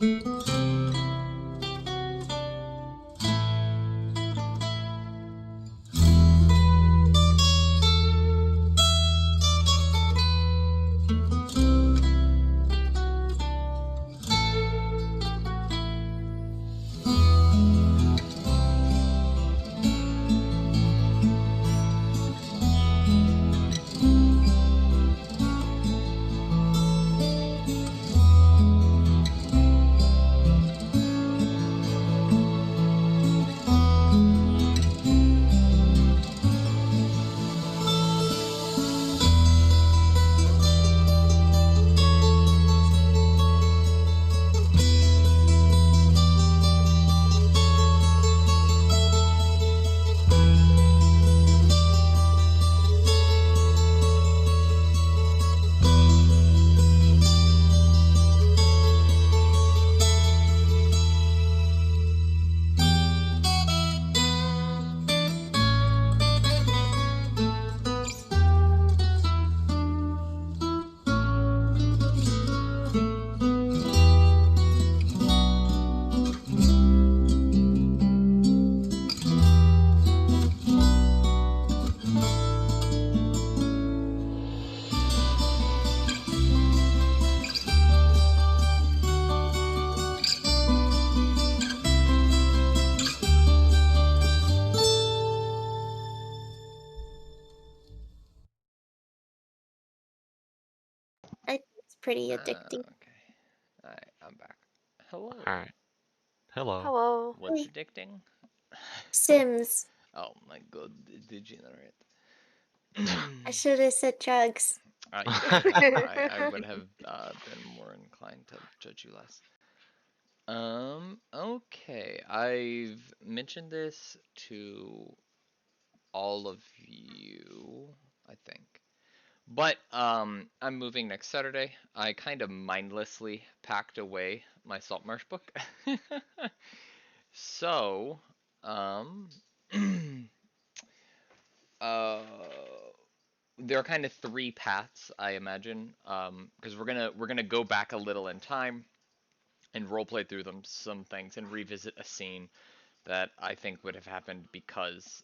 I think it's pretty addicting. Okay. Alright, I'm back. Hello. Alright. Hello. Hello. What's Hey, addicting? Sims. Oh my god, degenerate. I should have said drugs. You should have. I would have been more inclined to judge you less. Okay. I've mentioned this to all of you, I think. But I'm moving next Saturday. I kind of mindlessly packed away my Saltmarsh book. So, um, uh, there are kind of three paths, I imagine, because we're gonna go back a little in time and roleplay through some things and revisit a scene that I think would have happened because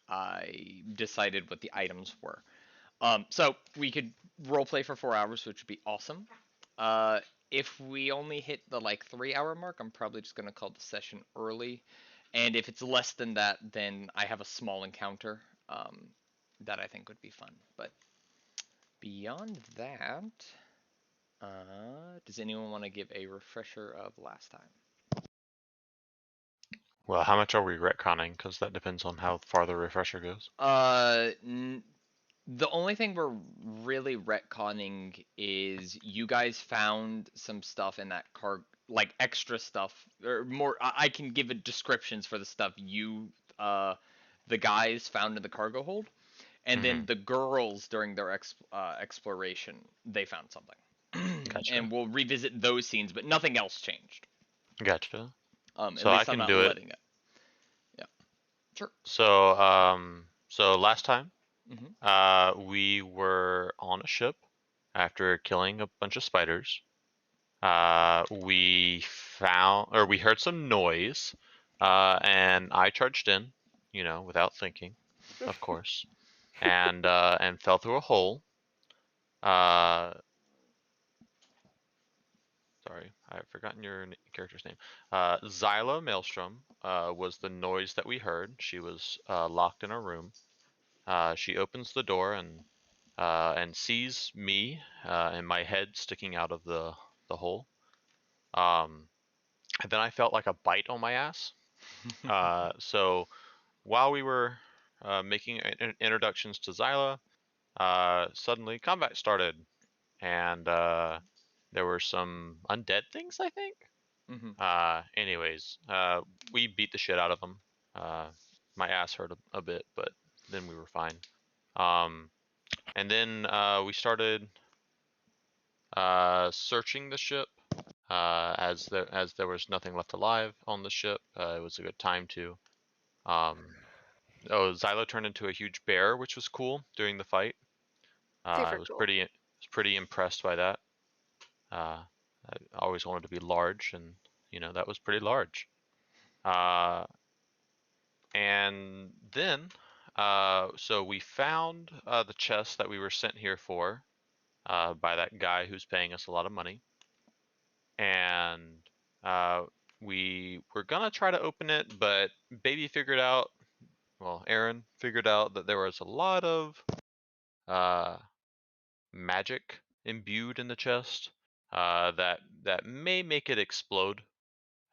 I decided what the items were. So we could roleplay for 4 hours, which would be awesome. Uh, if we only hit the like 3 hour mark, I'm probably just gonna call the session early. And if it's less than that, then I have a small encounter that I think would be fun. But beyond that, does anyone want to give a refresher of last time? Well, how much are we retconning? Because that depends on how far the refresher goes. The only thing we're really retconning is you guys found some stuff in that car, like extra stuff, or more. I can give it descriptions for the stuff the guys found in the cargo hold, and then the girls during their exploration, they found something, Gotcha. and we'll revisit those scenes, but nothing else changed. Gotcha. At So I least I'm can not do it. letting it. Yeah, sure. So last time, Hmm. we were on a ship after killing a bunch of spiders. We heard some noise, and I charged in, without thinking, of course, and fell through a hole. Uh, Sorry, I've forgotten your character's name. Zyla Maelstrom was the noise that we heard. She was locked in a room. She opens the door and sees me and my head sticking out of the hole. Um, and then I felt like a bite on my ass. So while we were making introductions to Zyla, suddenly combat started, and there were some undead things, I think. Hmm. Anyways, we beat the shit out of them. My ass hurt a bit, but then we were fine. Um, and then we started searching the ship. As there was nothing left alive on the ship, it was a good time to. Um, Xylo turned into a huge bear, which was cool during the fight. I Super was cool. pretty impressed by that. Uh, I always wanted to be large, and that was pretty large. Uh, and then, so we found the chest that we were sent here for by that guy who's paying us a lot of money, and we were gonna try to open it, but Baby figured out, well, Aaron figured out that there was a lot of uh, magic imbued in the chest that may make it explode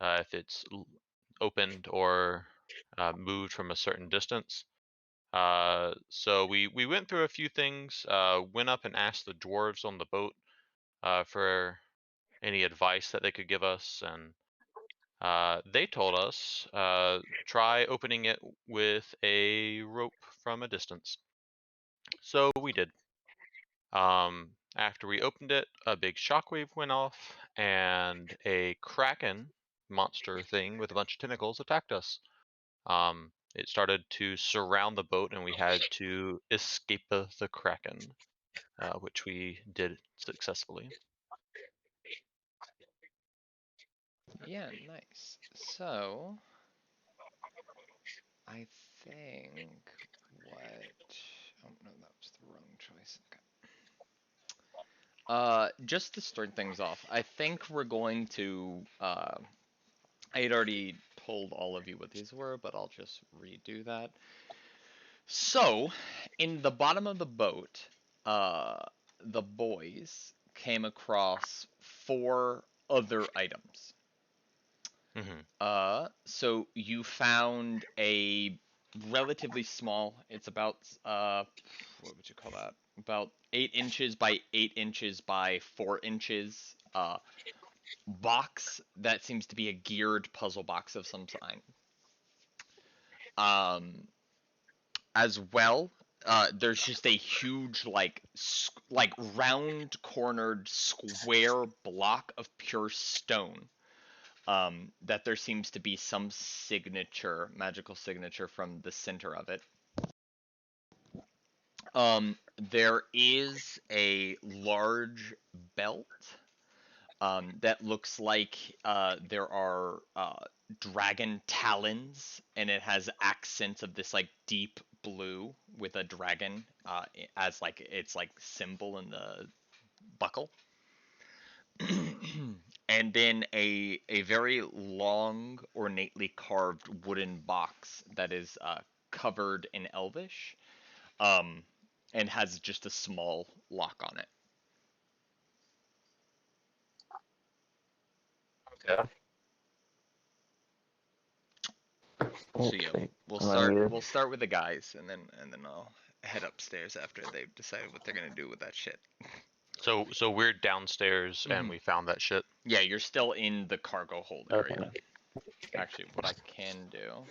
if it's opened or moved from a certain distance. So we went through a few things, went up and asked the dwarves on the boat for any advice that they could give us, and they told us try opening it with a rope from a distance. So we did. After we opened it, a big shockwave went off, and a kraken monster thing with a bunch of tentacles attacked us. It started to surround the boat, and we had to escape the kraken, which we did successfully. Yeah, nice. So, I think what... Oh, no, that was the wrong choice. Okay. Just to start things off, I think we're going to, I had already told all of you what these were, but I'll just redo that. So, in the bottom of the boat, the boys came across 4 other items. Mm-hmm. So you found a relatively small, it's about, what would you call that? About 8 inches by 8 inches by 4 inches, box that seems to be a geared puzzle box of some kind. As well, there's just a huge, like round cornered square block of pure stone. That there seems to be some signature, magical signature from the center of it. There is a large belt that looks like there are dragon talons, and it has accents of this like deep blue with a dragon as like its like symbol in the buckle. And then a very long, ornately carved wooden box that is covered in Elvish, um, and has just a small lock on it. Okay. So yeah, Okay. we'll Am I start muted? we'll start with the guys, and then I'll head upstairs after they've decided what they're gonna do with that shit. So we're downstairs and Mhm. we found that shit. Yeah, you're still in the cargo hold Okay. area. Actually, what I can do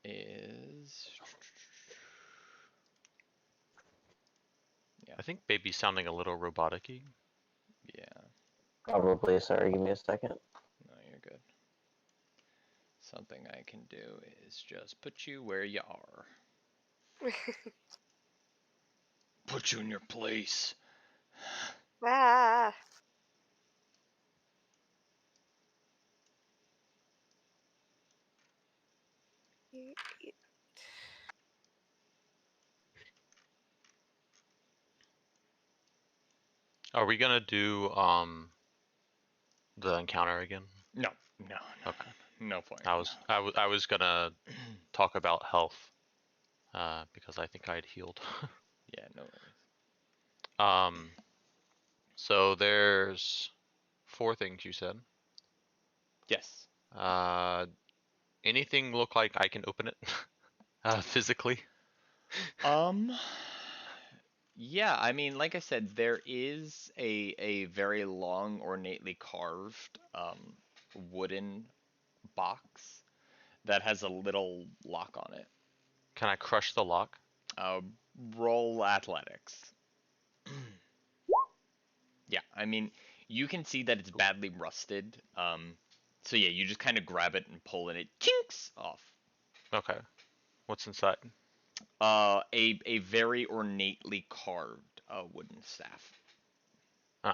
is, yeah, I think Baby's sounding a little robotic-y. yeah, Probably. Sorry, give me a second. no, you're good. Something I can do is just put you where you are. Put you in your place. Ah. Are we gonna do the encounter again? No, no, no, Okay. no point. I was gonna talk about health because I think I had healed. Yeah, no worries. So there's 4 things you said. Yes. Uh, anything look like I can open it physically? Um. Yeah, I mean, like I said, there is a very long, ornately carved wooden box that has a little lock on it. Can I crush the lock? Uh, Roll athletics. Yeah, I mean, you can see that it's badly rusted. So yeah, you just kind of grab it and pull, and it chinks off. Okay. What's inside? A very ornately carved wooden staff. Oh.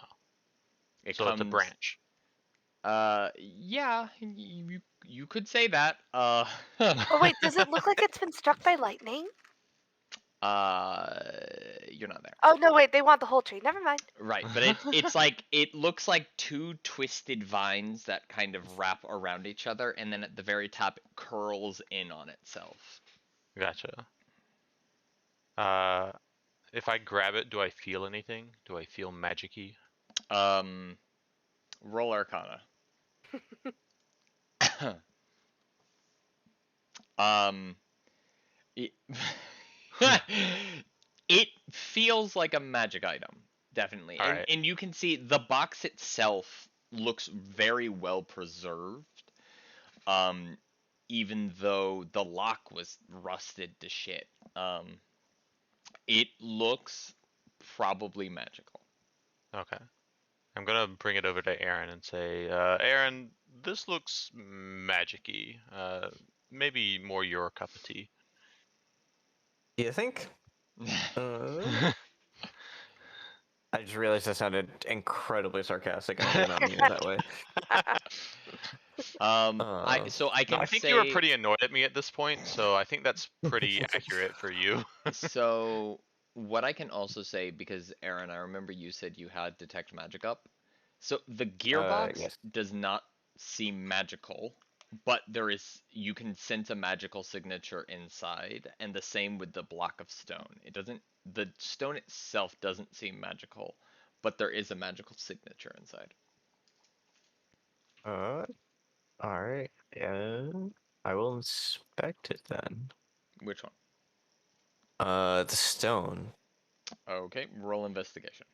It So it's a comes. branch. Yeah, you could say that. Oh wait, does it look like it's been struck by lightning? uh, you're not there. Oh no, wait, they want the whole tree. Never mind. Right, but it's like it looks like two twisted vines that kind of wrap around each other, and then at the very top it curls in on itself. Gotcha. If I grab it, do I feel anything? Do I feel magic-y? Roll Arcana. um, it, it feels like a magic item, definitely, All and right. and you can see the box itself looks very well preserved. Um, even though the lock was rusted to shit. It looks probably magical. Okay. I'm gonna bring it over to Aaron and say, Aaron, this looks magic-y. Maybe more your cup of tea. You think? I just realized I sounded incredibly sarcastic. I did not mean it that way. I so I No, can I think you were say pretty annoyed at me at this point, so I think that's pretty accurate for you. so. What I can also say, because Aaron, I remember you said you had detect magic up. So the gearbox Yes. does not seem magical, but you can sense a magical signature inside, and the same with the block of stone. The stone itself doesn't seem magical, but there is a magical signature inside. All right. And I will inspect it then. Which one? The stone. Okay, roll investigation.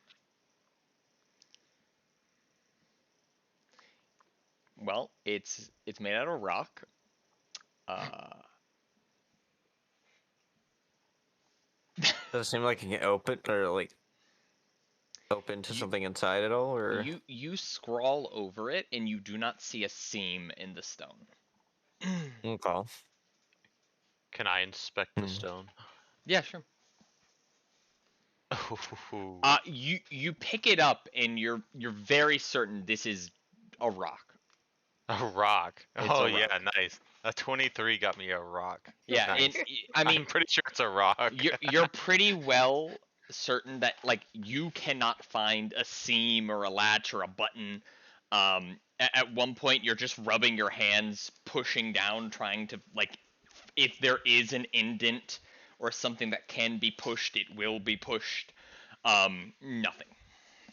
Well, it's made out of rock. Uh, Does it seem like it can open or like open to you, something inside at all, or? you scrawl over it and you do not see a seam in the stone. Okay. Can I inspect the Hmm. stone? Yeah, sure. Ooh, You pick it up and you're very certain this is a rock. a rock. It's Oh a yeah, rock. nice. A 23 got me a rock. Yeah, and Nice. I I'm mean pretty sure it's a rock. you're pretty well certain that like you cannot find a seam or a latch or a button. At one point you're just rubbing your hands, pushing down, trying to like if there is an indent or something that can be pushed, it will be pushed. Nothing.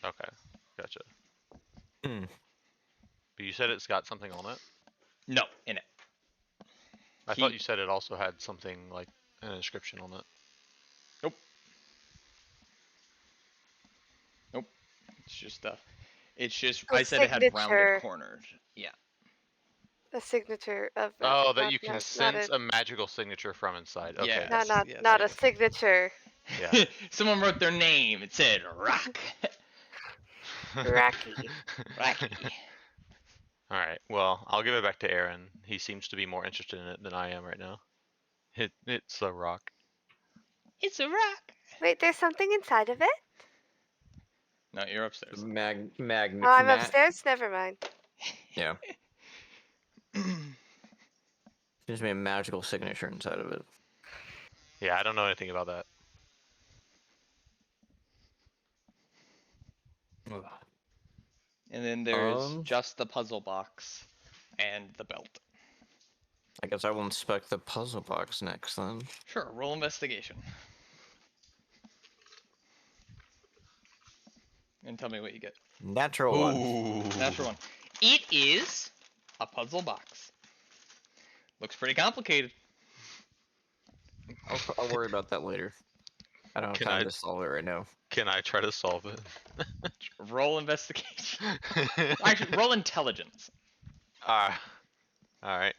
Okay, gotcha. Hmm. But you said it's got something on it? No, in it. I thought you said it also had something like an inscription on it. Nope. Nope. It's just A I said it had rounded signature. corners. Yeah. A signature of magic. Oh, that you can Not sense a magical signature from inside. Okay, Yes. nice. not Yes. not a Yes. signature. Yeah. Someone wrote their name. It said rock. Rocky. Rocky. All right. Well, I'll give it back to Aaron. He seems to be more interested in it than I am right now. It's a rock. It's a rock. Wait, there's something inside of it? No, you're upstairs. Oh, I'm upstairs? Never mind. Yeah. Seems to be a magical signature inside of it. Yeah, I don't know anything about that. And then there's Um. just the puzzle box and the belt. I guess I will inspect the puzzle box next then. Sure, roll investigation. And tell me what you get. Natural one. Ooh. Natural one. It is a puzzle box. Looks pretty complicated. I'll worry about that later. I don't have Can time I- to solve it right now. Can I try to solve it? Roll investigation. Actually, roll intelligence. All right.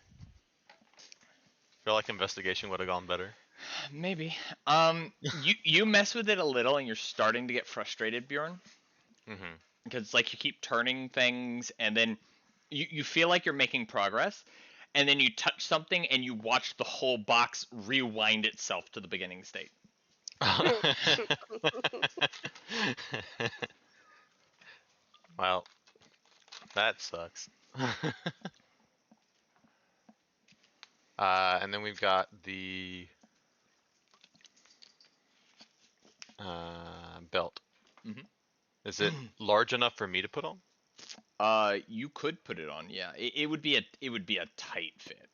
Feel like investigation would have gone better. Maybe. You mess with it a little, and you're starting to get frustrated, Bjorn. Mm-hmm. Because like you keep turning things, and then you feel like you're making progress, and then you touch something, and you watch the whole box rewind itself to the beginning state. Well, That sucks. And then we've got the belt. Mhm. Is it large enough for me to put on? You could put it on. Yeah, it would be a tight fit.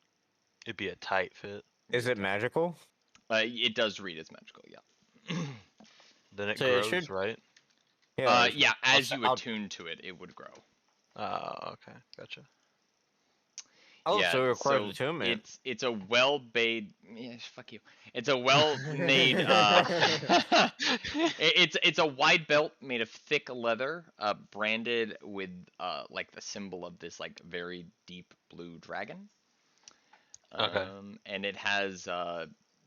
It'd be a tight fit. Is it magical? It does read as magical. Yeah. Then it So it grows, should- right? Yeah. Yeah. As I'll- you I'll- attune to it, it would grow. Okay, gotcha. Oh, Yeah, so it requires so attunement. it's a well-made. Yeah, fuck you. It's a well-made. It's a wide belt made of thick leather, branded with like the symbol of this like very deep blue dragon. Okay. And it has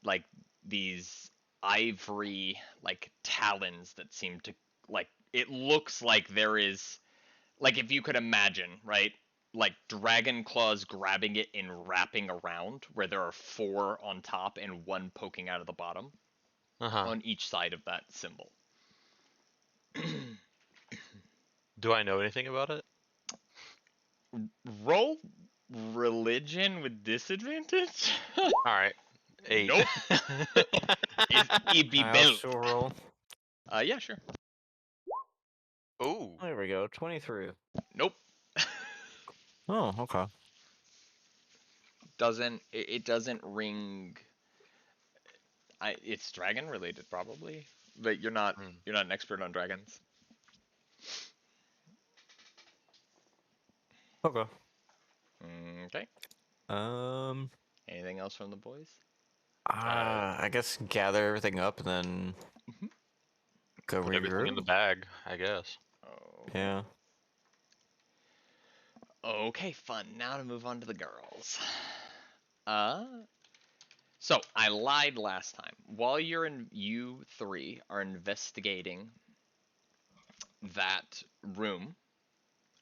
like these ivory like talons that seem to like. It looks like there is like if you could imagine, right? Like dragon claws grabbing it and wrapping around, where there are 4 on top and 1 poking out of the bottom Uh-huh. on each side of that symbol. Do I know anything about it? Roll religion with disadvantage? Alright. 8. Nope. It'd be I belt. also roll. Yeah, sure. Ooh. There we go. 23. Nope. Oh, okay. It doesn't ring. It's dragon related probably, but you're not an expert on dragons. Okay. Okay. Um. Anything else from the boys? I guess gather everything up and then Mhm. go Put everything in the regroup. bag, I guess. Oh. Yeah. Okay, fun. Now to move on to the girls. So I lied last time. While you 3 are investigating that room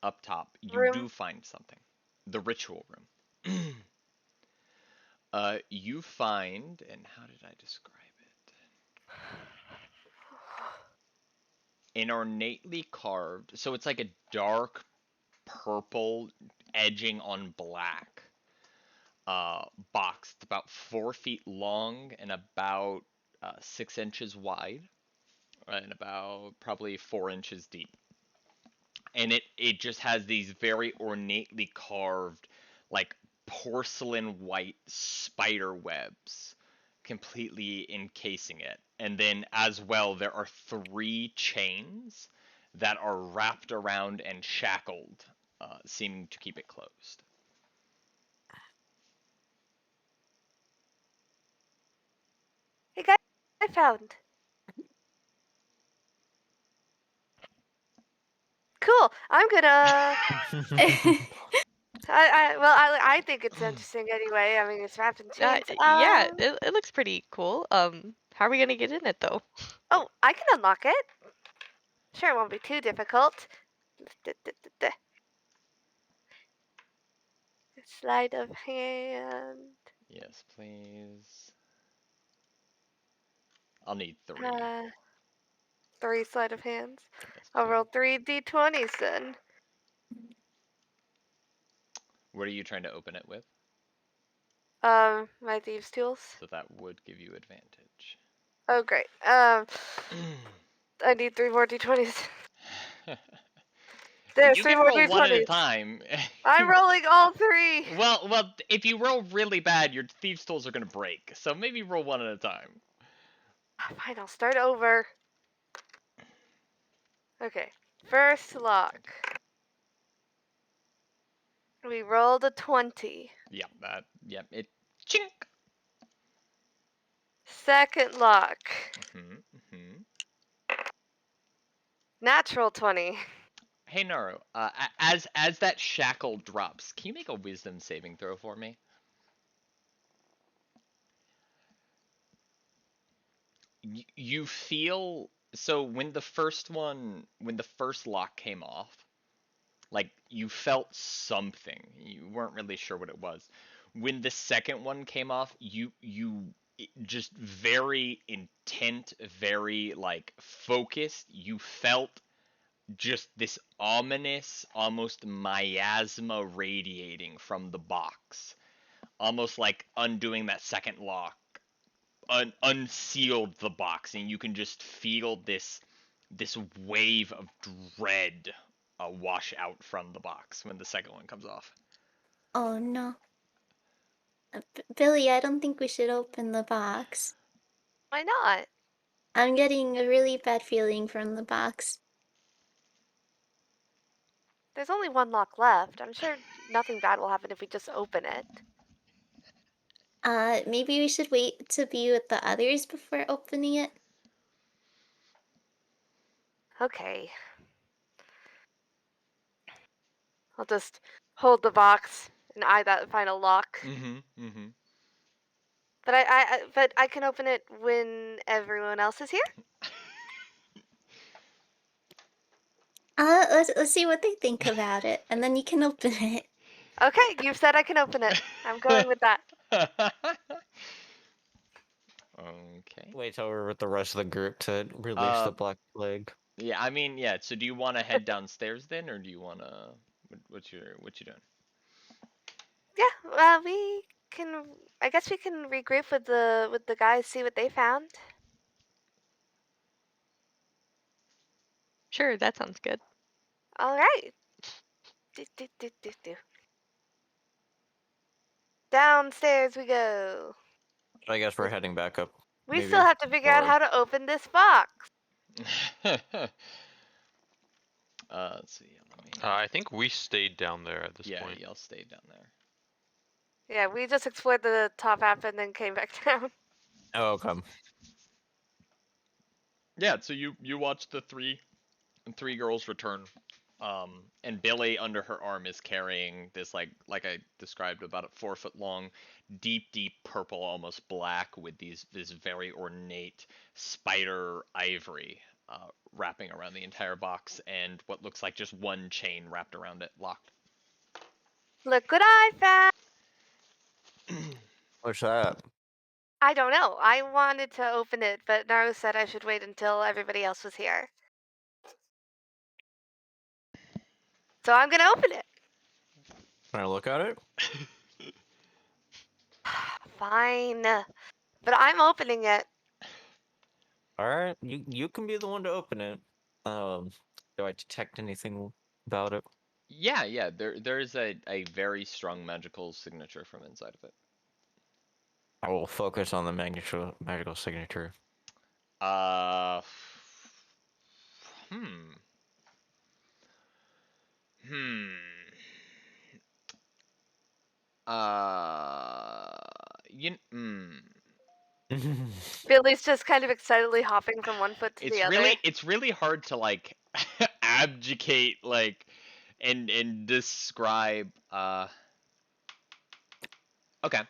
up top, you do find something. The ritual room. You find, and how did I describe it? An ornately carved, so it's like a dark purple edging on black box. It's about 4 feet long and about 6 inches wide, and about probably 4 inches deep. And it just has these very ornately carved, like porcelain white spider webs completely encasing it. And then as well, there are 3 chains that are wrapped around and shackled, seeming to keep it closed. Hey guys, I found. Cool. I'm gonna. I think it's interesting anyway. I mean, it's wrapped in chains. Yeah, it looks pretty cool. How are we gonna get in it though? Oh, I can unlock it. Sure, it won't be too difficult. Sleight of hand. Yes, please. I'll need 3. 3 sleight of hands. Yes, I'll roll please. 3 d20s then. What are you trying to open it with? My thieves' tools. So that would give you advantage. Oh, great. I need 3 more d20s. There's You 3 can more roll one at a d20s. time. I'm rolling all 3. Well, if you roll really bad, your thieves' tools are gonna break. So maybe roll one at a time. Fine, I'll start over. Okay, first lock. We rolled a 20. Yep, it chink. Second lock. Mm-hmm. Natural 20. Hey Naru, as that shackle drops, can you make a wisdom saving throw for me? You feel so when the first lock came off, like you felt something. You weren't really sure what it was. When the second one came off, you just very intent, very like focused. You felt just this ominous, almost miasma radiating from the box, almost like undoing that second lock, unsealed the box, and you can just feel this wave of dread wash out from the box when the second one comes off. Oh no. Billy, I don't think we should open the box. Why not? I'm getting a really bad feeling from the box. There's only one lock left. I'm sure nothing bad will happen if we just open it. Maybe we should wait to be with the others before opening it. Okay. I'll just hold the box and eye that final lock. But I can open it when everyone else is here. Let's see what they think about it, and then you can open it. Okay, you've said I can open it. I'm going with that. Okay. Wait till we're with the rest of the group to release the Black Plague. Yeah, I mean, yeah. So, do you want to head downstairs then, or do you want to? What you doing? Yeah, we can. I guess we can regroup with the guys, see what they found. Sure, that sounds good. All right. Do. Downstairs we go. I guess we're heading back up. We maybe, still have to figure out or- how to open this box. Let's see. Let me. I think we stayed down there at this Yeah, point. y'all stayed down there. Yeah, we just explored the top half and then came back down. Oh, okay. Yeah. So you watch the three girls return. And Billy under her arm is carrying this like I described, about a 4 foot long, deep purple, almost black, with this very ornate spider ivory wrapping around the entire box, and what looks like just one chain wrapped around it, locked. Look what I found. What's that? I don't know. I wanted to open it, but Naru said I should wait until everybody else was here. So I'm gonna open it. Can I look at it? Fine. But I'm opening it. All right, you can be the one to open it. Do I detect anything about it? Yeah. There is a very strong magical signature from inside of it. I will focus on the magical signature. Uh. Hmm. Hmm. You. Billy's just kind of excitedly hopping from one foot to the other. It's really hard to like abdicate like and describe. Okay.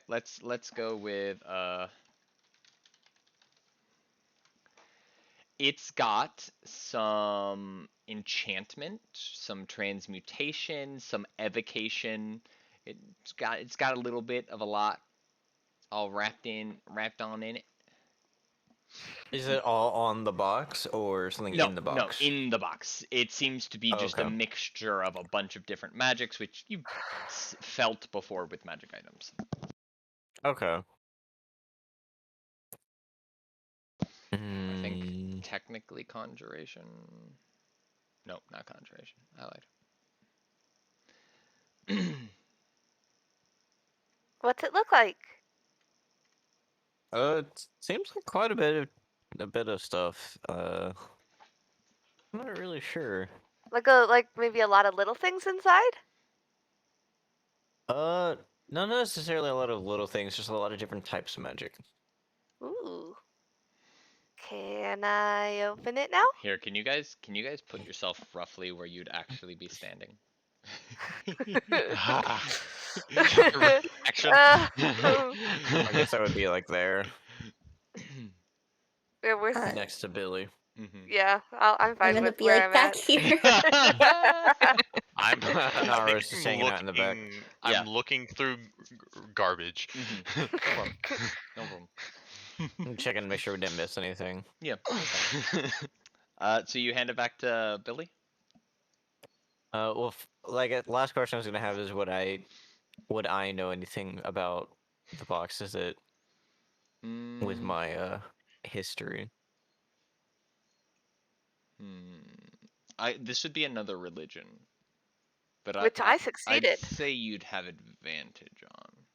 Let's go with It's got some enchantment, some transmutation, some evocation. It's got a little bit of a lot all wrapped on in it. Is it all on the box or something in the box? No, in the box. It seems to be just a mixture of a bunch of different magics, which you've felt before with magic items. Okay. I think technically conjuration. No, not conjuration. I lied. What's it look like? It seems like quite a bit of stuff. I'm not really sure. Like maybe a lot of little things inside? Not necessarily a lot of little things, just a lot of different types of magic. Ooh. Can I open it now? Here, can you guys put yourself roughly where you'd actually be standing? Action. I guess I would be like there, Yeah, we're next to Billy. yeah, I'm I'm fine gonna with be where like I'm back at. here. I'm Naru's just hanging out in the back. Yeah. I'm looking through garbage. No problem. I'm checking to make sure we didn't miss anything. Yeah. So you hand it back to Billy? Well, last question I was gonna have is would I know anything about the box? Is it with Mm, my history? this would be another religion, but Which I I'd succeeded. say you'd have advantage on.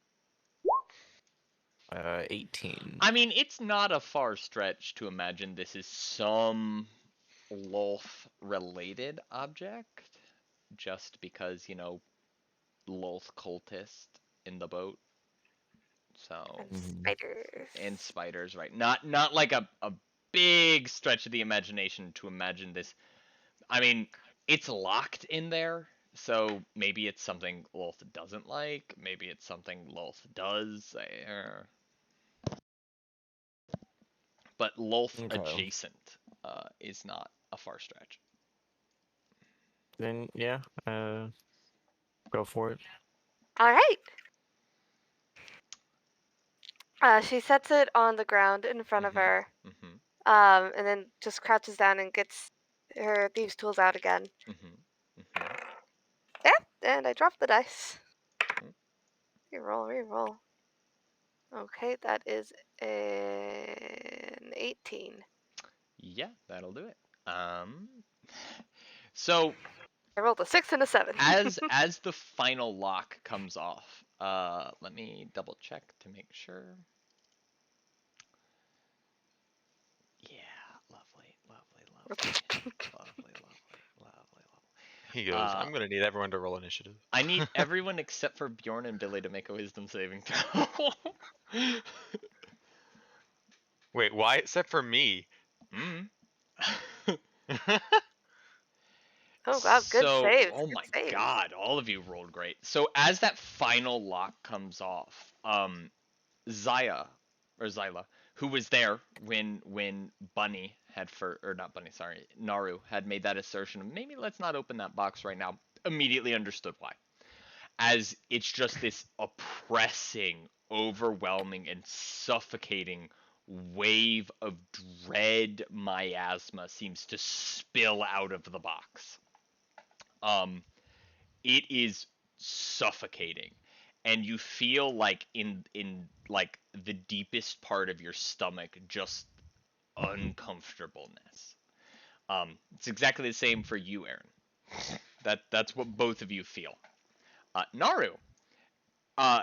18. I mean, it's not a far stretch to imagine this is some Lolth-related object, just because, Lolth cultist in the boat. So, And Mhm. spiders. and spiders, right? Not like a big stretch of the imagination to imagine this. I mean, it's locked in there, so maybe it's something Lolth doesn't like. Maybe it's something Lolth does. But Lolth Okay. adjacent is not a far stretch. Then yeah, go for it. All right. She sets it on the ground in front of her, Mm-hmm. and then just crouches down and gets her thieves' tools out again. Mm-hmm. Mm-hmm. Yeah, and I dropped the dice. Mm. Reroll. Okay, that is an 18. Yeah, that'll do it. So I rolled a 6 and a 7. as the final lock comes off, let me double check to make sure. Yeah, lovely. He goes, I'm gonna need everyone to roll initiative. I need everyone except for Bjorn and Billy to make a wisdom saving throw. Wait, why except for me? Mm. Oh wow, good So, saves. oh Good my saves. god, all of you rolled great. So as that final lock comes off, Zaya or Zyla, who was there when Bunny had or not Bunny, sorry, Naru had made that assertion of maybe let's not open that box right now, immediately understood why. As it's just this oppressing, overwhelming, and suffocating wave of dread miasma seems to spill out of the box. Um, it is suffocating, and you feel like in like the deepest part of your stomach just uncomfortableness. It's exactly the same for you, Aaron. That's what both of you feel. Naru, uh,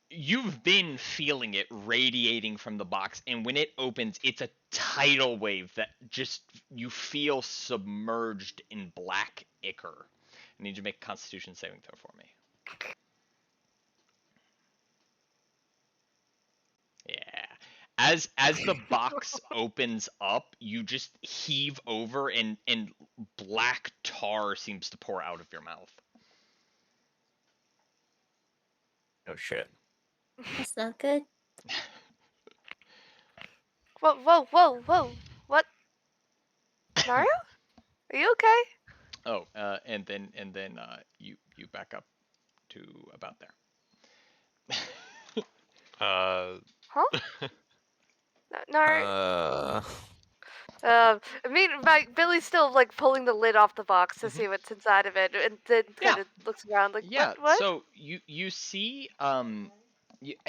you've been feeling it radiating from the box, and when it opens, it's a tidal wave that just you feel submerged in black ichor. I need you to make a Constitution saving throw for me. Yeah. As the box opens up, you just heave over, and black tar seems to pour out of your mouth. Oh shit. That's not good. Whoa. What? Naru? Are you okay? Oh, and then you back up to about there. Uh, Huh? Naru? I mean, Billy's still like pulling the lid off the box to see what's inside of it, and then Yeah. kind of looks around like, Yeah. What? So you see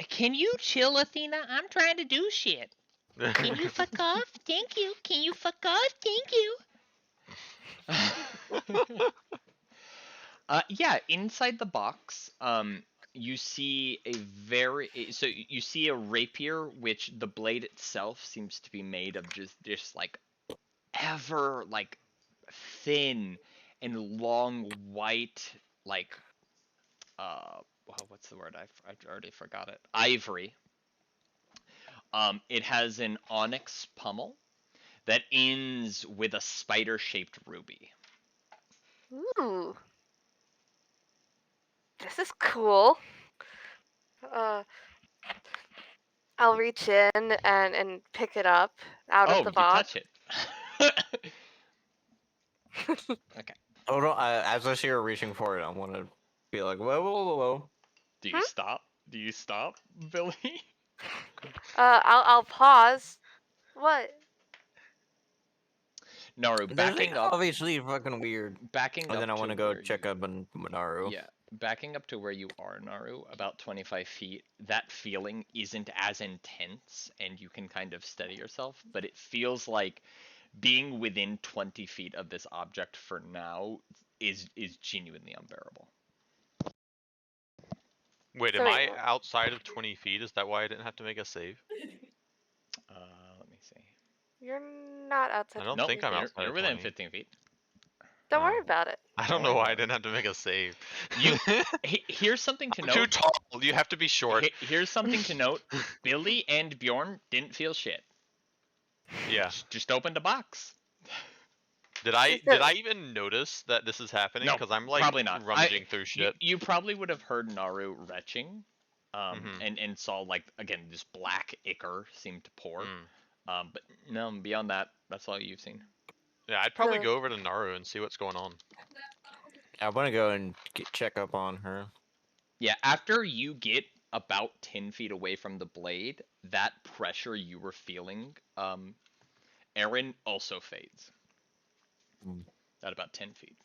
can you chill, Athena? I'm trying to do shit. Can you fuck off? Thank you. Can you fuck off? Thank you. Yeah, inside the box, you see you see a rapier, which the blade itself seems to be made of just like ever like thin and long white like what's the word? I already forgot it. Ivory. It has an onyx pummel that ends with a spider-shaped ruby. Ooh, this is cool. I'll reach in and pick it up out of Oh, the you box. touch it. Okay. Oh no! As I see her reaching for it, I want to be like, whoa. Do you stop? Do you stop, Billy? I'll pause. What? Naru, There's backing like up, obviously fucking weird. backing And up then I to want to go where check you, up on Naru. yeah, backing up to where you are, Naru, about 25 feet. That feeling isn't as intense, and you can kind of steady yourself, but it feels like being within 20 feet of this object for now is genuinely unbearable. Wait, So am wait, I outside of 20 feet? Is that why I didn't have to make a save? Let me see. you're not outside I of don't Nope, 20 think I'm feet. outside you're of within 20. 15 feet. Don't worry Oh. about it. I Don't don't know worry why about I it. didn't have to make a save. You here's something to I'm too note. tall. You have to be short. Here's something to note. Billy and Bjorn didn't feel shit. Yeah. Just opened a box. Did I So- even notice that this is happening? No, Because I'm like probably not. rummaging through shit. You probably would have heard Naru retching, Mhm. and saw like again this black ichor seemed to pour. Mm. But no, beyond that, that's all you've seen. Yeah, I'd probably So- go over to Naru and see what's going on. I want to go and check up on her. Yeah, after you get about 10 feet away from the blade, that pressure you were feeling, Aaron, also fades. Mm. At about 10 feet.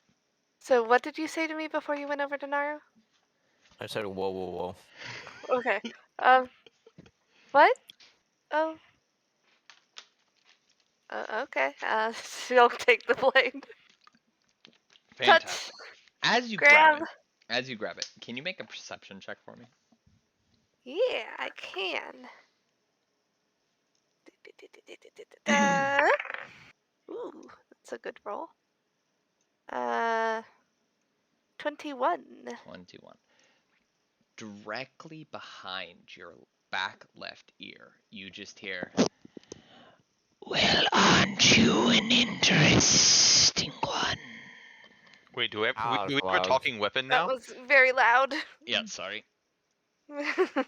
So what did you say to me before you went over to Naru? I said, whoa, whoa, whoa. Okay. What? Oh. Okay. She'll take the blade. Fantastic. As you Grab. grab it, can you make a perception check for me? Yeah, I can. Ooh, that's a good roll. 21. 21. Directly behind your back left ear, you just hear, "Well, aren't you an interesting one?" Wait, do we have, Ah, do we have a loud. talking weapon That now? was very loud. Yeah, sorry. I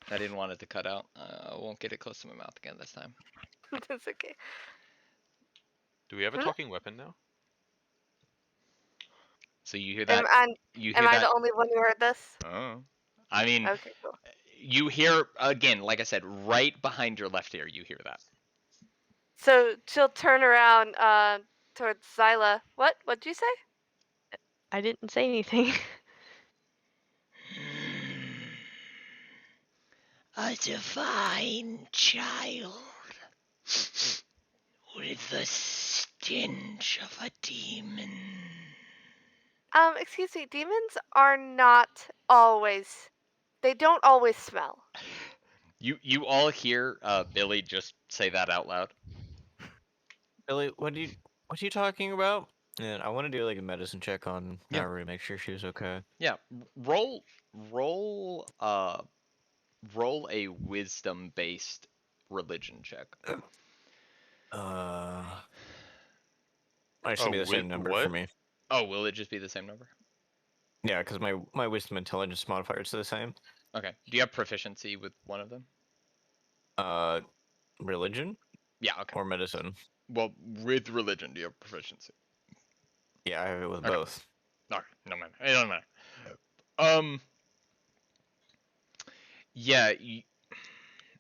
didn't want it to cut out. I won't get it close to my mouth again this time. That's okay. Do we have a talking weapon now? So you hear Am, that? I, You am hear I that? the only one who heard this? Oh. I mean, Okay, cool. you hear, again, like I said, right behind your left ear, you hear that. So she'll turn around towards Zyla. What'd you say? I didn't say anything. A divine child with the stench of a demon. Excuse me, demons are not always. They don't always smell. You all hear Billy just say that out loud. Billy, what are you talking about? And I want to do like a medicine check on Yeah. Naru, make sure she's okay. Yeah, roll roll a wisdom based religion check. It should be Oh, the same number for what? me. Oh, will it just be the same number? Yeah, because my wisdom intelligence modifier is the same. Okay. Do you have proficiency with one of them? Religion Yeah, okay. or medicine? Well, with religion, do you have proficiency? Yeah, I have it with Okay. both. Okay, no matter. It doesn't matter. Yeah,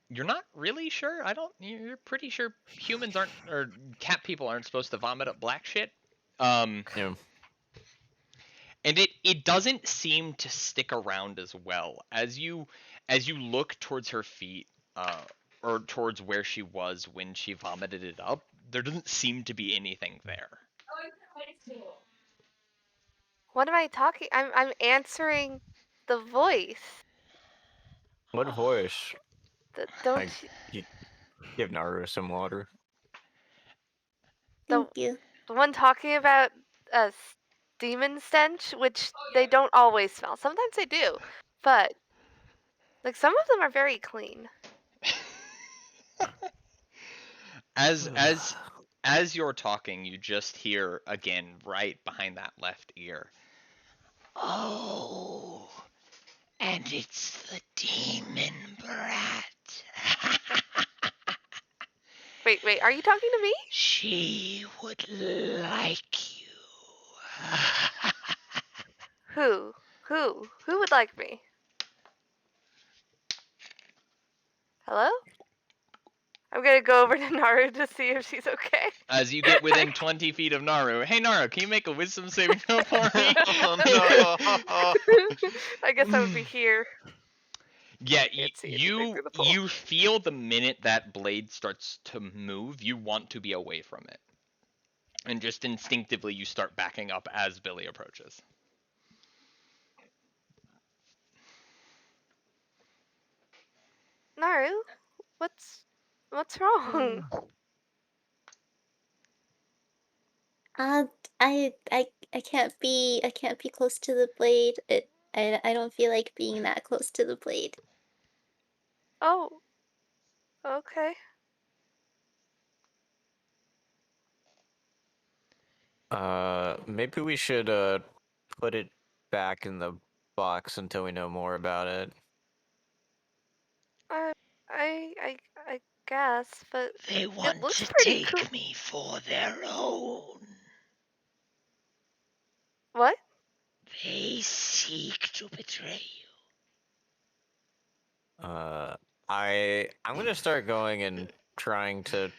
you're not really sure. You're pretty sure humans aren't, or cat people aren't supposed to vomit up black shit. Yeah. And it doesn't seem to stick around as well as you look towards her feet, or towards where she was when she vomited it up. There doesn't seem to be anything there. What am I talking? I'm answering the voice. What voice? Don't I you give Naru some water. the Thank you. the one talking about a demon stench, which they don't always smell. Sometimes they do, but like some of them are very clean. As you're talking, you just hear again right behind that left ear. Oh, and it's the demon brat. Wait, are you talking to me? She would like you. Who? Who would like me? Hello? I'm gonna go over to Naru to see if she's okay. As you get within 20 feet of Naru, hey Naru, can you make a wisdom saving throw for me? Oh no! I guess I would be here. Yeah, Can't see anything you through the pole. you feel the minute that blade starts to move, you want to be away from it. And just instinctively you start backing up as Billy approaches. Naru, what's wrong? Uh, I can't be close to the blade. I don't feel like being that close to the blade. Oh, okay. Maybe we should put it back in the box until we know more about it. I I guess, but They it want looks to pretty cool. take me for their own. What? They seek to betray you. I'm gonna start going and trying to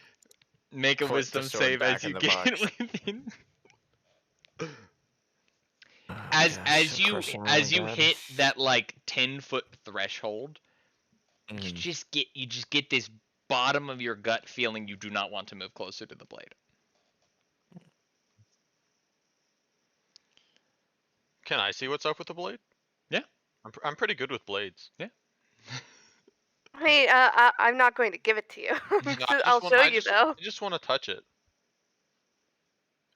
Make a put the wisdom sword save back as in you the get box. within. Oh, As gosh, of course I'm really you bad. hit that like 10-foot threshold, you Mm. just get this bottom of your gut feeling you do not want to move closer to the blade. Can I see what's up with the blade? Yeah. I'm pretty good with blades. Yeah. I mean, I'm not going to give it to you. No, I'll show you though. I just want to touch it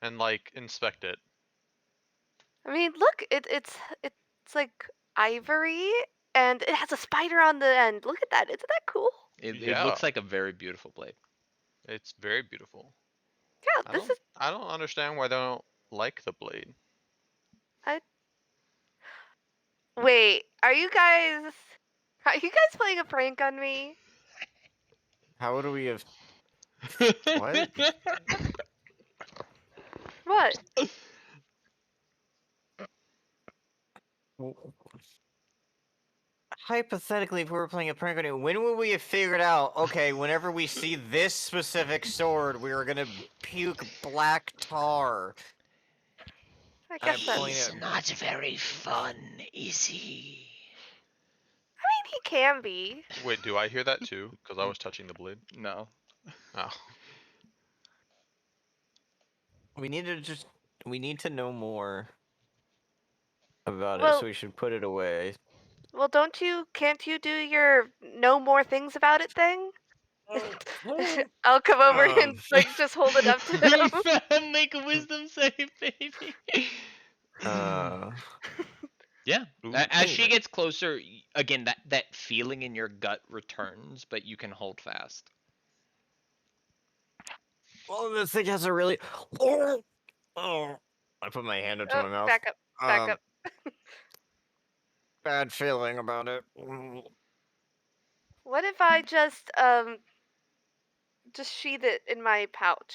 and like inspect it. I mean, look, it's like ivory, and it has a spider on the end. Look at that! Isn't that cool? It Yeah. looks like a very beautiful blade. It's very beautiful. Yeah, this is. I don't understand why they don't like the blade. Wait, are you guys playing a prank on me? How would we have? What? What? Hypothetically, if we were playing a prank on you, when would we have figured out? Okay, whenever we see this specific sword, we are gonna puke black tar. I I guess that's. point He's it- not very fun, is he? I mean, he can be. Wait, do I hear that too? Because I was touching the blade. No. Oh. We need to know more about it, Well- so we should put it away. Well, can't you do your no more things about it thing? I'll come over and like just hold it up to him. Make a wisdom save, baby. Yeah. As she gets closer, again, that feeling in your gut returns, but you can hold fast. Well, this thing has a really. Oh, I put my hand up to my mouth. Back up, back up. Bad feeling about it. What if I just sheath it in my pouch?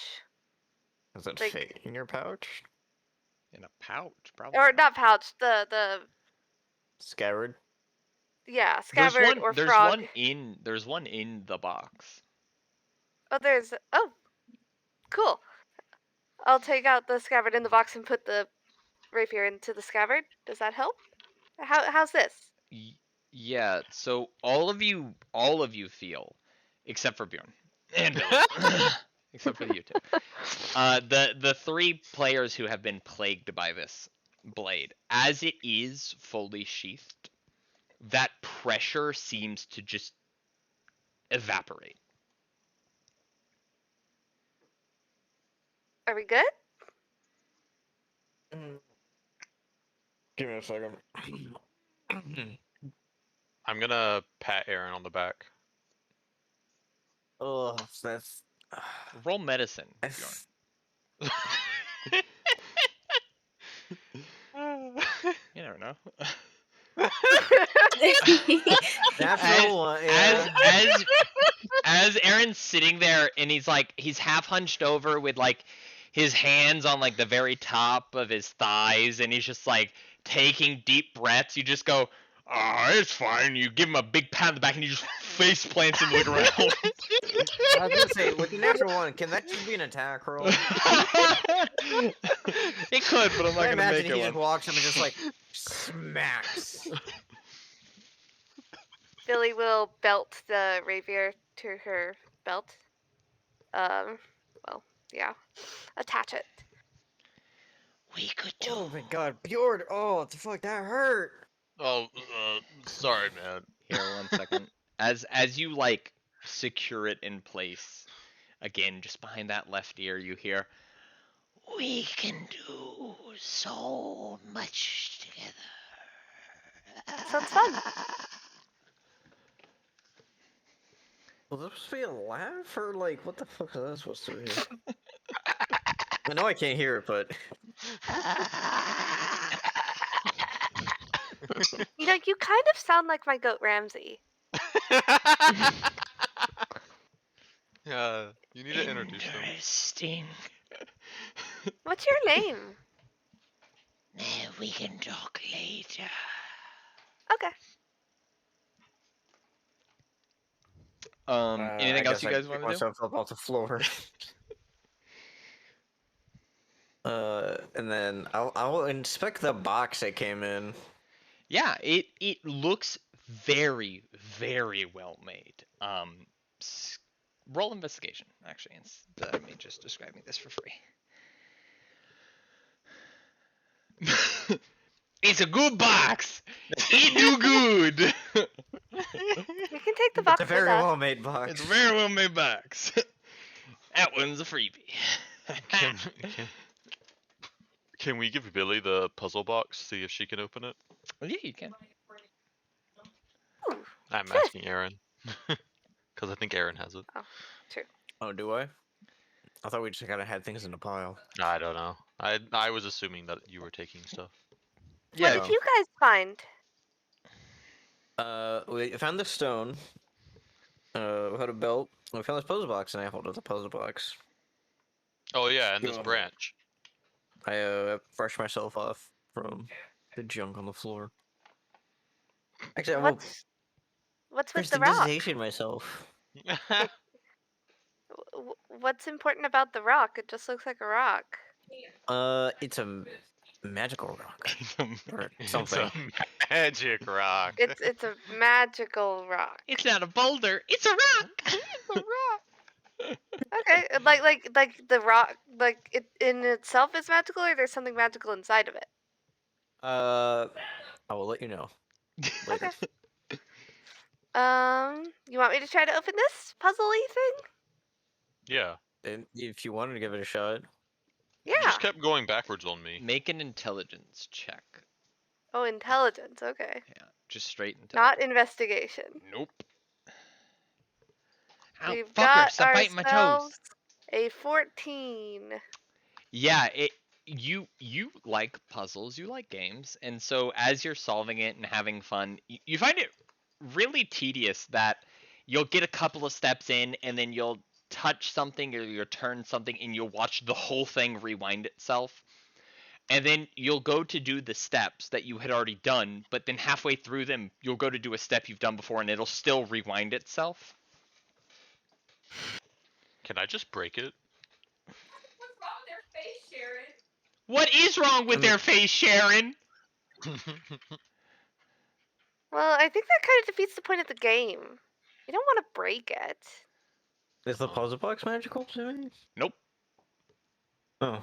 Does it like- fit in your pouch? In a pouch, probably. Or not pouch, the Scabbard? yeah, scabbard or there's frog. there's one in the box. Oh, cool. I'll take out the scabbard in the box and put the rapier into the scabbard. Does that help? How's this? Yeah, so all of you feel, except for Bjorn and Billy, except for you two. The three players who have been plagued by this blade, as it is fully sheathed, that pressure seems to just evaporate. Are we good? Give me a second. I'm gonna pat Aaron on the back. Oh, that's. Roll medicine, Bjorn. You never know. Natural one, yeah. As Aaron's sitting there and he's half hunched over with like his hands on like the very top of his thighs and he's just like taking deep breaths, you just go, It's fine. You give him a big pat on the back and he just face plants into the ground. I was gonna say, with the natural one, can that just be an attack roll? It could, but I'm not I gonna imagine make he it just one. walks up and just like smacks. Billy will belt the rapier to her belt. Well, yeah. Attach it. We could do. Oh my god, Bjord! Oh, what the fuck, that hurt! Oh, sorry, man. Here, 1 second. As you like secure it in place, again, just behind that left ear, you hear, We can do so much together. Sounds fun. Was this supposed to be a laugh or like what the fuck is that supposed to be? I know I can't hear it, but You know, you kind of sound like my goat Ramsey. You need to introduce them. Interesting. What's your name? We can talk later. Okay. Anything I else guess you I guys pick want to do? myself up off the floor. And then I'll inspect the box it came in. Yeah, it looks very, very well made. Roll investigation, actually, instead of me just describing this for free. It's a good box. It do good. We can take the It's box a very with us. well made box. It's a very well made box. That one's a freebie. Can, can, can we give Billy the puzzle box, see if she can open it? Yeah, you can. Ooh, I'm Yes. asking Aaron. Because I think Aaron has it. true. Oh, do I? I thought we just kind of had things in a pile. I don't know. I was assuming that you were taking stuff. Yeah, What did you guys find? We found the stone. We had a belt. We found this puzzle box, and I held up the puzzle box. Oh yeah, and this Yeah. branch. I brushed myself off from the junk on the floor. Actually, I will What's with the rock? prestidigitation myself. What's important about the rock? It just looks like a rock. It's a magical rock or It's something. a magic rock. It's a magical rock. it's not a boulder. It's a rock. It's a rock. Okay, like the rock, like it in itself is magical, or there's something magical inside of it. I will let you know later. Okay. You want me to try to open this puzzly thing? Yeah. And if you wanted to give it a shot, You Yeah. just kept going backwards on me. Make an intelligence check. Oh, intelligence. Okay. Yeah, just straight Not intelligence. investigation. Nope. Ow, We've fucker, got stop biting my toes. ourselves a 14. Yeah, you like puzzles, you like games, and so as you're solving it and having fun, you find it really tedious that you'll get a couple of steps in and then you'll touch something or you'll turn something and you'll watch the whole thing rewind itself. And then you'll go to do the steps that you had already done, but then halfway through them, you'll go to do a step you've done before and it'll still rewind itself. Can I just break it? What is wrong with their face, Sharon? Well, I think that kind of defeats the point of the game. You don't want to break it. is the puzzle box magical? Nope. Oh,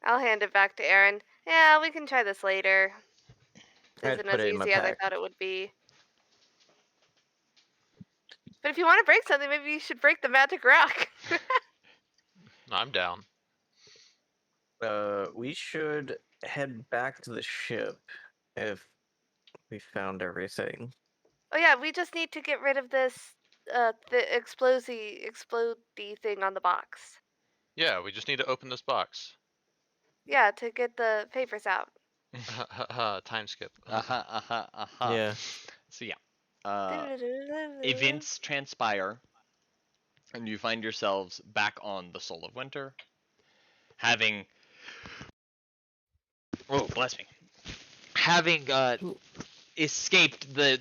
I'll hand it back to Aaron. Yeah, we can try this later. I Isn't put as it in my easy as I pack. thought it would be. But if you want to break something, maybe you should break the magic rock. I'm down. We should head back to the ship if we found everything. Oh yeah, we just need to get rid of this the explodey thing on the box. Yeah, we just need to open this box. Yeah, to get the papers out. Time skip. Yeah. So yeah, events transpire, and you find yourselves back on the Soul of Winter, having oh bless me, having escaped the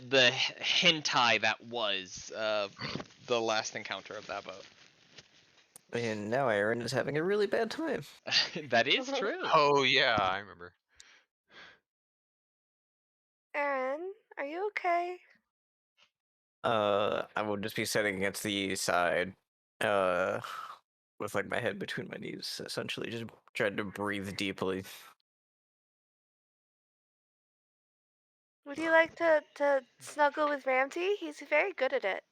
hentai that was the last encounter of that boat. And now Aaron is having a really bad time. That is true. Oh yeah, I remember. Aaron, are you okay? I would just be sitting against the side, with like my head between my knees, essentially, just trying to breathe deeply. Would you like to snuggle with Ramsey? He's very good at it.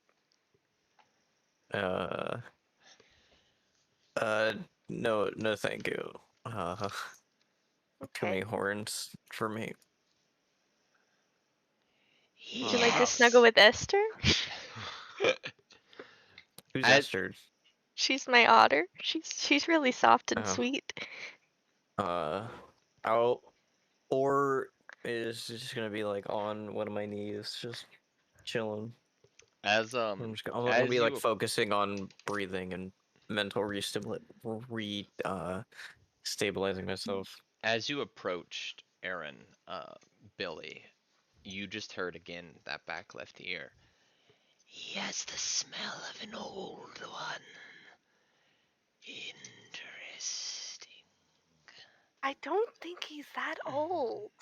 No, no, thank you. Too many Okay. horns for me. Would you like to snuggle with Esther? Who's As- Esther? She's my otter. She's really soft and Oh. sweet. Or is just gonna be like on one of my knees, just chilling. I'm gonna be like focusing on breathing and mental stabilizing myself. As you approached Aaron, Billy, you just heard again that back left ear. He has the smell of an old one. Interesting. I don't think he's that old.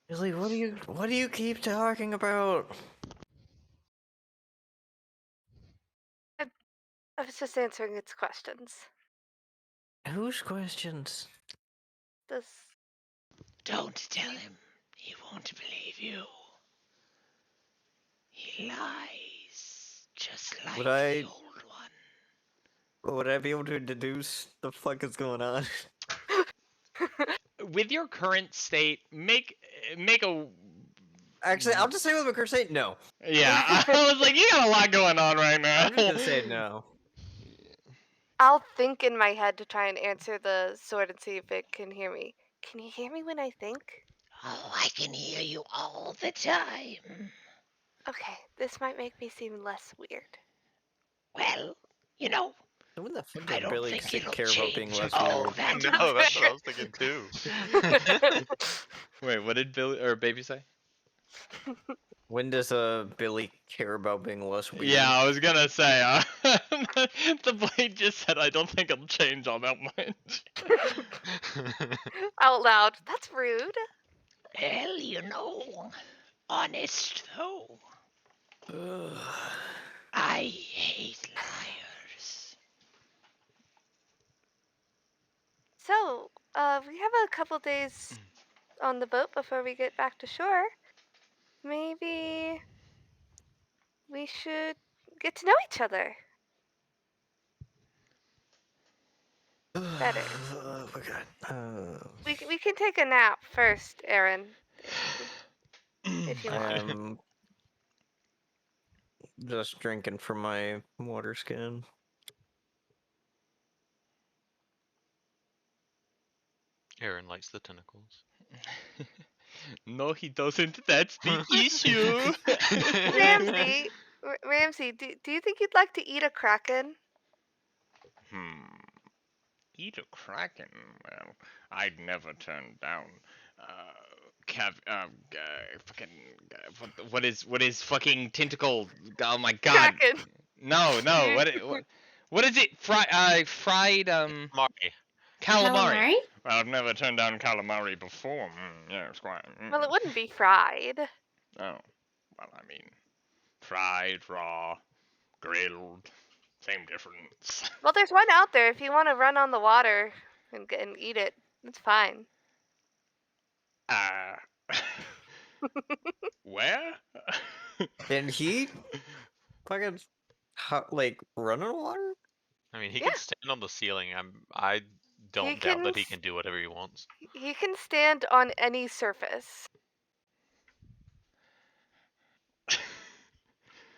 Billy, what do you keep talking about? I was just answering its questions. Whose questions? This. Don't tell him. He won't believe you. He lies, just like the old one. Would I be able to deduce the fuck is going on? With your current state, make a. Actually, I'll just say with my current state, no. Yeah, I was like, you got a lot going on right now. I'm just gonna say no. I'll think in my head to try and answer the sword and see if it can hear me. Can you hear me when I think? Oh, I can hear you all the time. Okay, this might make me seem less weird. Well, you know, When the fuck I did don't Billy think it'll care about being change less all weird? that. No, that's what I was thinking too. Wait, what did Billy or Baby say? When does Billy care about being less weird? Yeah, I was gonna say. The blade just said, "I don't think it'll change all that much." Out loud. That's rude. Well, you know, honest though, I hate liars. So, we have a couple days on the boat before we get back to shore. Maybe we should get to know each other better. Oh my god. We can take a nap first, Aaron, if you want. I'm just drinking from my water skin. Aaron likes the tentacles. No, he doesn't. That's the issue. Ramsey, do you think you'd like to eat a kraken? Eat a kraken? Well, I'd never turn down. Fucking. What is fucking tentacle? Oh my god. Kraken. No. What is it? Fried Marty. calamari. Well, I've never turned down calamari before. Yeah, it's quite. Well, it wouldn't be fried. Oh, well, I mean, fried, raw, grilled, same difference. Well, there's one out there. If you want to run on the water and eat it, it's fine. Where? Can he fucking like run on water? I mean, he can stand on the ceiling. I don't doubt that he can do whatever he wants. He can stand on any surface.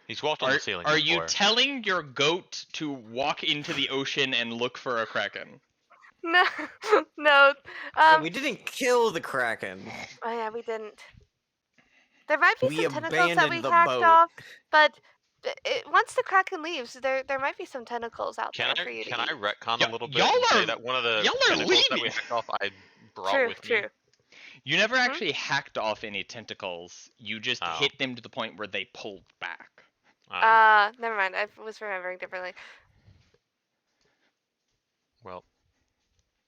He's walked on the ceiling Are before. you telling your goat to walk into the ocean and look for a kraken? No, no. We didn't kill the kraken. Oh yeah, we didn't. There might be some tentacles that we abandoned the hacked boat. off, but once the kraken leaves, there might be some tentacles out Can there for you to I eat. retcon a little bit y'all and say are- that one of the y'all are tentacles that we leaving. hacked off I brought with me? You never actually hacked off any tentacles. You just Oh. hit them to the point where they pulled back. Never mind. I was remembering differently. Well.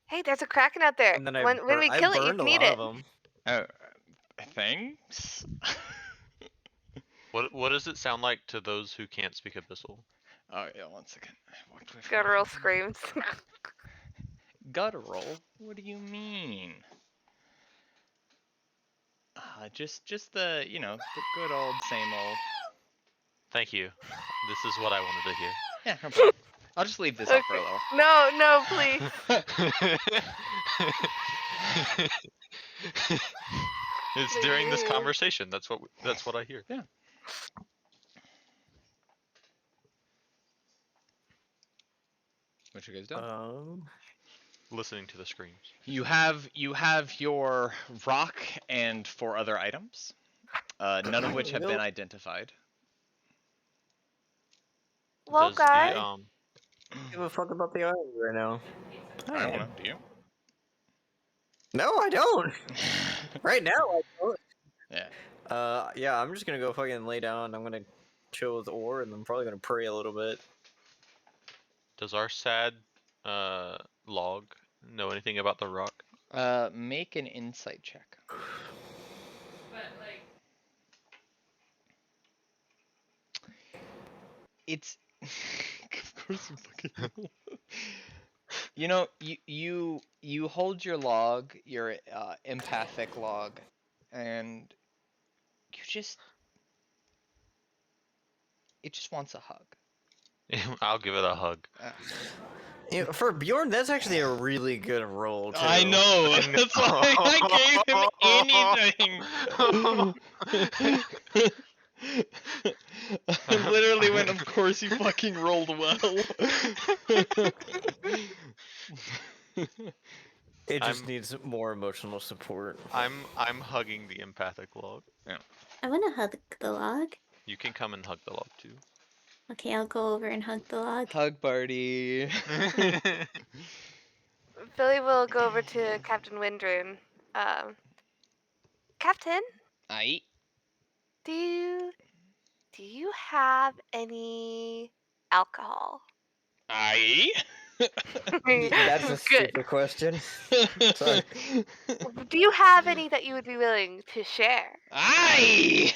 Hey, there's a kraken out there. And then When we I kill it, you burned can a eat lot it. of them. Oh, thanks. What does it sound like to those who can't speak Abyssal? Oh yeah, 1 second. Guttural screams. Guttural? What do you mean? Just the the good old same old. Thank you. This is what I wanted to hear. Yeah, no problem. I'll just leave this up for a little. No, please. It's during this conversation. That's what I hear. Yeah. What you guys doing? Listening to the screams. You have your rock and 4 other items, none of which have been identified. Well, Does guys. Give a fuck about the island right now. I don't know. Do you? No, I don't. Right now, I don't. Yeah. Yeah, I'm just gonna go fucking lay down. I'm gonna chill with Ore, and I'm probably gonna pray a little bit. Does our sad log know anything about the rock? Make an insight check. It's of course you fucking You know, you hold your log, your empathic log, and it just wants a hug. I'll give it a hug. You know, for Bjorn, that's actually a really good roll, too. I know. That's why I gave him anything. I literally went, of course you fucking rolled well. It just needs more emotional support. I'm hugging the empathic log. Yeah. I want to hug the log. You can come and hug the log too. Okay, I'll go over and hug the log. Hug party. Billy will go over to Captain Windrune. Captain? Aye. Do you have any alcohol? Aye. That's a stupid question. Sorry. Do you have any that you would be willing to share? Aye.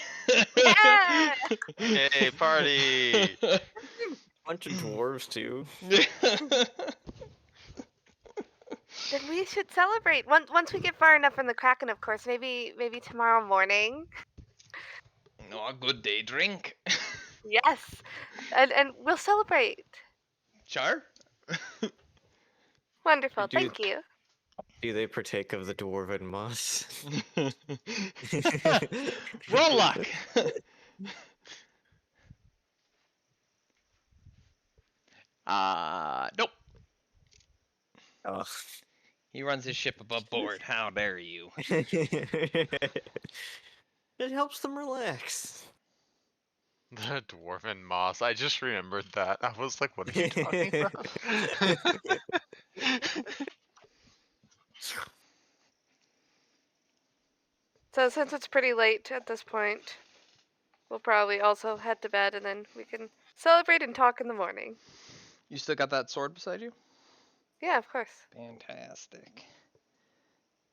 Yeah! Hey, party! Bunch of dwarves too. Then we should celebrate. Once we get far enough from the Kraken, of course. Maybe tomorrow morning. No, a good day drink. Yes, and we'll celebrate. Sure. Wonderful. Thank you. Do they partake of the dwarven moss? Roll luck. Nope. Oh. He runs his ship above board. How dare you? It helps them relax. The dwarven moss. I just remembered that. I was like, what are you talking about? So since it's pretty late at this point, we'll probably also head to bed, and then we can celebrate and talk in the morning. You still got that sword beside you? Yeah, of course. Fantastic.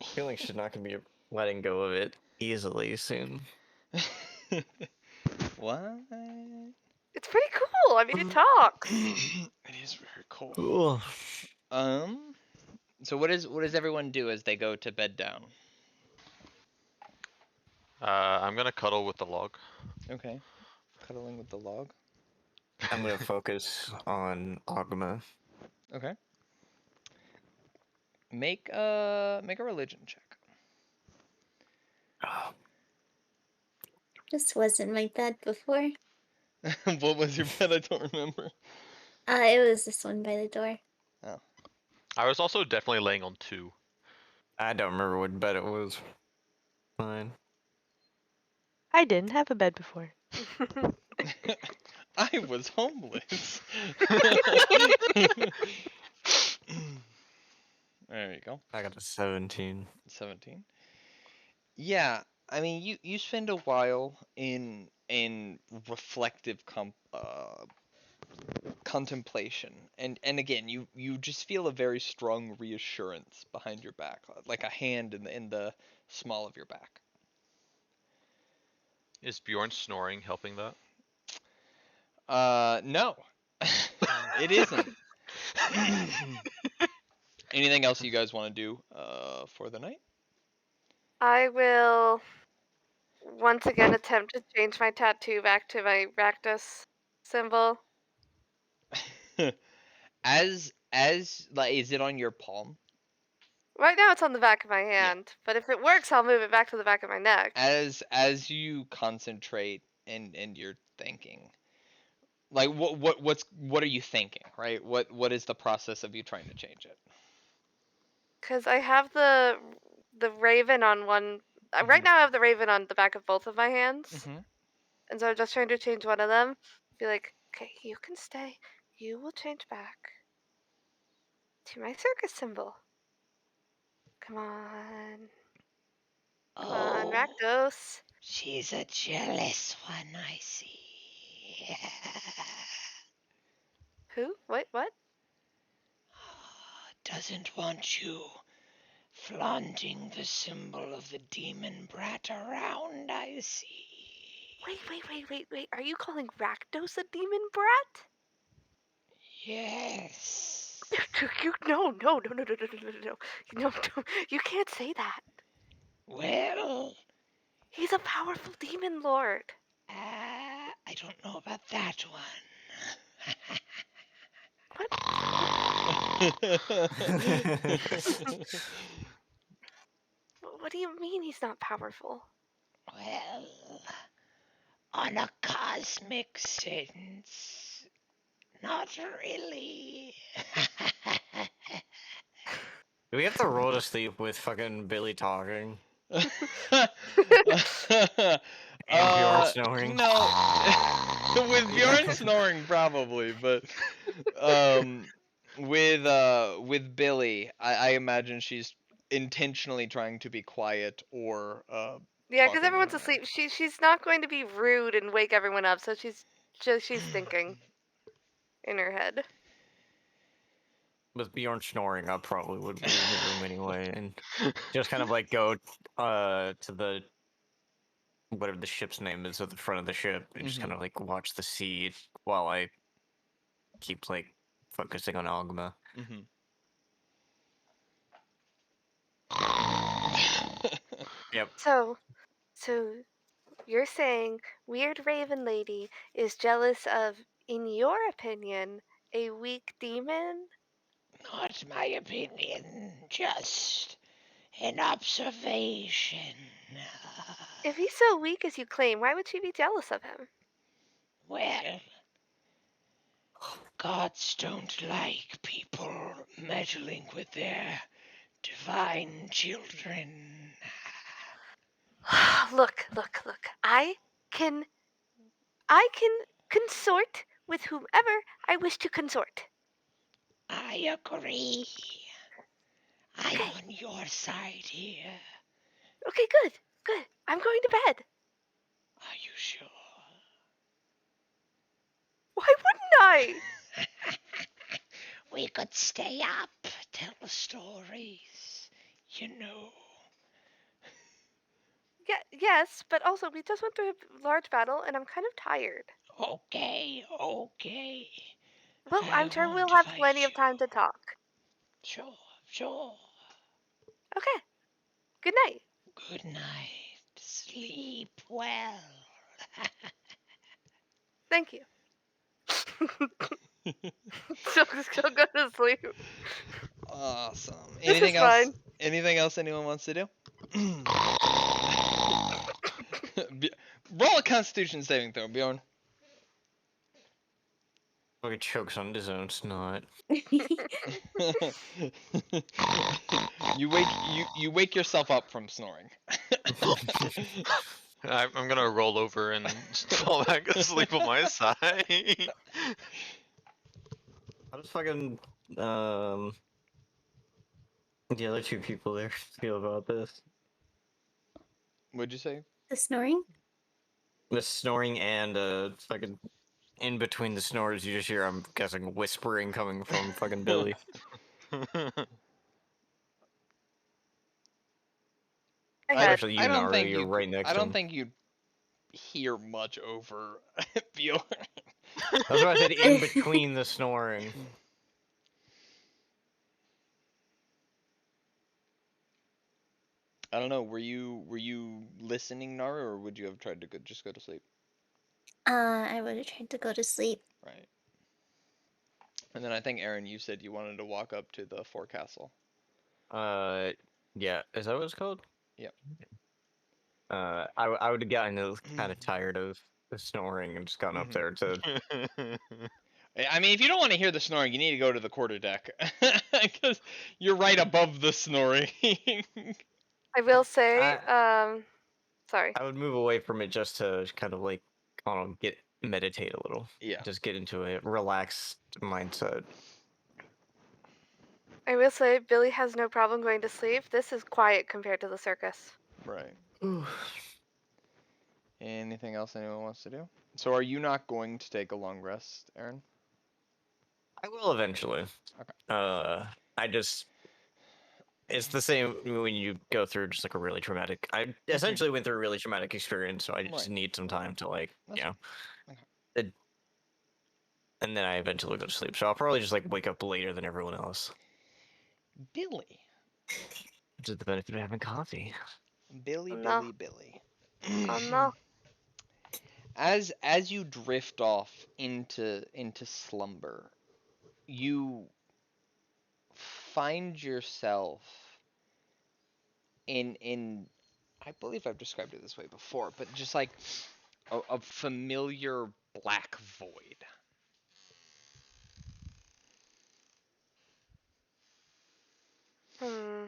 I feel like she's not gonna be letting go of it easily soon. What? It's pretty cool. I mean, it talks. It is very cool. Cool. So what does everyone do as they go to bed down? I'm gonna cuddle with the log. Okay. Cuddling with the log. I'm gonna focus on Agma. Okay. Make a religion check. This wasn't my bed before. What was your bed? I don't remember. It was this one by the door. Oh. I was also definitely laying on 2. I don't remember what bed it was. Fine. I didn't have a bed before. I was homeless. There you go. I got a 17. 17. Yeah, I mean, you spend a while in reflective contemplation, and again, you just feel a very strong reassurance behind your back, like a hand in the small of your back. Is Bjorn snoring helping that? No, it isn't. Anything else you guys want to do for the night? I will once again attempt to change my tattoo back to my Rakdos symbol. as like, is it on your palm? Right now it's on the back of my hand, but if it works, I'll move it back to the back of my neck. As you concentrate and you're thinking, like what are you thinking, right? What is the process of you trying to change it? Because I have the raven on one. Right now I have the raven on the back of both of my hands, and so I'm just trying to change one of them. Be like, okay, you can stay. You will change back to my circus symbol. Come on. Come on, Rakdos. She's a jealous one, I see. Who? What? Doesn't want you flaunting the symbol of the demon brat around, I see. Wait. Are you calling Rakdos a demon brat? Yes. No. No, you can't say that. Well, He's a powerful demon lord. I don't know about that one. What do you mean he's not powerful? Well, on a cosmic sense, not really. Do we have to roll to sleep with fucking Billy talking? And Bjorn snoring? No. With Bjorn snoring, probably, but with Billy, I imagine she's intentionally trying to be quiet or Yeah, because talking in everyone's her mind. asleep. She's not going to be rude and wake everyone up, so she's thinking in her head. With Bjorn snoring, I probably would be in the room anyway, and just kind of like go to the whatever the ship's name is at the front of the ship, and just kind of like watch the sea while I keep like focusing on Agma. Yep. So you're saying Weird Raven Lady is jealous of, in your opinion, a weak demon? Not my opinion, just an observation. If he's so weak as you claim, why would she be jealous of him? Well, gods don't like people meddling with their divine children. Look. I can consort with whomever I wish to consort. I agree. I'm on your side here. Okay, good. I'm going to bed. Are you sure? Why wouldn't I? We could stay up, tell stories, you know. Yeah, yes, but also we just went through a large battle and I'm kind of tired. Okay. Well, I'm sure we'll have plenty of time to talk. Sure. Okay. Good night. Good night. Sleep well. Thank you. She'll go to sleep. Awesome. This is fine. Anything else anyone wants to do? Roll a Constitution saving throw, Bjorn. Fucking chokes on his own snot. You wake yourself up from snoring. I'm gonna roll over and fall back asleep on my side. How does fucking the other two people there feel about this? What'd you say? The snoring? The snoring and fucking in between the snores, you just hear, I'm guessing, whispering coming from fucking Billy. I I had. Especially I you, don't Naru. think You're you. right I next to don't him. think you'd hear much over Bjorn. That's why I said in between the snoring. I don't know. Were you listening, Naru, or would you have tried to just go to sleep? I would have tried to go to sleep. Right. And then I think Aaron, you said you wanted to walk up to the forecastle. Yeah. Is that what it's called? Yep. I would have gotten kind of tired of the snoring and just gotten up there to. I mean, if you don't want to hear the snoring, you need to go to the quarterdeck because you're right above the snoring. I will say. I Sorry. I would move away from it just to kind of like, I don't know, meditate a little. Yeah. Just get into a relaxed mindset. I will say Billy has no problem going to sleep. This is quiet compared to the circus. Right. Anything else anyone wants to do? So are you not going to take a long rest, Aaron? I will eventually. Okay. I just it's the same when you go through just like a really traumatic. I essentially went through a really traumatic experience, so I just Right. need some time to like, That's you know, okay. and then I eventually go to sleep. So I'll probably just like wake up later than everyone else, Billy. which is the benefit of having coffee. Billy, Oh no. Billy, Billy. Oh no. As you drift off into slumber, you find yourself in I believe I've described it this way before, but just like a familiar black void. Hmm.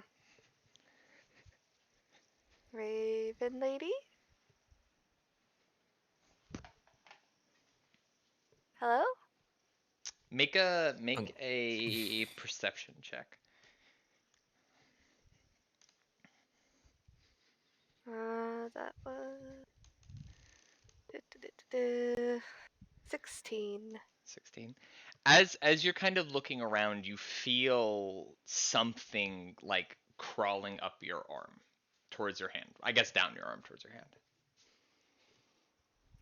Raven lady? Hello? Make a perception check. That was 16. 16. As you're kind of looking around, you feel something like crawling up your arm towards your hand. I guess down your arm towards your hand.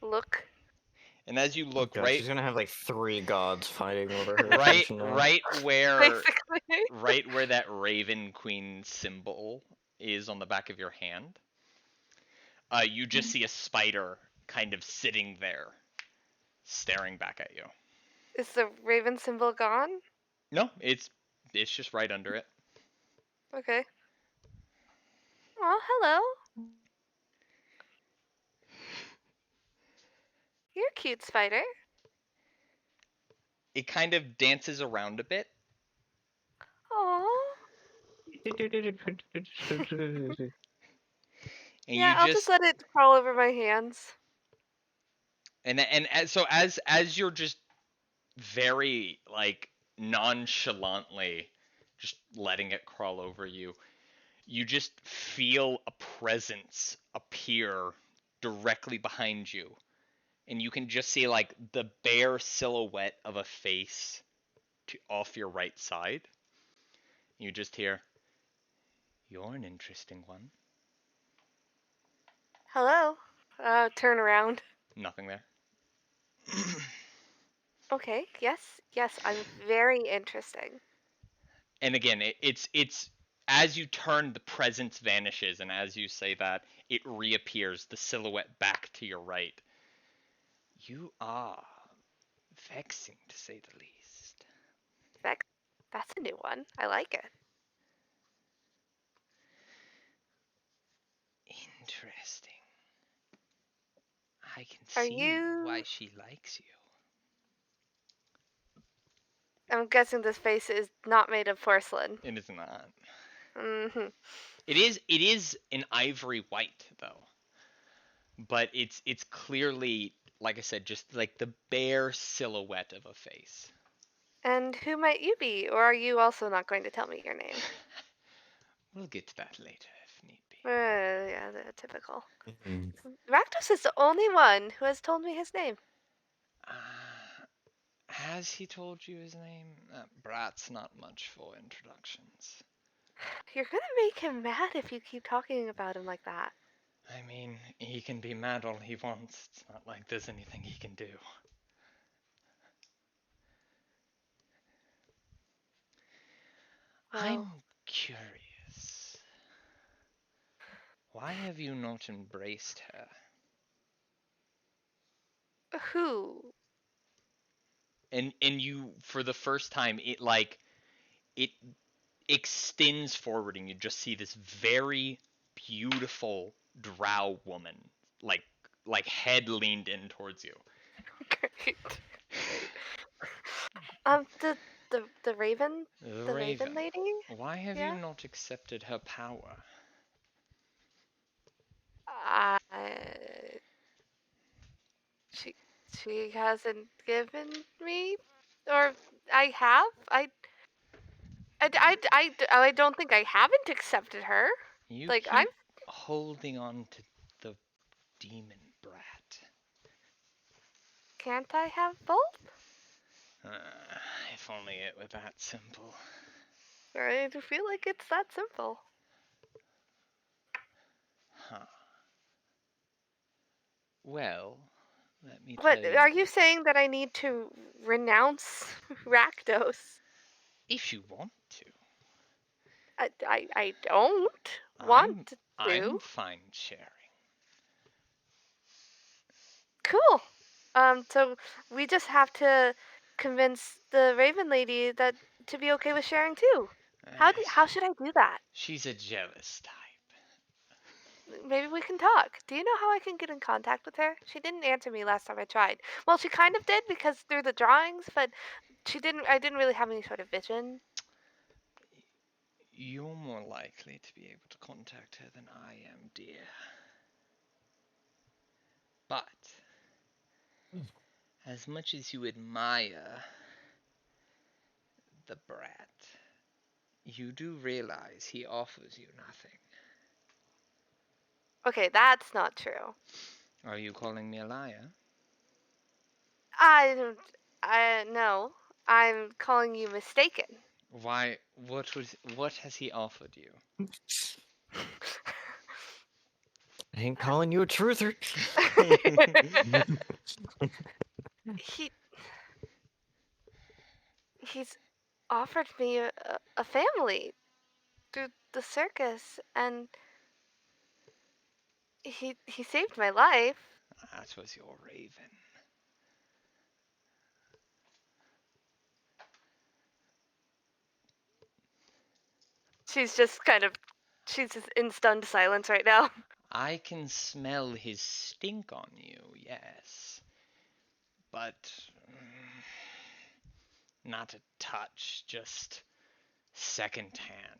Look. And as you look God, she's gonna have like 3 gods fighting over her right attention now. Basically. right where that Raven Queen symbol is on the back of your hand, you just see a spider kind of sitting there, staring back at you. Is the raven symbol gone? No, it's just right under it. Okay. Oh, hello. You're a cute spider. It kind of dances around a bit. Oh. And Yeah, you I'll just just let it crawl over my hands. so as you're just very like nonchalantly just letting it crawl over you, you just feel a presence appear directly behind you, and you can just see like the bare silhouette of a face off your right side. You just hear, "You're an interesting one." Hello. Turn around. Nothing there. Okay. Yes. Yes, I'm very interesting. And again, it's as you turn, the presence vanishes, and as you say that, it reappears, the silhouette back to your right. You are vexing, to say the least. That's a new one. I like it. Interesting. I can Are see why you? she likes you. I'm guessing this face is not made of porcelain. It is not. Mm-hmm. It is an ivory white though, but it's clearly, like I said, just like the bare silhouette of a face. And who might you be? Or are you also not going to tell me your name? We'll get to that later if need be. Yeah, the typical. Mhm. Rakdos is the only one who has told me his name. Has he told you his name? Brat's not much for introductions. You're gonna make him mad if you keep talking about him like that. I mean, he can be mad all he wants. It's not like there's anything he can do. Well, I'm curious. Why have you not embraced her? who? And you, for the first time, it extends forward, and you just see this very beautiful drow woman, like head leaned in towards you. Great. Great. The Raven? The The Raven Raven. lady? Why have you Yeah? not accepted her power? Uh, she she hasn't given me, or I have. I don't think I haven't accepted her. You Like I'm. keep holding on to the demon brat. Can't I have both? If only it were that simple. I feel like it's that simple. Huh. Well, let me But tell you are you this. saying that I need to renounce Rakdos? If you want to, I don't I'm want I'm to. fine sharing. Cool. So we just have to convince the Raven lady that to be okay with sharing too. How should I do that? She's a jealous type. Maybe we can talk. Do you know how I can get in contact with her? She didn't answer me last time I tried. Well, she kind of did because through the drawings, but she didn't. I didn't really have any sort of vision. You're more likely to be able to contact her than I am, dear. But as much as you admire the brat, you do realize he offers you nothing. Okay, that's not true. Are you calling me a liar? I don't. I no. I'm calling you mistaken. Why? What has he offered you? I ain't calling you a truther. he he's offered me a family through the circus, and he saved my life. That was your raven. She's just in stunned silence right now. I can smell his stink on you, yes. But not a touch, just secondhand.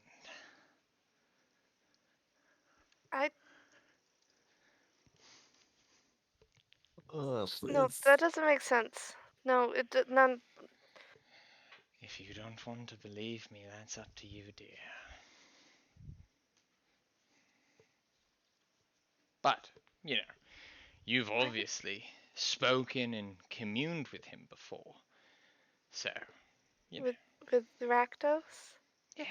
I Oh, No, please. that doesn't make sense. No, none. If you don't want to believe me, that's up to you, dear. But, you've obviously spoken and communed with him before. So, with with Rakdos. yeah,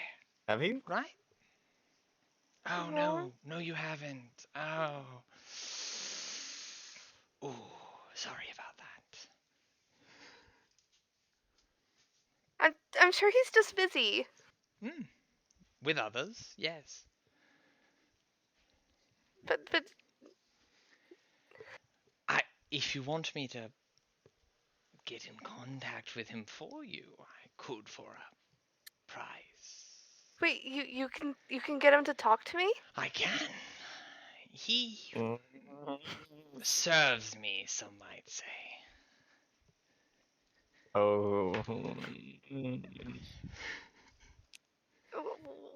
Have you? right? Oh, No, no, you haven't. Oh. Ooh, sorry about that. I'm sure he's just busy. Hmm, with others, yes. But If you want me to get in contact with him for you, I could for a price. wait, you can get him to talk to me? I can. He Mm. serves me, some might say. Oh.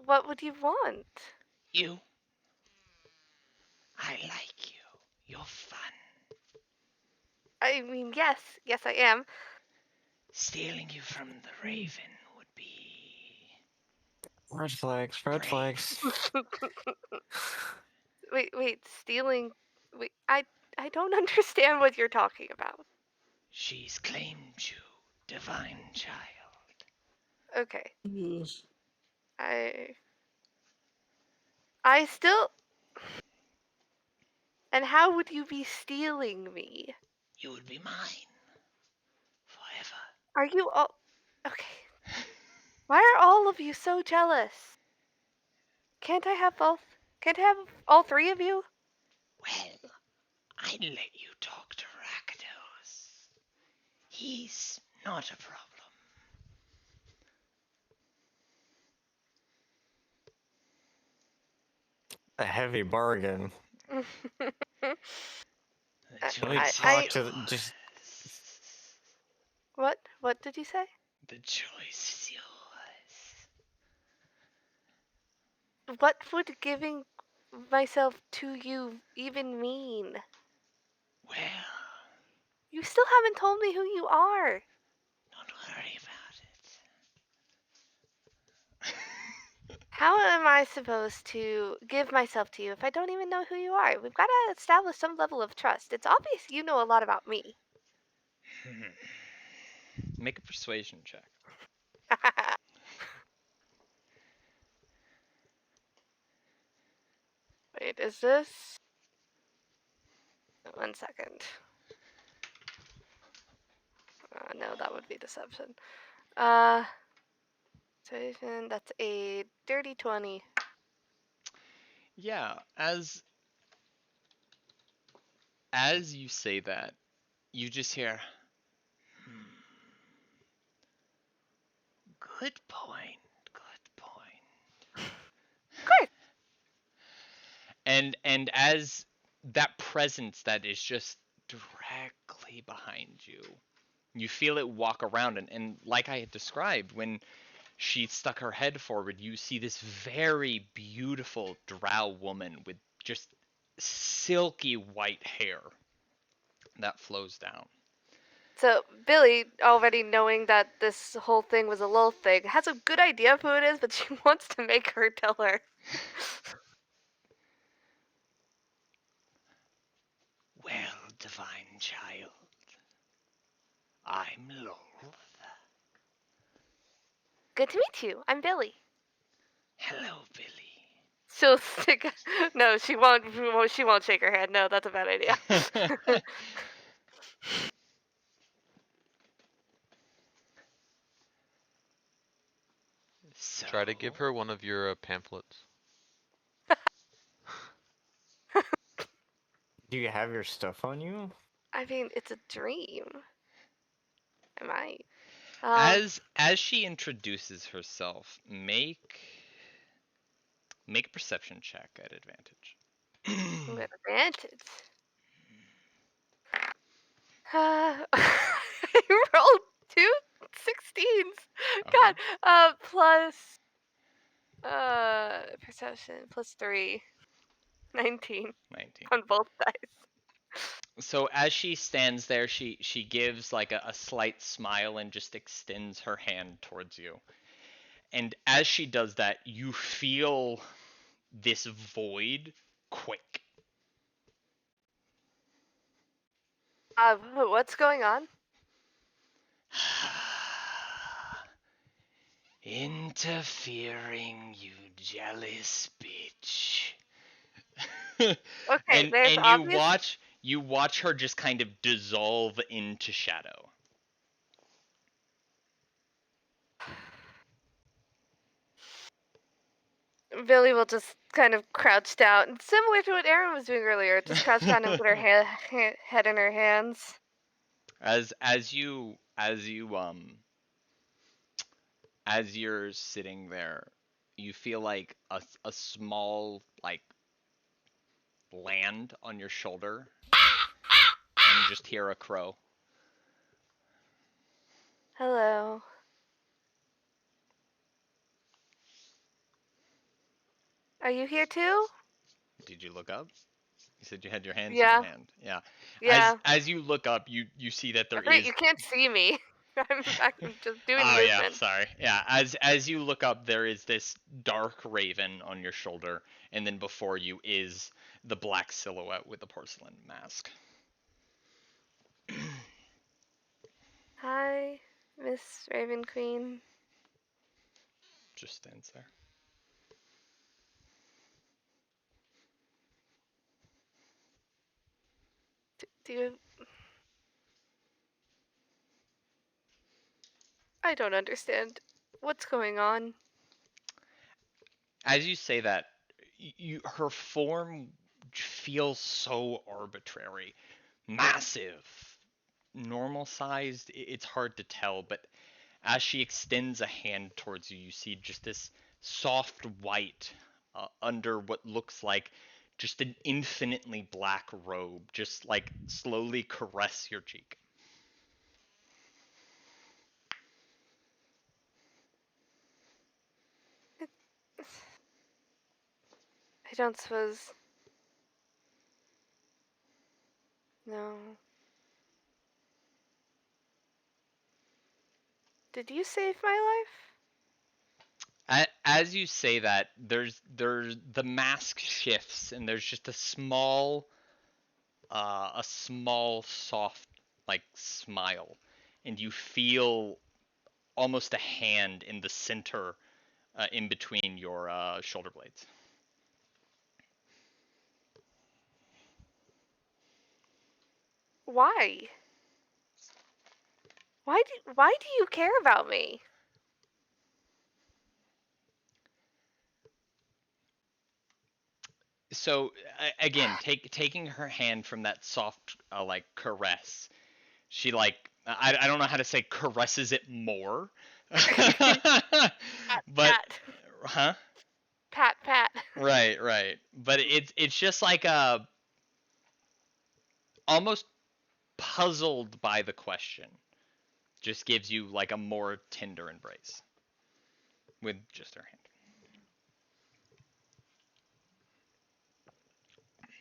What would you want? You, I like you. You're fun. I mean, yes, I am. Stealing you from the Raven would be Red flags, red flags. Wait, stealing. Wait, I don't understand what you're talking about. She's claimed you, divine child. Okay, Yes. I still. And how would you be stealing me? You would be mine forever. Are you all. Okay. Why are all of you so jealous? Can't I have both? Can't I have all three of you? Well, I'd let you talk to Rakdos. He's not a problem. A heavy bargain. The Let me choice talk is to just. yours. What did you say? The choice is yours. What would giving myself to you even mean? Well, You still haven't told me who you are. don't worry about it. How am I supposed to give myself to you if I don't even know who you are? We've got to establish some level of trust. It's obvious you know a lot about me. Make a persuasion check. Wait, is this? 1 second. No, that would be deception. Persuasion, that's a dirty 20. Yeah, as you say that, you just hear, Hmm. Good point. Good point. Great. and as that presence that is just directly behind you, you feel it walk around, and like I had described, when she stuck her head forward, you see this very beautiful drow woman with just silky white hair that flows down. So Billy, already knowing that this whole thing was a little thing, has a good idea of who it is, but she wants to make her tell her. Well, divine child, I'm Lolth. Good to meet you. I'm Billy. Hello, Billy. She'll stick. No, she won't. She won't shake her hand. No, that's a bad idea. So, Try to give her one of your pamphlets. Do you have your stuff on you? I mean, it's a dream. I might. As she introduces herself, make a perception check at advantage. With advantage. I rolled 2 16s. Okay. God. Plus. Perception plus 3. 19 19. on both dice. So as she stands there, she gives like a slight smile and just extends her hand towards you. And as she does that, you feel this void quake. What's going on? interfering, you jealous bitch. Okay, and there's and obvious. you watch her just kind of dissolve into shadow. Billy will just kind of crouch down, similar to what Erin was doing earlier. Just crouch down and put her head in her hands. As you're sitting there, you feel like a small like land on your shoulder, and you just hear a crow. Hello. Are you here too? Did you look up? You said you had your hands in your Yeah. hand. Yeah. Yeah. As you look up, you see that there That's right. is You can't see me. I'm just doing Oh yeah, movement. sorry. Yeah, as you look up, there is this dark raven on your shoulder, and then before you is the black silhouette with the porcelain mask. Hi, Miss Raven Queen. Just stands there. Do you? I don't understand. What's going on? As you say that, her form feels so arbitrary, massive, normal sized. It's hard to tell, but as she extends a hand towards you, you see just this soft white under what looks like just an infinitely black robe, just like slowly caress your cheek. I don't suppose. No. Did you save my As you say that, there's the mask shifts, and there's just a small soft like smile, and you feel almost a hand in the center, in between your shoulder blades. life? Why? Why do you care about me? So again, taking her hand from that soft like caress, she like I don't know how to say caresses it more, Pat, but pat, huh? pat, pat. Right. But it's just like almost puzzled by the question. Just gives you like a more tender embrace with just her hand.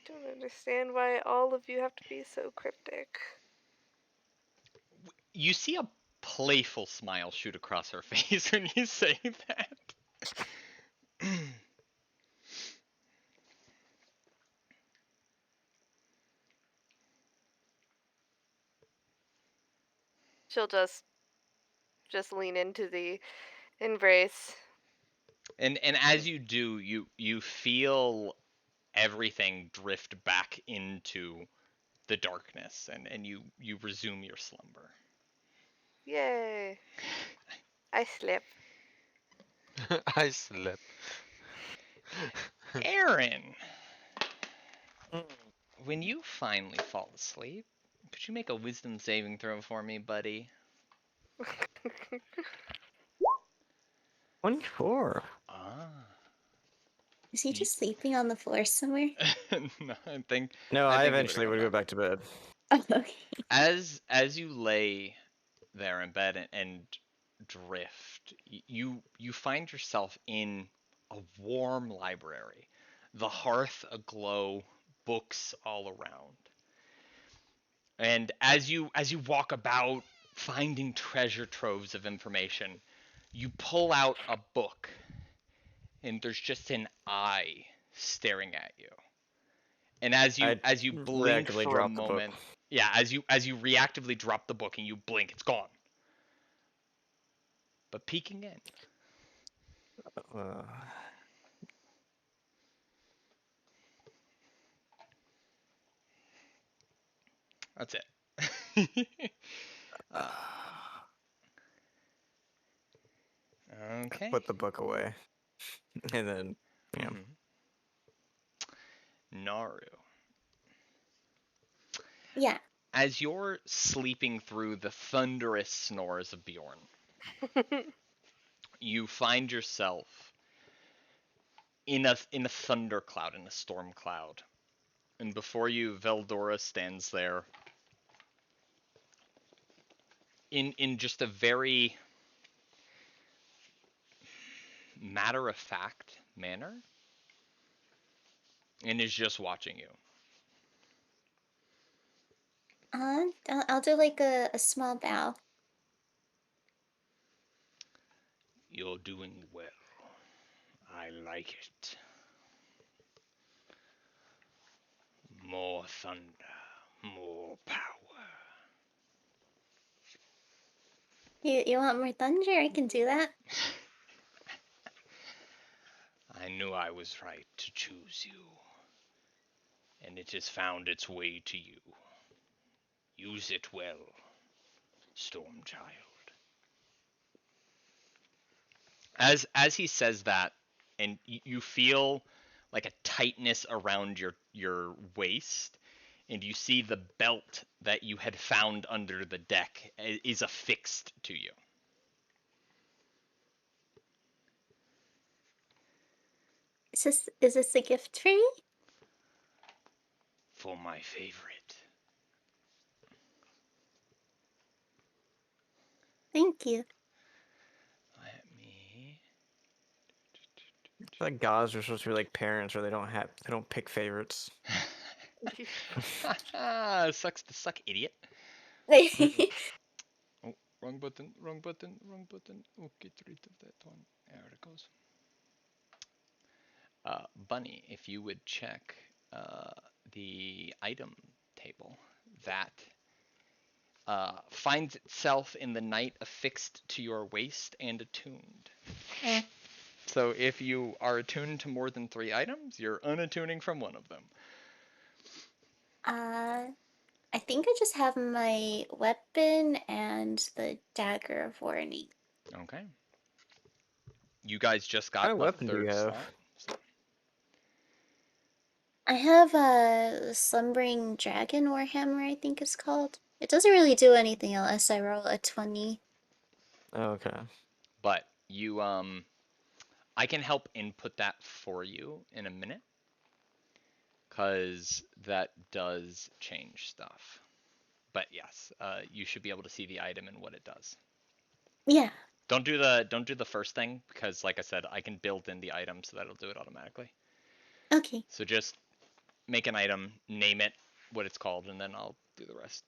Don't understand why all of you have to be so cryptic. You see a playful smile shoot across her face when you say that. She'll just lean into the embrace. And as you do, you feel everything drift back into the darkness, and you resume your slumber. Yay. I slip. I slept. Aaron, Mm. when you finally fall asleep, could you make a wisdom saving throw for me, buddy? 24. Ah. Is he Y- just sleeping on the floor somewhere? no, No, I I think he would have eventually gone would go down. back to bed. Oh, okay. As you lay there in bed and drift, you find yourself in a warm library, the hearth aglow, books all around. And as you walk about finding treasure troves of information, you pull out a book, and there's just an eye staring at you. And I as you blink reactively for a dropped the book. moment, yeah, as you reactively drop the book and you blink, it's gone. But peeking in, Uh, that's it. uh, okay. put the book away. And then, yeah. hmm Naru. Yeah. As you're sleeping through the thunderous snores of Bjorn, you find yourself in a thundercloud, in a storm cloud. And before you, Veldora stands there in just a very matter of fact manner, and is just watching you. I'll do like a small bow. You're doing well. I like it. More thunder, more power. You want more thunder? I can do that. I knew I was right to choose you, and it has found its way to you. Use it well, Stormchild. As he says that, and you feel like a tightness around your waist, and you see the belt that you had found under the deck is affixed to you. Is this a gift for me? For my favorite. Thank you. Let me. I feel like gods are supposed to be like parents, where they don't pick favorites. Sucks to suck, idiot. I Oh, wrong button, wrong button, wrong button. Oh, get rid of that one. There it goes. Bunny, if you would check the item table that finds itself in the night affixed to your waist and attuned. So if you are attuned to more than 3 items, you're unattuning from one of them. think I just have my weapon and the dagger of warning. Okay. You guys just What kind got of the weapon do you 3rd have? slot. So. I have a slumbering dragon warhammer, I think it's called. It doesn't really do anything unless I roll a 20. Okay. But you I can help input that for you in a minute, cuz that does change stuff. But yes, you should be able to see the item and what it does. Yeah. Don't do the first thing, because like I said, I can build in the item so that'll do it automatically. Okay. So just make an item, name it, what it's called, and then I'll do the rest.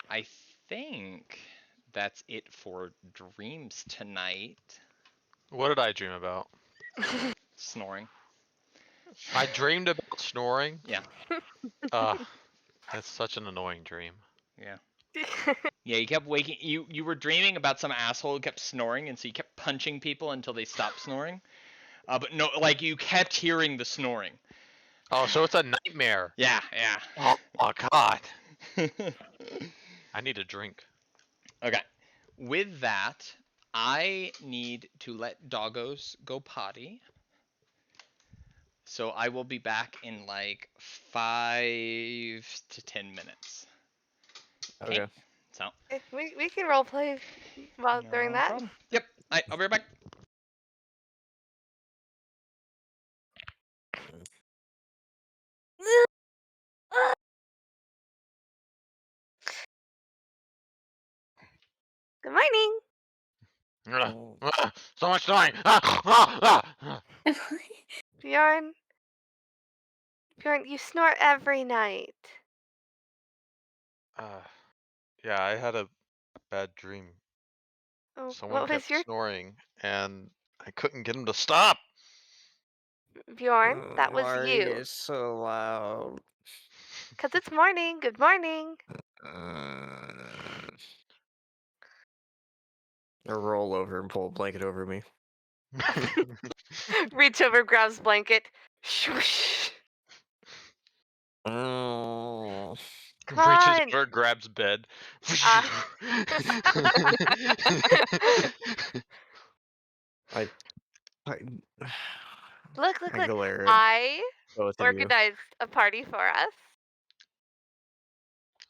I think that's it for dreams tonight. What did I dream about? Snoring. I dreamed about snoring. Yeah. That's such an annoying dream. Yeah. Yeah, you kept waking. You were dreaming about some asshole who kept snoring, and so you kept punching people until they stopped snoring. But no, like you kept hearing the snoring. Oh, so it's a nightmare. Yeah, yeah. Oh God. I need a drink. Okay. With that, I need to let doggos go potty. So I will be back in like 5 to 10 minutes. Okay. So. we can role play while during No that. problem. Yep. I'll be right back. Good morning, Oh. So much snoring. Bjorn. Bjorn, you snore every night. Yeah, I had a bad dream. Oh, Someone what was kept your snoring, and I couldn't get him to stop. Bjorn? That Why was are you. you so loud? 'Cause it's morning. Good morning. Or roll over and pull a blanket over me. Reach over, grabs blanket. Shoosh. Oh. Come Reaches on. over, grabs bed. I Look, I look. glare at I both of you. organized a party for us.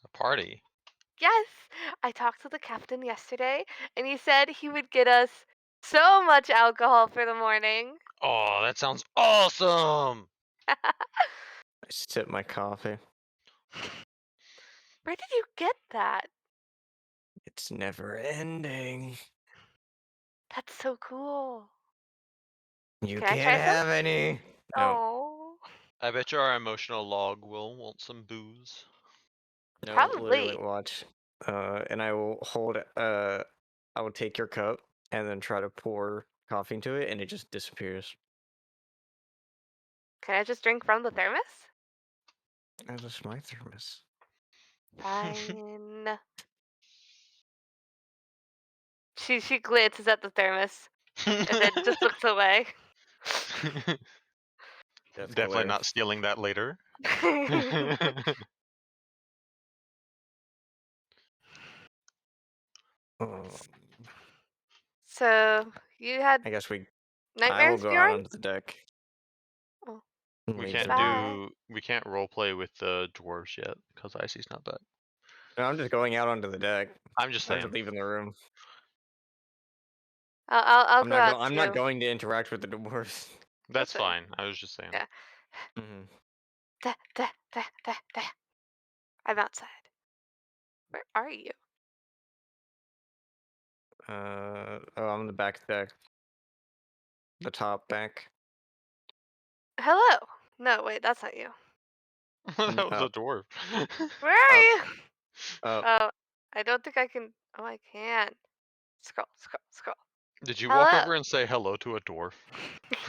A party. Yes, I talked to the captain yesterday, and he said he would get us so much alcohol for the morning. Oh, that sounds awesome! I sip my coffee. Where did you get that? It's never ending. That's so cool. You Can I try can't some? have any. No. Oh, I bet you our emotional log will want some booze. No, literally probably. watch. And I will hold I will take your cup and then try to pour coffee into it, and it just disappears. Can I just drink from the thermos? That's just my thermos. Fine. She glances at the thermos and then just looks away. That's Definitely glare. not stealing that later. Um, So you had I guess I will nightmares, go out Bjorn? onto the deck Oh, and we leave the can't goodbye. room. roleplay with the dwarves yet because Icy's not back. No, I'm just going out onto the deck. I'm just I'm saying. just leaving the room. I'll go out I'm not too. going to interact with the dwarves. That's That's fine. fine. I was just saying. Yeah. Mm-hmm. Da, da, da, da, da. I'm outside. Where are you? Oh, I'm in the back deck. The top deck. Hello. No, wait, that's not you. That was a Up, dwarf. Where are up, you? up. Oh, I don't think I can. Oh, I can. Scroll, scroll, scroll. Did you walk Hello. over and say hello to a dwarf?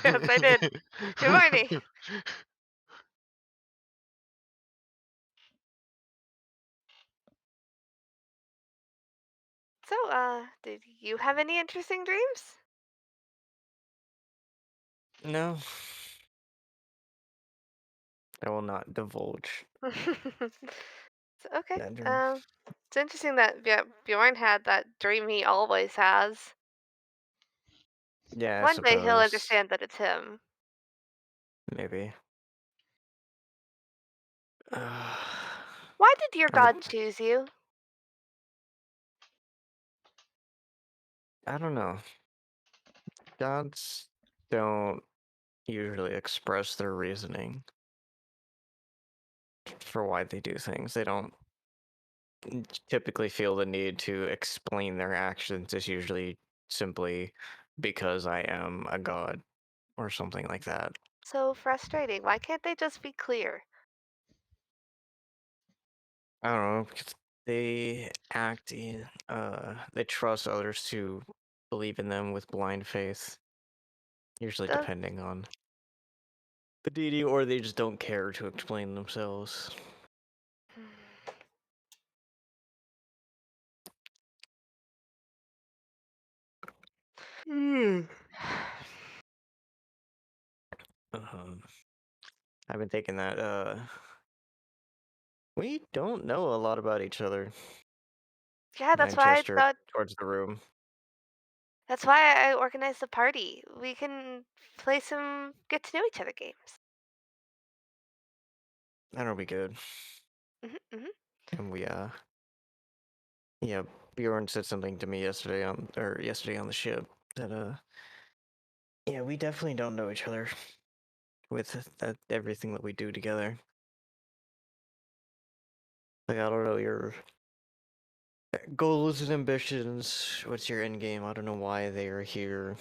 Yes, I did. Good morning. So, did you have any interesting dreams? No, I will not divulge So, okay. that dream. It's interesting that Bjorn had that dream he always has. Yeah, I One day he'll suppose. understand that it's him. Maybe. Why did your I'm a, god choose you? I don't know. Gods don't usually express their reasoning for why they do things. They don't typically feel the need to explain their actions. It's usually simply because I am a god or something like that. So frustrating. Why can't they just be clear? I don't know, because they act in, they trust others to believe in them with blind faith, usually Does depending on the deity, or they just don't care to explain themselves. Um, I've been thinking that we don't know a lot about each other. Yeah, And I that's why I gesture thought. towards the room. That's why I organized the party. We can play some get to know each other games. That'll be good. Hmm. And yeah, Bjorn said something to me yesterday on the ship that yeah, we definitely don't know each other with everything that we do together. Like I don't know your goals and ambitions. What's your end game? I don't know why they are here.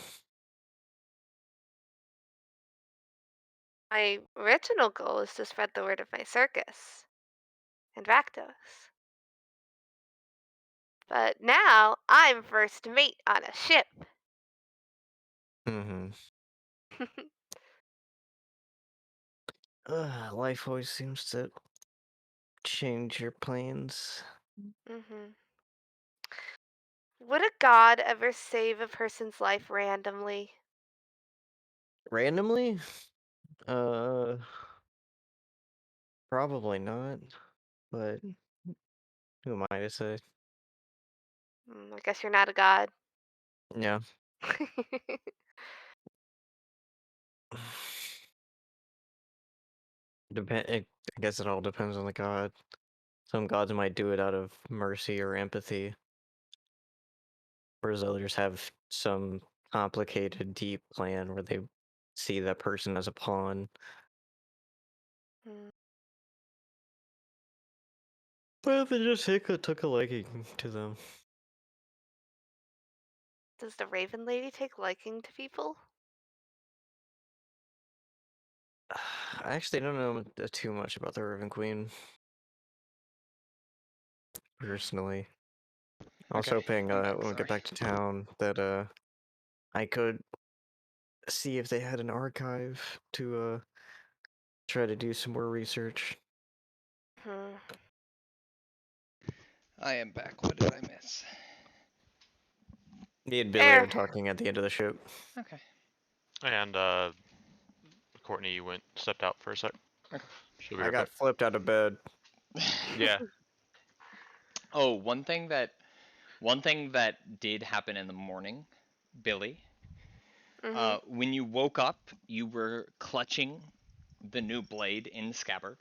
My original goal is to spread the word of my circus and Rakdos. But now I'm first mate on a ship. Mm-hmm. Life always seems to change your plans. Hmm. Would a god ever save a person's life randomly? Randomly? Uh, Probably not. But who am I to say? I guess you're not a god. Yeah. I guess it all depends on the god. Some gods might do it out of mercy or empathy, whereas others have some complicated, deep plan where they see that person as a pawn. Mm, But they just took a liking to them. Does the Raven Lady take liking to people? I actually don't know too much about the Raven Queen, personally. I was Okay, hoping I'm back. when we Sorry. get back to town that I could see if they had an archive to try to do some more research. Hmm. I am back. What did I miss? Me and Billy are Air. talking at the end of the ship. Okay. And Courtney stepped out for a sec. Okay. She'll be I right got back. flipped out of bed. Yeah. Oh, one thing that did happen in the morning, Billy. Mhm. When you woke up, you were clutching the new blade in the scabbard.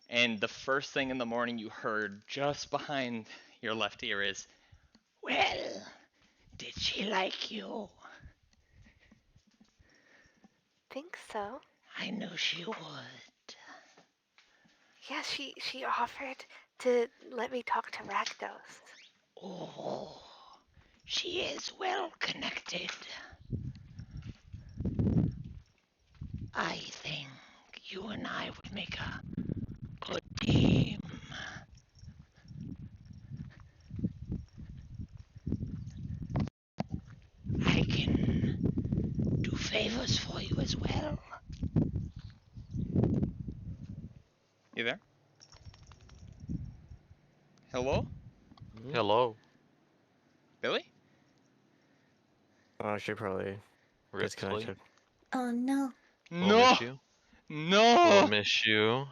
And the first thing in the morning you heard just behind your left ear is, "Well, did she like you?" Think so. I knew she would. Yeah, she offered to let me talk to Rakdos. Oh, she is well connected. I think you and I would make a good team. I can do favors for you as well. You there? Hello? Hello. Billy? Oh, she probably Rip sleep. disconnected. Oh no. We'll No! miss you. We'll No! miss you.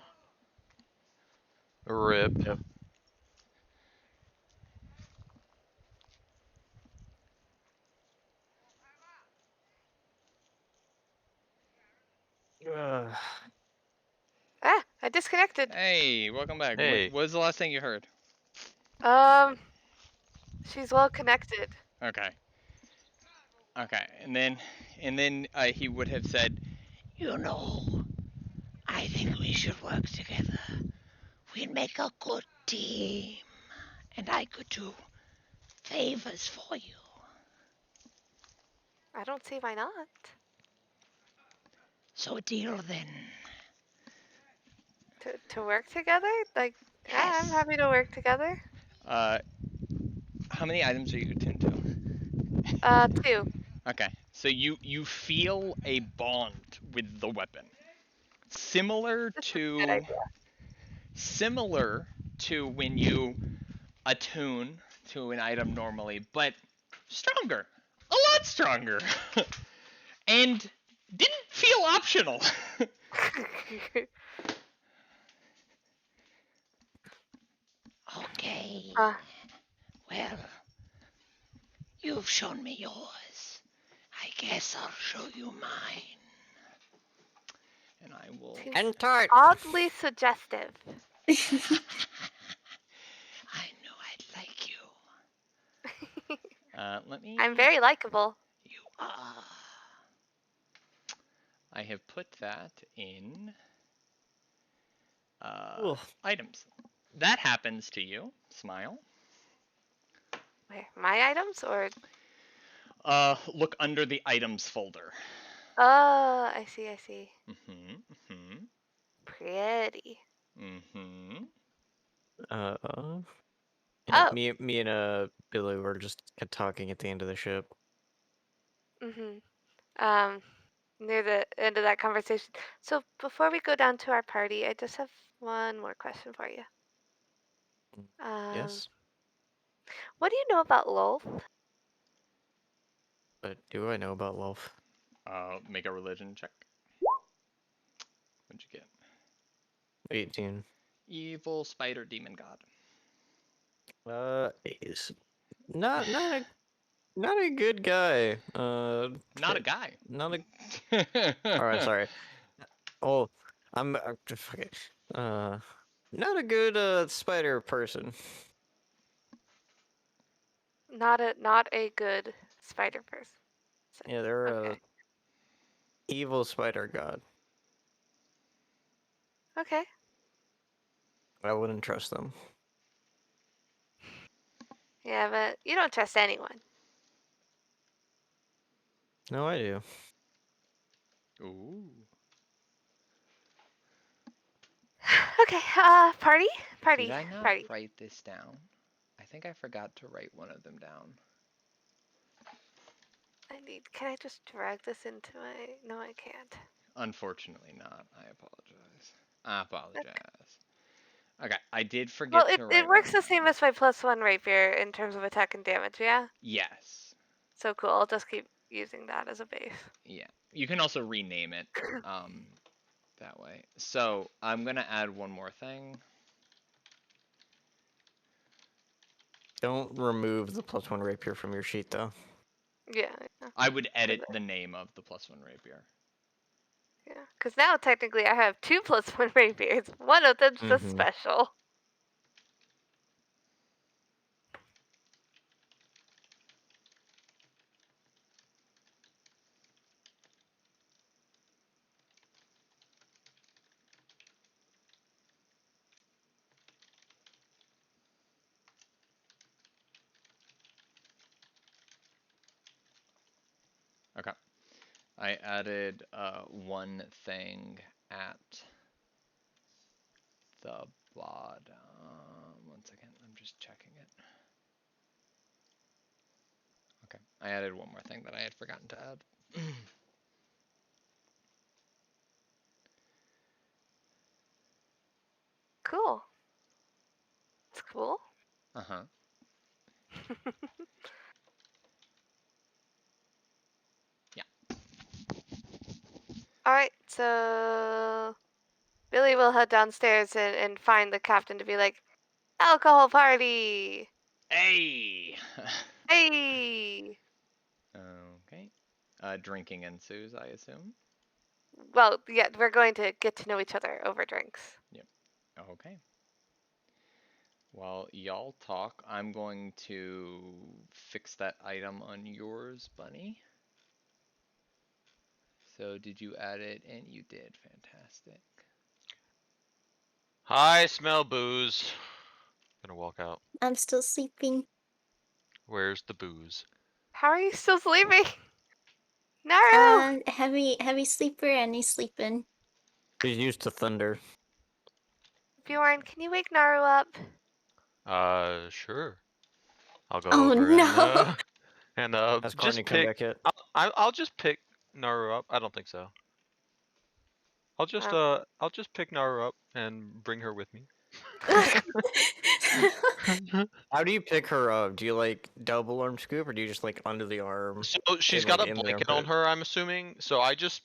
Rip. Yep. Uh, I disconnected. Hey, welcome back. What Hey. was the last thing you heard? Um, she's well connected. Okay. Okay. And then he would have said, "You know, I think we should work together. We'd make a good team. And I could do favors for you." I don't see why not. So deal then. To work together? Like, yeah, I'm Yes. happy to work together. Uh, how many items are you attuned to? 2. Okay, so you feel a bond with the weapon, similar This is a good to idea. similar to when you attune to an item normally, but stronger, a lot stronger, and didn't feel optional. Okay, uh, well, you've shown me yours. I guess I'll show you mine. And I will. seems and tight. oddly suggestive. I knew I'd like you. Let me. I'm very likable. You are. I have put that in Ugh. items. That happens to you. Smile. Where? My items or? Look under the items folder. Oh, I see. I see. Pretty. Yeah, Oh. me and Billy were just talking at the end of the ship. Mhm. Um, near the end of that conversation. So before we go down to our party, I just have one more question for you. Um, Yes, what do you know about Lolth? but do I know about Lolf? Make a religion check. What'd you get? 18. Evil spider demon god. Is not a good guy. Not a guy. Not a. All right, sorry. Oh, I'm okay. Not a good spider person. Not a good spider person. Yeah, they're a Okay. evil spider god. Okay. I wouldn't trust them. Yeah, but you don't trust anyone. No, I do. Ooh. Okay. Party. Did Party. I not Party. write this down? think I forgot to write one of them down. Can I just drag this into my? No, I can't. Unfortunately not. I apologize. I Okay. apologize. Okay, I did forget Well, to it write works one the same down. as my +1 rapier in terms of attack and damage, yeah? Yes. So cool, I'll just keep using that as a base. Yeah. You can also rename it that way. So I'm gonna add one more thing. Don't remove the +1 rapier from your sheet, though. Yeah. I would edit the name of the +1 rapier. Yeah, because now technically I have 2 +1 rapiers. One of them's just special. Okay. I added one thing at the bottom. One second, I'm just checking it. Okay, I added one more thing that I had forgotten to add. Cool. It's cool. Uh-huh. Yeah. Alright, so Billy will head downstairs and find the captain to be like, alcohol party! Hey! Hey! Okay. Drinking ensues, I assume? Well, yeah, we're going to get to know each other over drinks. Yep. Okay. While y'all talk, I'm going to fix that item on yours, Bunny. So did you add it? And you did. Fantastic. I smell booze. Gonna walk out. I'm still sleeping. Where's the booze? How are you still sleeping? Naru! Heavy sleeper and he's sleeping. He's used to thunder. Bjorn, can you wake Naru up? Sure. I'll go Oh over no! and Has just Courtney come pick. back yet? I'll just pick Naru up. I don't think so. I'll just pick Naru up and bring her with me. How do you pick her up? Do you like double arm scoop or do you just like under the arm? So she's and, got like, a in the blanket on armpit? her, I'm assuming. So I just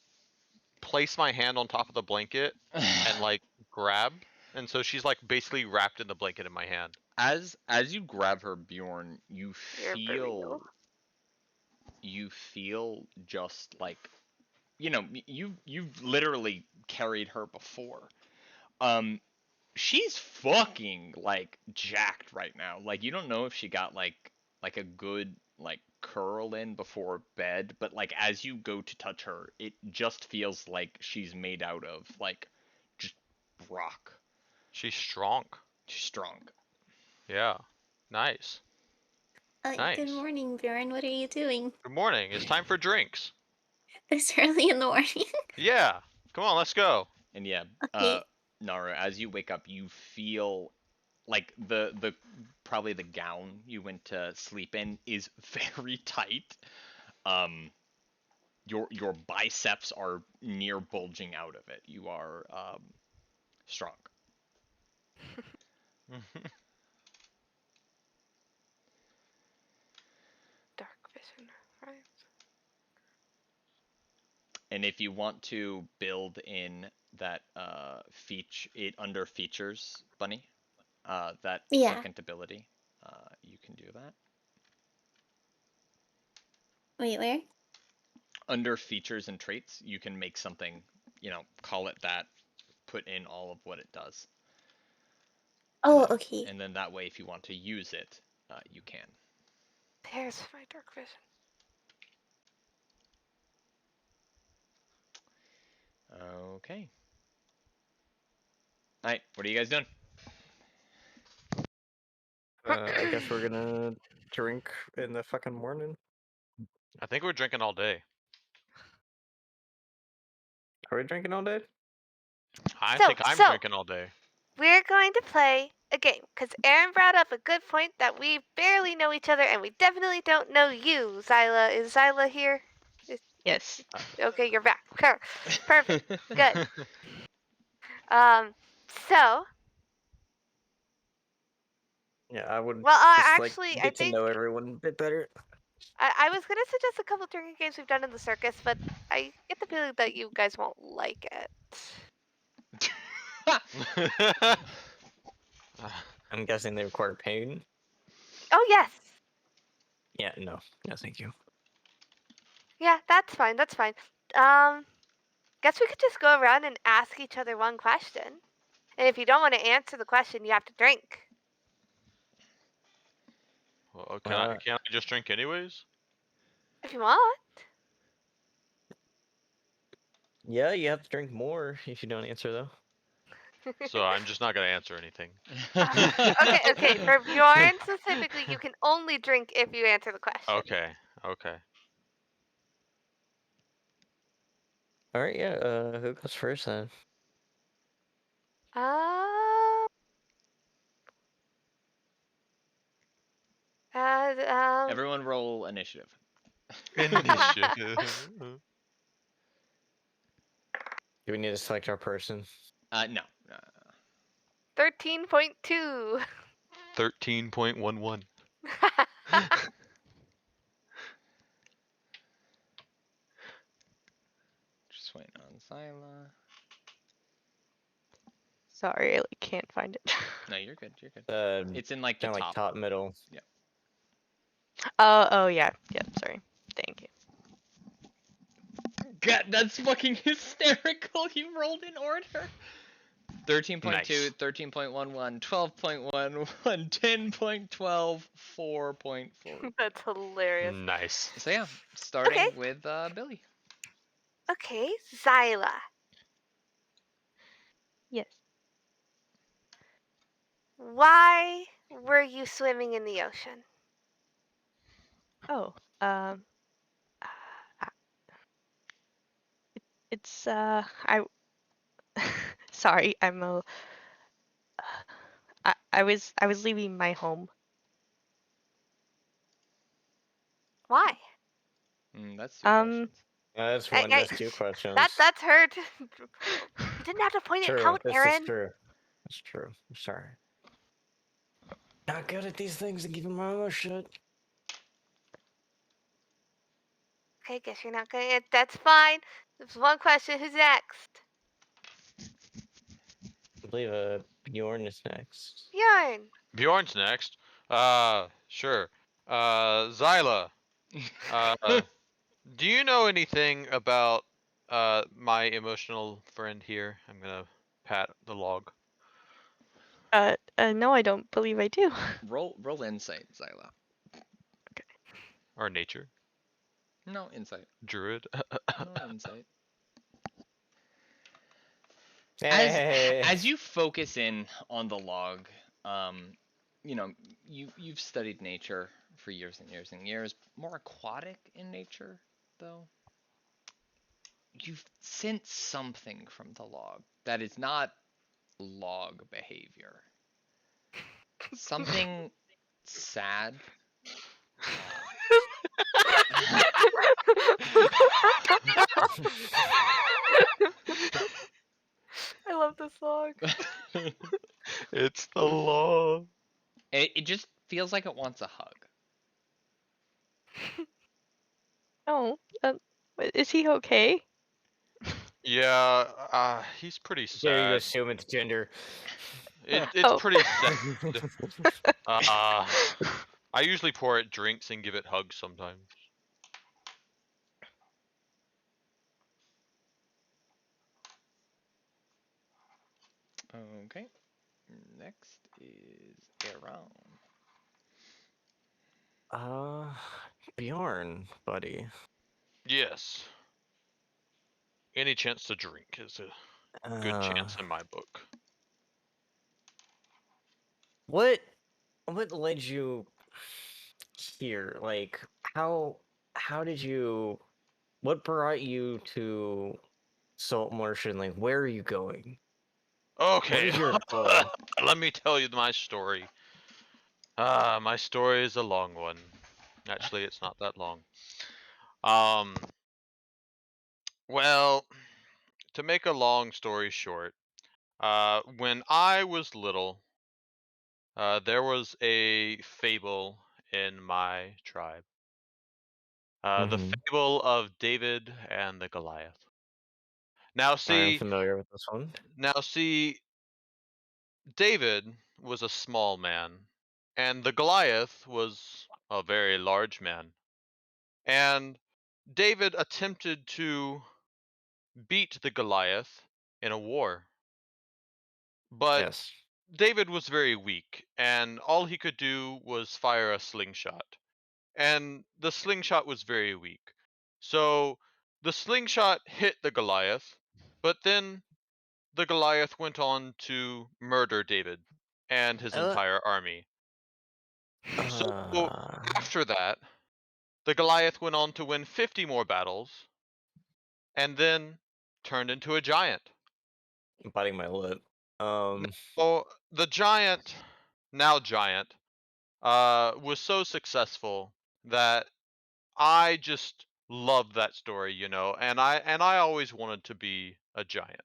place my hand on top of the blanket and like grab, and so she's like basically wrapped in the blanket in my hand. As you grab her, Bjorn, you You're for real. feel just like, you know, you've literally carried her before. She's fucking like jacked right now. Like you don't know if she got like a good like curl in before bed, but like as you go to touch her, it just feels like she's made out of like just rock. She's strong. She's strong. Yeah. Nice. Good Nice. morning, Bjorn. What are you doing? Good morning. It's time for drinks. It's early in the morning. Yeah. Come on, let's go. And yeah, Okay. Nara, as you wake up, you feel like the probably the gown you went to sleep in is very tight. Um, your biceps are near bulging out of it. You are strong. Dark vision, right? And if you want to build in that feature it under features, Bunny, that Yeah. second ability, you can do that. Wait, where? Under features and traits, you can make something, you know, call it that, put in all of what it does. Oh, okay. And then that way, if you want to use it, you can. There's my dark vision. Okay. All right, what are you guys doing? I guess we're gonna drink in the fucking morning. I think we're drinking all day. Are we drinking all day? I So- think I'm so- drinking all day. We're going to play a game because Aaron brought up a good point that we barely know each other and we definitely don't know you, Zyla. Is Zyla here? Yes. Okay, you're back. Perfect. Good. So, Yeah, I would well, just like actually, I get to think know everyone a bit better. I was gonna suggest a couple drinking games we've done in the circus, but I get the feeling that you guys won't like it. I'm guessing they require pain. Oh yes. Yeah, no, thank you. Yeah, that's fine. That's fine. Um, guess we could just go around and ask each other one question. And if you don't want to answer the question, you have to drink. Well, Uh, can't I just drink anyways? If you want. yeah, you have to drink more if you don't answer though. So I'm just not gonna answer anything. Okay. For Bjorn specifically, you can only drink if you answer the question. Okay. All right, yeah. Who goes first then? Um. Everyone roll initiative. Initiative. Do we need to select our person? No. 13.2. 13.11. Just waiting on Zyla. Sorry, I like, can't find it. No, you're good. You're good. It's in like the Kind of like top. top middle. Yeah. Oh yeah. Sorry. Thank you. God, that's fucking hysterical. You rolled in order. 13.2, Nice. 13.11, 12.11, 10.12, 4.4. That's hilarious. Nice. So yeah, starting Okay. with Billy. Okay, Zyla. Yes. Why were you swimming in the ocean? Oh. Uh, it's I. Sorry, I was leaving my home. That's Why? two questions. That's Hey, one. hey, That's two questions. That's her. You didn't have to point it True. out, This Aaron. is true. That's true. I'm sorry. Not good at these things and keeping my mouth shut. Okay, guess you're not gonna. That's fine. There's one question. Who's next? I believe Bjorn is next. Bjorn. Bjorn's next. Sure. Zyla. Do you know anything about my emotional friend here? I'm gonna pat the log. No, I don't believe I do. Roll insight, Zyla. Or nature. No insight. Druid. No insight. Hey. As you focus in on the log, you know, you've studied nature for years and years and years. More aquatic in nature, though. You've sensed something from the log that is not log behavior. Something sad. I love this song. It's the law. It just feels like it wants a hug. Oh, is he okay? Yeah, he's pretty There you sad. assume it's gender. It's Oh. pretty sad. I usually pour it drinks and give it hugs sometimes. Okay. Next is Aaron. Bjorn, buddy. Yes. Any chance to drink is a good chance in my book. What led you here? Like, how did you? What brought you to Saltmarsh and like where are you going? Okay. is your goal? Let me tell you my story. My story is a long one. Actually, it's not that long. Um, well, to make a long story short, when I was little, there was a fable in my tribe. The Mm-hmm. fable of David and the Goliath. Now I am see, familiar with this one. now see, David was a small man, and the Goliath was a very large man. And David attempted to beat the Goliath in a war, but Yes. David was very weak, and all he could do was fire a slingshot. And the slingshot was very weak. So the slingshot hit the Goliath, but then the Goliath went on to murder David and his Uh, entire army. So uh, after that, the Goliath went on to win 50 more battles and then turned into a giant. I'm biting my lip. Um, So the giant, now giant, was so successful that I just loved that story, and I always wanted to be a giant.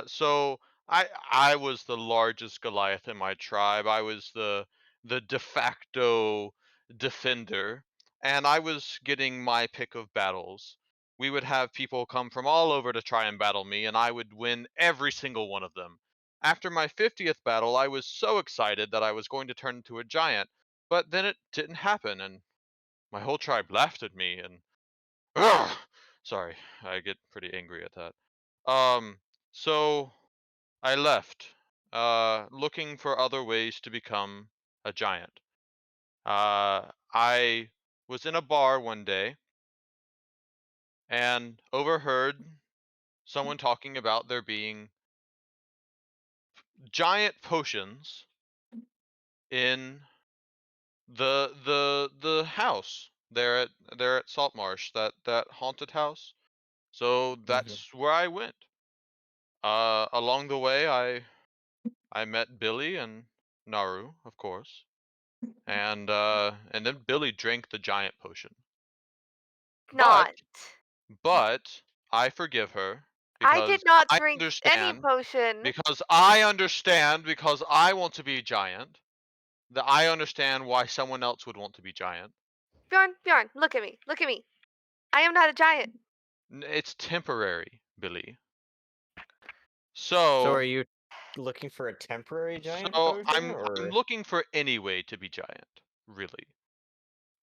So I was the largest Goliath in my tribe. I was the de facto defender, and I was getting my pick of battles. We would have people come from all over to try and battle me, and I would win every single one of them. After my 50th battle, I was so excited that I was going to turn into a giant, but then it didn't happen, and my whole tribe laughed at me. And Ugh! Sorry, I get pretty angry at that. So I left, looking for other ways to become a giant. I was in a bar one day and overheard someone talking about there being giant potions in the house there at Saltmarsh, that haunted house. So mhm. that's where I went. Along the way, I met Billy and Naru, of course, and then Billy drank the giant potion. But Not. but I forgive her I did because not I drink any understand potion. because I want to be giant. That I understand why someone else would want to be giant. Bjorn, look at me. Look at me. I am not a giant. It's temporary, Billy. So are So you looking for a temporary giant so potion, I'm or? looking for any way to be giant, really.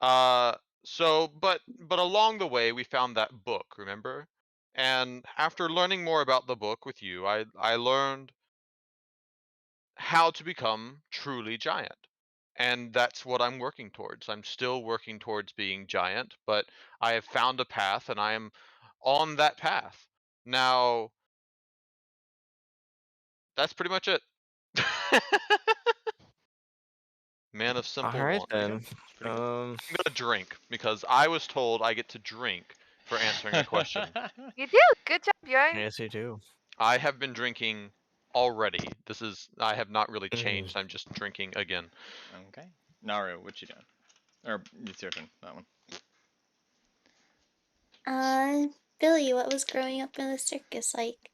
Uh, but along the way we found that book, remember? And after learning more about the book with you, I learned how to become truly giant. And that's what I'm working towards. I'm still working towards being giant, but I have found a path and I am on that path. Now, that's pretty much it. Man of All simple right wants. Pretty good. then. It's pretty good. Um, I'm gonna drink because I was told I get to drink for answering a question. You do. Good job, Bjorn. yes, you do. I have been drinking already. I have not really Mm. changed. I'm just drinking again. Okay. Naru, what you doing? Or it's your turn. That one. Uh, Billy, what was growing up in the circus like?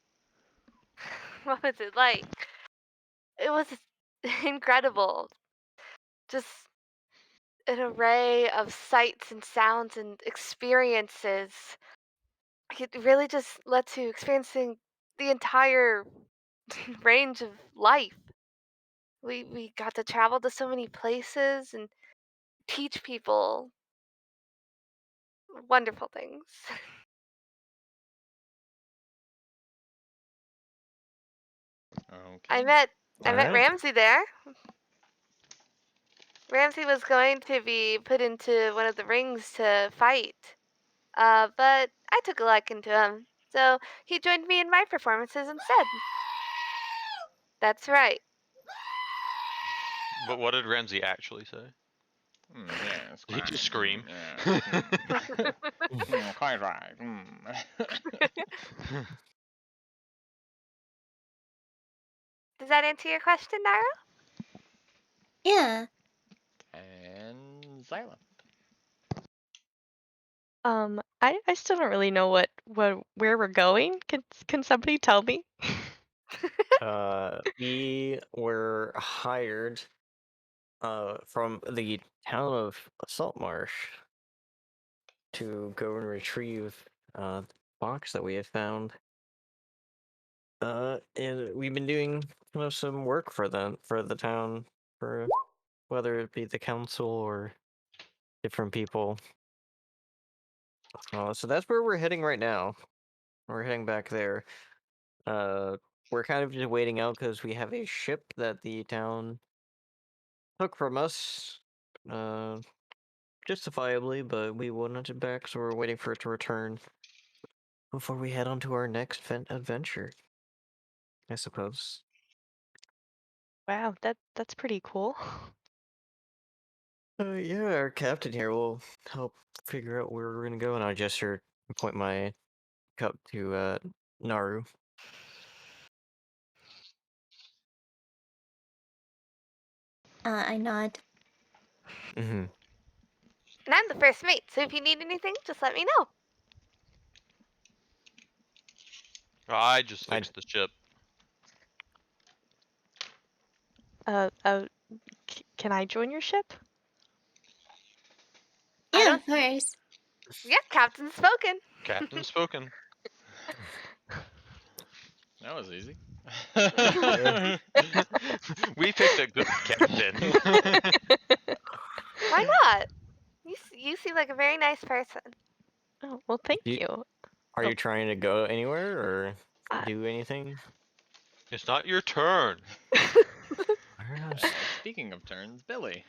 What was it like? It was incredible. Just an array of sights and sounds and experiences. It really just led to experiencing the entire range of life. We got to travel to so many places and teach people wonderful things. I Okay. met I All met right. Ramsey there. Ramsey was going to be put into one of the rings to fight, but I took a liking to him, so he joined me in my performances instead. That's right. But what did Ramsey actually say? Yes, Did he quite. just scream? Yes. Quite right. that answer your question, Nara? Yeah. And Zyla. I still don't really know where we're going. Can somebody tell me? We were hired from the town of Saltmarsh to go and retrieve the box that we had found. And we've been doing some work for the town, for whether it be the council or different people. So that's where we're heading right now. We're heading back there. We're kind of just waiting out because we have a ship that the town took from us, justifiably, but we wanted it back, so we're waiting for it to return before we head on to our next adventure, I suppose. Wow, that's pretty cool. Yeah, our captain here will help figure out where we're gonna go, and I'll gesture and point my cup to Naru. I nod. Mm-hmm. And I'm the first mate, so if you need anything, just let me know. I just fixed the ship. Uh, uh, can I join your ship? I Yeah, don't. of course. Yeah, Captain spoken. Captain spoken. That was easy. We picked a good captain. Why not? You seem like a very nice person. Oh, well, thank You, you. are Oh, you trying to go anywhere or uh, do anything? It's not your turn. Speaking of turns, Billy.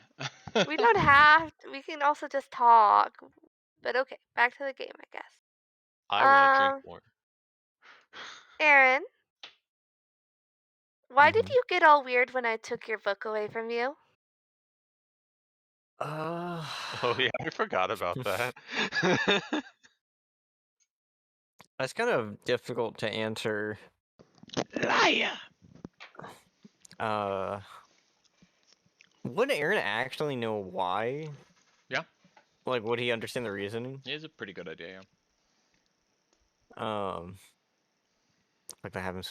We don't have. We can also just talk. But okay, back to the game, I guess. I want to drink more. Aaron, why did Mhm. you get all weird when I took your book away from you? Oh yeah, I forgot about that. That's kind of difficult to answer. Liar! Uh, would Aaron actually know why? Yeah. Like, would he understand the reasoning? It is a pretty good idea, yeah. Like that happened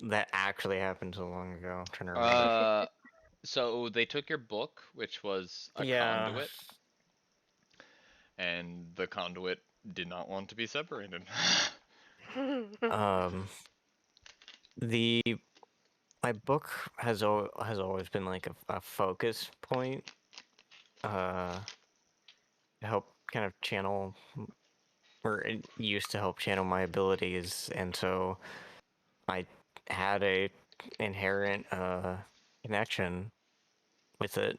that actually happened so long ago. I'm trying to remember. So they took your book, which was a Yeah. conduit, and the conduit did not want to be separated. Um, the my book has always been like a focus point. To help kind of channel, or it used to help channel my abilities, and so I had a inherent connection with it.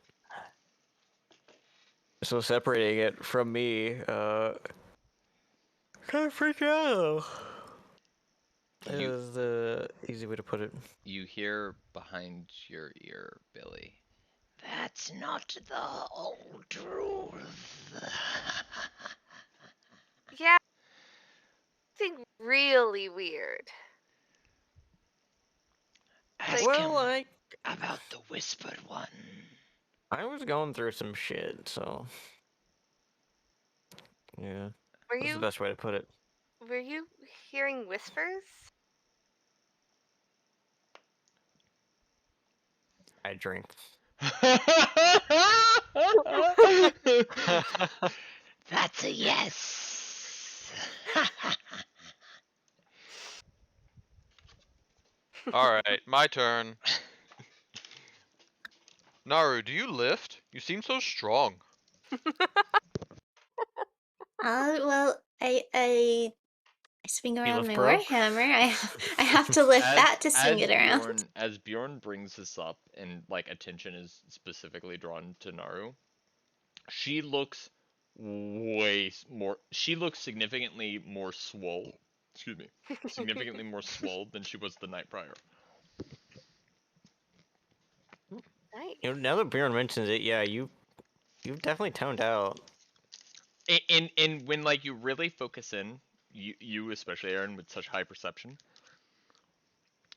So separating it from me, kind of freaked out. you Is the easy way to put it. you hear behind your ear, Billy. That's not the whole truth. Yeah, something really weird. Ask Like, him Well, about the whispered one. I was going through some shit, so yeah, were that's the you best way to put it. were you hearing whispers? I drink. That's a yes. All right, my turn. Naru, do you lift? You seem so strong. Well, I swing You around lift my pro? warhammer. I have to lift as that to swing it around. as Bjorn brings this up and like attention is specifically drawn to Naru, she looks more. She looks significantly more swole. Excuse me, significantly more swole than she was the night prior. You know, Nice. now that Bjorn mentions it, yeah, you've definitely toned out. And when like you really focus in, you especially Aaron with such high perception.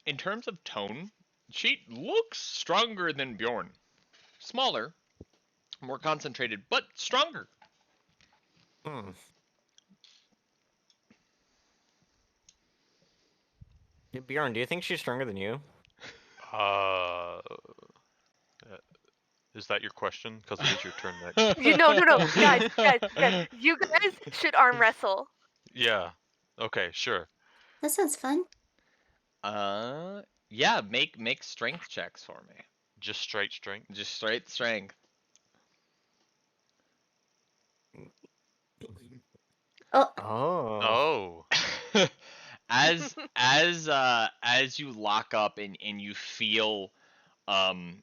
In terms of tone, She looks stronger than Bjorn. Smaller, more concentrated, but stronger. Hmm. Yeah, Bjorn, do you think she's stronger than you? Uh, is that your question? Because it is your turn next. No, guys. You guys should arm wrestle. Yeah. Okay, sure. That sounds fun. Yeah, make strength checks for me. Just straight strength. Just straight strength. Oh, Oh. As you lock up and you feel um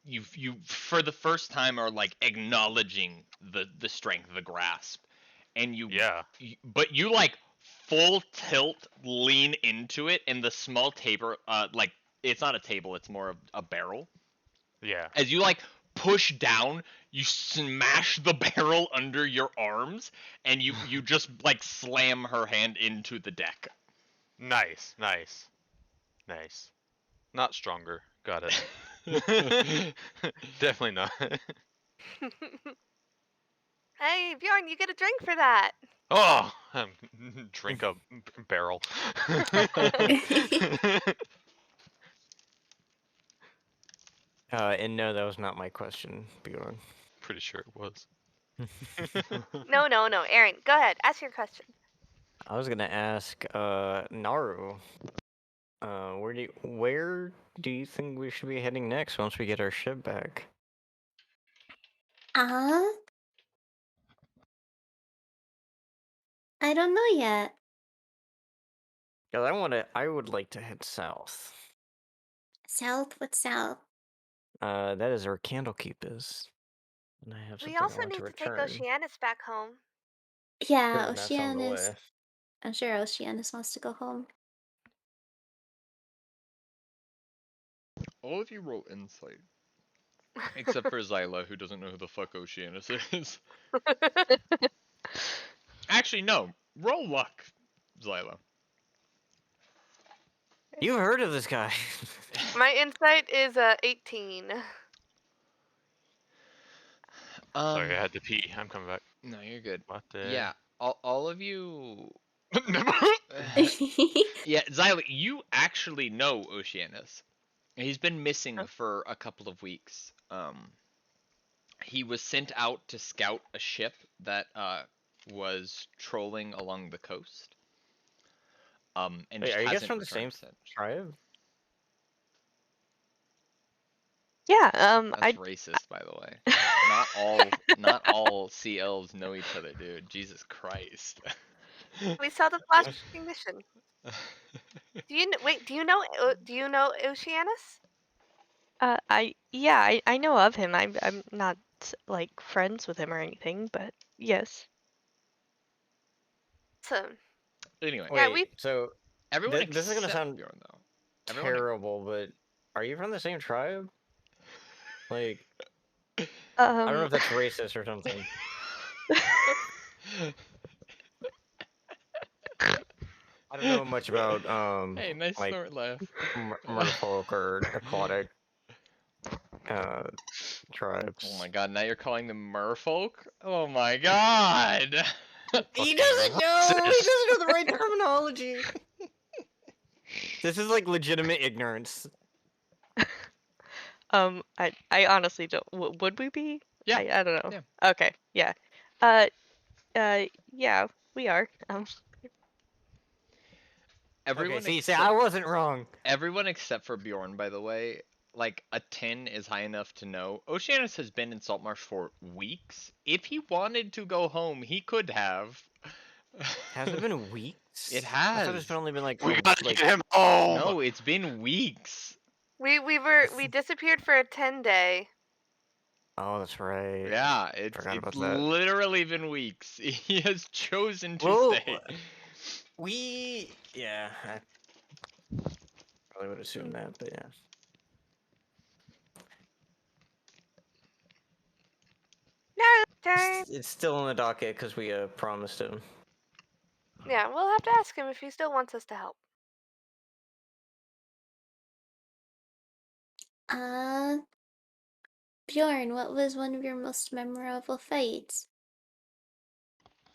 you for the first time are like acknowledging the strength of the grasp, and Yeah. but you like full tilt lean into it, and the small table, like, it's not a table, it's more of a barrel. Yeah. As you like push down, you smash the barrel under your arms, and you just like slam her hand into the deck. Nice. Not stronger. Got it. Definitely not. Hey, Bjorn, you get a drink for that. Oh, drink a barrel. And no, that was not my question, Bjorn. Pretty sure it was. No, Aaron, go ahead. Ask your question. I was gonna ask, Naru, where do you think we should be heading next once we get our ship back? uh, I don't know yet. Cause I would like to head south. South? What's south? That is where Candlekeep is, and I have We something I also want need to to take return. Oceanus back home. Yeah, Sure, that's on the Oceanus. way. I'm sure Oceanus wants to go home. All of you roll insight. Except for Zyla, who doesn't know who the fuck Oceanus is. Actually, no. Roll luck, Zyla. You've heard of this guy. My insight is 18. Sorry, I had to pee. I'm coming back. No, you're good. What the? Yeah, all of you. Oh, Yeah, Zyla, you actually know Oceanus. He's been missing for a couple of weeks. He was sent out to scout a ship that was trolling along the coast. And Wait, just are you guys hasn't from the same returned since. tribe? Yeah, That's racist, by the way. Not all sea elves know each other, dude. Jesus Christ. We saw the flash recognition. Do you know Oceanus? I know of him. I'm not like friends with him or anything, but yes. So, Anyway, yeah, Wait, so everyone this is gonna except sound Bjorn, though. Everyone. terrible, but are you from the same tribe? Like, I don't know Um, if that's racist or something. I don't know much about Hey, nice like snort laugh. merfolk or aquatic tribes. Oh my god, now you're calling them merfolk? Oh my god! He Fucking doesn't know. He racist. doesn't know the right terminology. This is like legitimate ignorance. I honestly don't. Would we be? Yeah, I don't know. yeah. Okay, yeah. Yeah, we are. Okay, Everyone see, except I wasn't wrong. everyone except for Bjorn, by the way, like a 10 is high enough to know. Oceanus has been in Saltmarsh for weeks. If he wanted to go home, he could have. Has it been weeks? It I thought has. it's been only been like We gotta like get him home. No, it's been weeks. we disappeared for a 10-day. oh, that's right. Yeah, Forgot it's about that. literally been weeks. He has chosen to Well, stay. yeah, I probably would assume that, but yeah. No, turn. It's still on the docket because we promised him. Yeah, we'll have to ask him if he still wants us to help. Uh, Bjorn, what was one of your most memorable fights?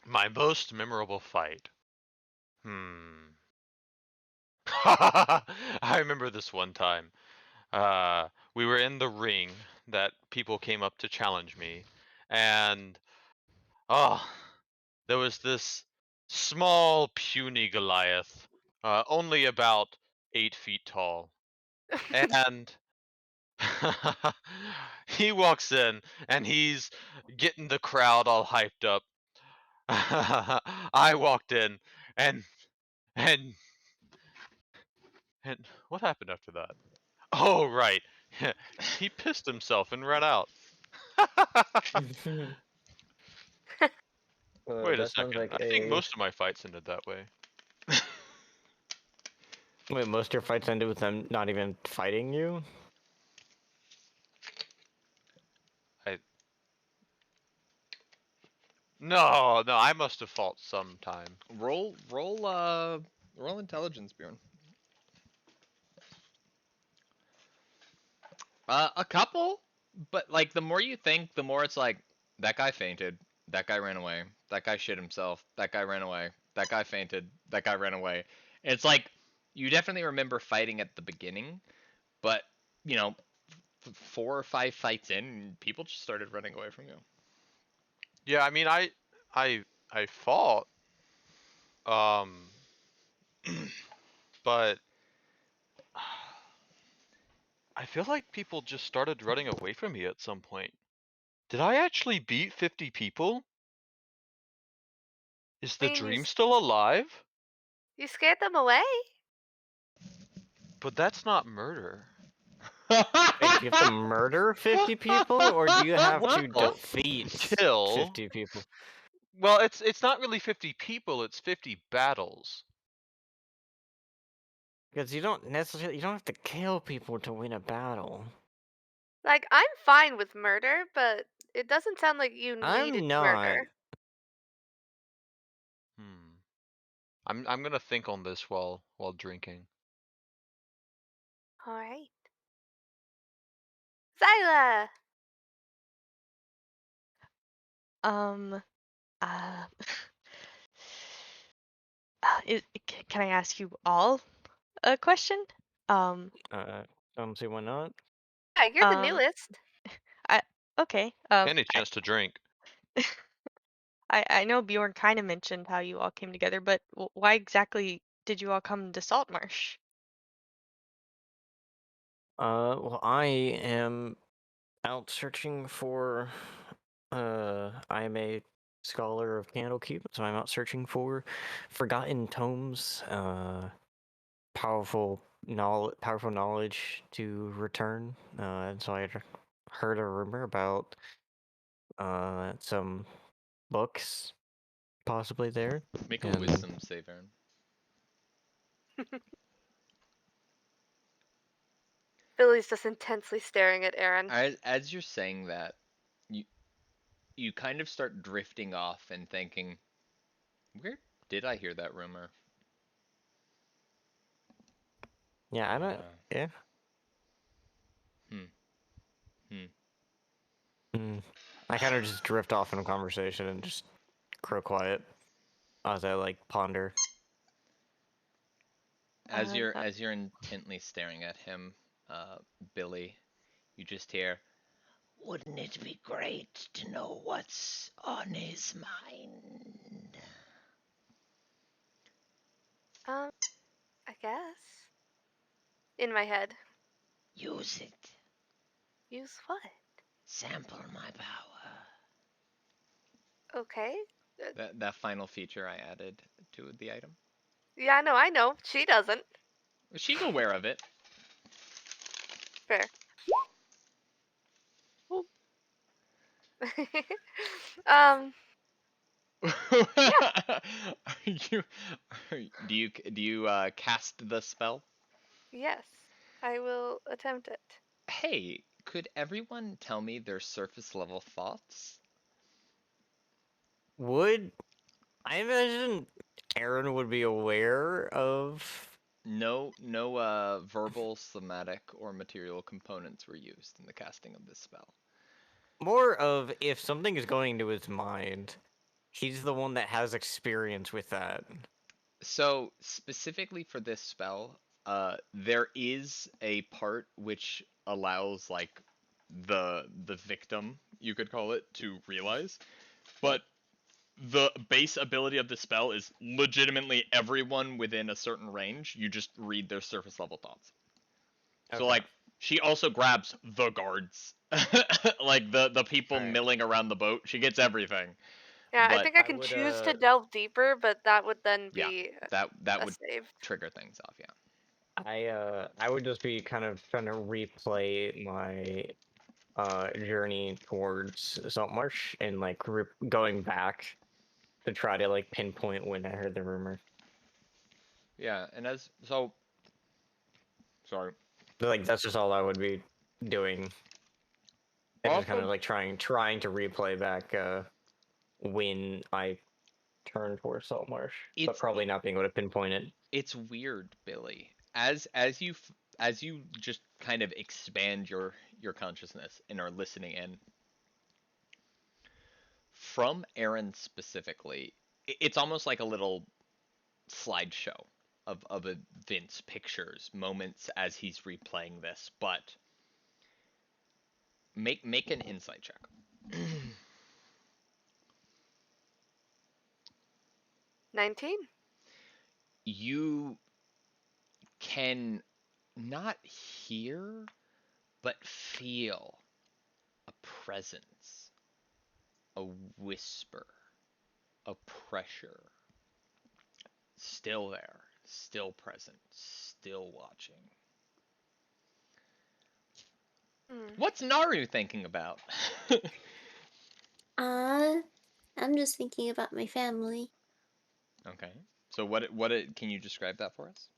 My most memorable fight. I remember this one time. We were in the ring that people came up to challenge me, and oh, there was this small, puny Goliath, only about 8 feet tall, and he walks in and he's getting the crowd all hyped up. I walked in and and and what happened after that? Oh right. He pissed himself and ran out. Wait a That sounds second. like I think a. most of my fights ended that way. Wait, most of your fights ended with them not even fighting you? I No, no, I must have fought sometime. Roll intelligence, Bjorn. A couple, but like the more you think, the more it's like that guy fainted, that guy ran away, that guy shit himself, that guy ran away, that guy fainted, that guy ran away. And it's like you definitely remember fighting at the beginning, but you know, 4 or 5 fights in, people just started running away from you. Yeah, I mean, I, I fought, um, but I feel like people just started running away from me at some point. Did I actually beat 50 people? Is I the mean, dream still alive? you scared them away. But that's not murder. Wait, do you have to murder 50 people, or do you have to Well, defeat Kill. 50 people? Well, it's not really 50 people, it's 50 battles. Because you don't have to kill people to win a battle. Like, I'm fine with murder, but it doesn't sound like you needed I'm not. murder. Hmm. I'm gonna think on this while drinking. All right. Zyla! Um, uh, can I ask you all a question? Um, Don't see why not. Yeah, you're the um, newest. I okay. Any chance to drink. I know Bjorn kind of mentioned how you all came together, but why exactly did you all come to Saltmarsh? Well, I am out searching for. I am a scholar of Candlekeep, so I'm out searching for forgotten tomes, powerful knowledge to return. And so I had heard a rumor about some books possibly there, make a and wisdom save, Aaron. Billy's just intensely staring at Aaron. As you're saying that, you you kind of start drifting off and thinking, where did I hear that rumor? yeah, I don't. Uh, Yeah. hmm. Hmm. Mm. I kind of just drift off in a conversation and just grow quiet as I like ponder. No. As you're intently staring at him, Billy, you just hear, "Wouldn't it be great to know what's on his mind?" Um, I guess. In my head. Use it. Use what? Sample my power. Okay. That final feature I added to the item. Yeah, no, I know. She doesn't. She's aware of it. Fair. Oh, um, Are you, do you cast the spell? yes. I will attempt it. Hey, could everyone tell me their surface level thoughts? Would I imagine Aaron would be aware of No, verbal, somatic, or material components were used in the casting of this spell. More of if something is going into his mind, he's the one that has experience with that. So specifically for this spell, there is a part which allows like the victim, you could call it, to realize, but the base ability of the spell is legitimately everyone within a certain range. You just read their surface level thoughts. So Okay. like she also grabs the guards, like the people Alright. milling around the boat. She gets everything. Yeah, I But think I I can would, choose to delve deeper, but that would then yeah, be that a would save. trigger things off. Yeah. I would just be kind of trying to replay my journey towards Saltmarsh and like going back to try to like pinpoint when I heard the rumor. Yeah, and as so, sorry. But, like that's just all I would be doing. And just kind of Also, like trying to replay back when I turned towards Saltmarsh, but it's probably not being able to pinpoint it. it's weird, Billy. As you just kind of expand your consciousness and are listening in, from Aaron specifically, it's almost like a little slideshow of events, pictures, moments as he's replaying this. But make an insight check. 19? You can not hear, but feel a presence, a whisper, a pressure. Still there, still present, still watching. Hmm. What's Naru thinking about? Uh, I'm just thinking about my family. Okay. So can you describe that for us?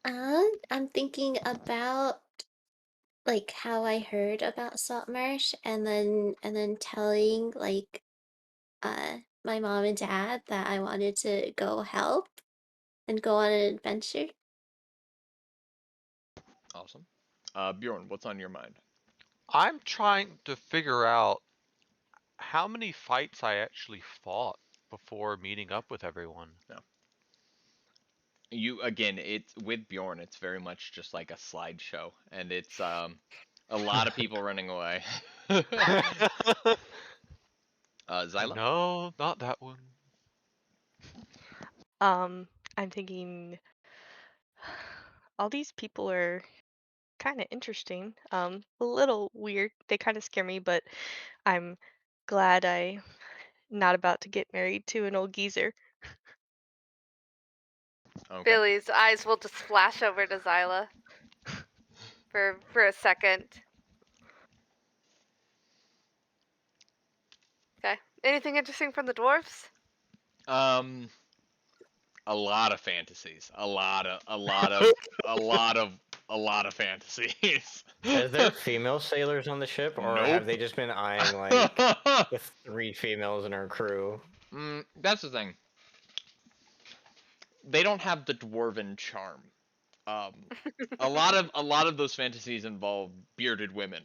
I'm thinking about like how I heard about Saltmarsh and then telling like my mom and dad that I wanted to go help and go on an adventure. Awesome. Bjorn, what's on your mind? I'm trying to figure out how many fights I actually fought before meeting up with everyone. No. You again, it's with Bjorn. It's very much just like a slideshow, and it's a lot of people running away. Zyla. No, not that one. I'm thinking all these people are kind of interesting. A little weird. They kind of scare me, but I'm glad I'm not about to get married to an old geezer. Okay. Billy's eyes will just flash over to Zyla for a second. Okay. Anything interesting from the dwarves? Um, a lot of fantasies. A lot of fantasies. Is there female sailors on the ship, or have Nope. they just been eyeing like the 3 females in our crew? That's the thing. They don't have the dwarven charm. Um, a lot of those fantasies involve bearded women.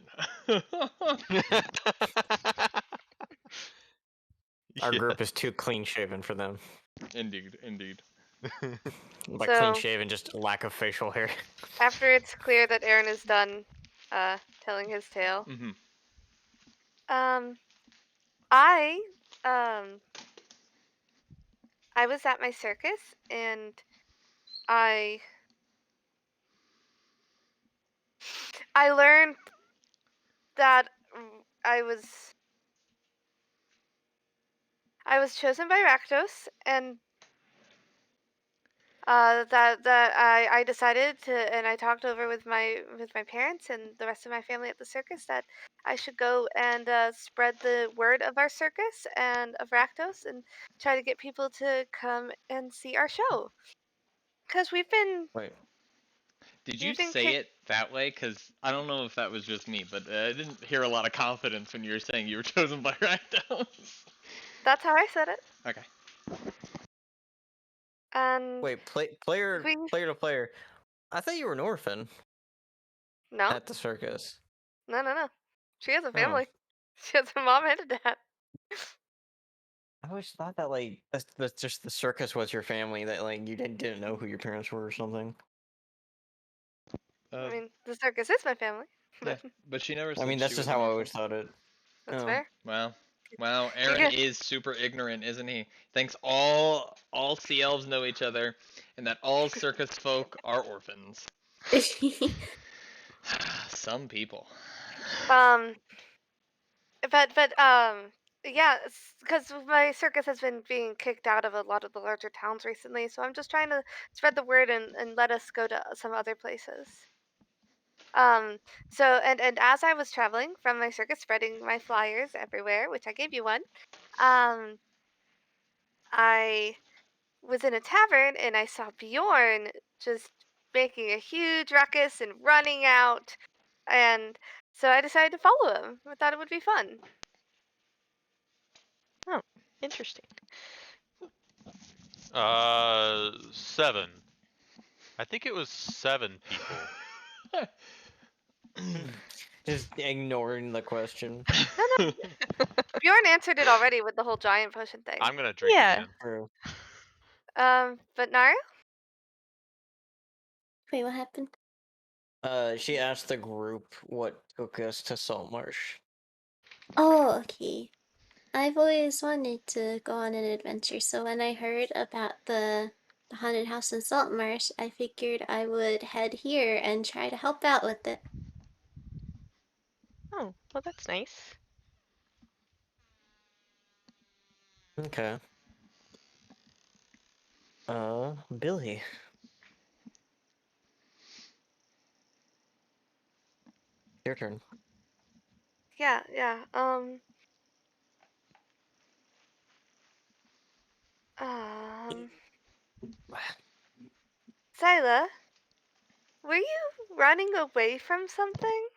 Our Yeah. group is too clean shaven for them. Indeed, indeed. By clean So shaven, just lack of facial hair. after it's clear that Aaron is done telling his tale, Hmm. um, I um I was at my circus and I I learned that I was chosen by Rakdos and that I decided to, and I talked over with my parents and the rest of my family at the circus that I should go and spread the word of our circus and of Rakdos and try to get people to come and see our show because Wait, Did you we've been say kick. it that way? Because I don't know if that was just me, but I didn't hear a lot of confidence when you were saying you were chosen by Rakdos. That's how I said it. Okay. And Wait, player we to player. I thought you were an orphan no, at the circus. no. She has a Oh, family. She has a mom and a dad. I always thought that like that's just the circus was your family. That like you didn't know who your parents were or something. I Uh, mean, the circus is my family, yeah, but but she never I mean, said she that's just was an how I orphan. always thought it. that's Oh, fair. Wow. Wow, You Aaron can. is super ignorant, isn't he? Thinks all sea elves know each other, and that all circus folk are orphans. Some people. Um, yeah, because my circus has been being kicked out of a lot of the larger towns recently, so I'm just trying to spread the word and let us go to some other places. Um, and as I was traveling from my circus, spreading my flyers everywhere, which I gave you one, um, I was in a tavern and I saw Bjorn just making a huge ruckus and running out, and so I decided to follow him. I thought it would be fun. Oh, interesting. 7. I think it was 7 people. just ignoring the question. No, no, Bjorn answered it already with the whole giant potion thing. I'm gonna drink Yeah. again. True. But Naru? Wait, what happened? She asked the group what took us to Saltmarsh. Oh, okay. I've always wanted to go on an adventure, so when I heard about the haunted house in Saltmarsh, I figured I would head here and try to help out with it. Oh, well, that's nice. Okay. Billy. Your turn. Yeah. Um, Zyla, were you running away from something?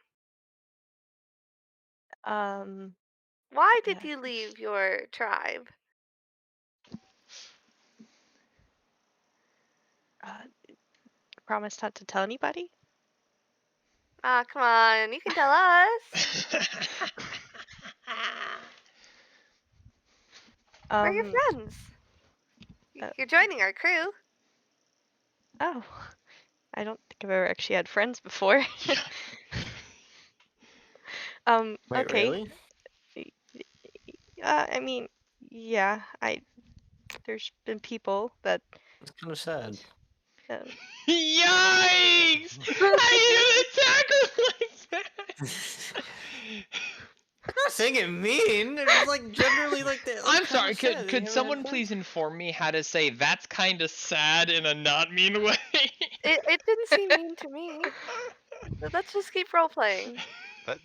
Um, Why did yeah, you leave your tribe? uh, promise not to tell anybody. Ah, come on, you can tell us. We're your Um, friends. uh, You're joining our crew. oh, I don't think I've ever actually had friends before. Yeah. Wait, Okay. really? I mean, yeah, there's been people that, It's kind of sad. um, Yikes! How you tackle like that? I'm not saying it mean. It's like generally like that. That's I'm kind sorry. of sad Could that you could haven't had someone fun. please inform me how to say that's kind of sad in a not mean way? It didn't seem mean to me. Let's just keep role playing.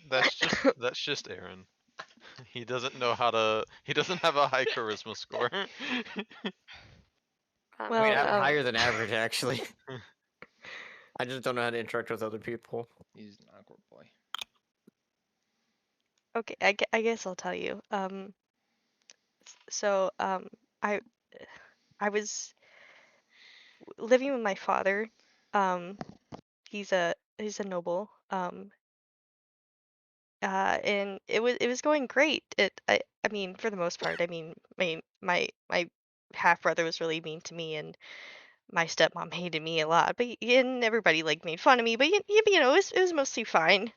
That's just Aaron. He doesn't know how to. He doesn't have a high charisma score. I mean, well, higher than average actually. I just don't know how to interact with other people. He's an awkward boy. okay, I guess I'll tell you. So, I, I was living with my father. Um, he's a noble. And it was going great. I mean, for the most part. I mean, my half brother was really mean to me, and my stepmom hated me a lot. But and everybody like made fun of me. But it was mostly fine.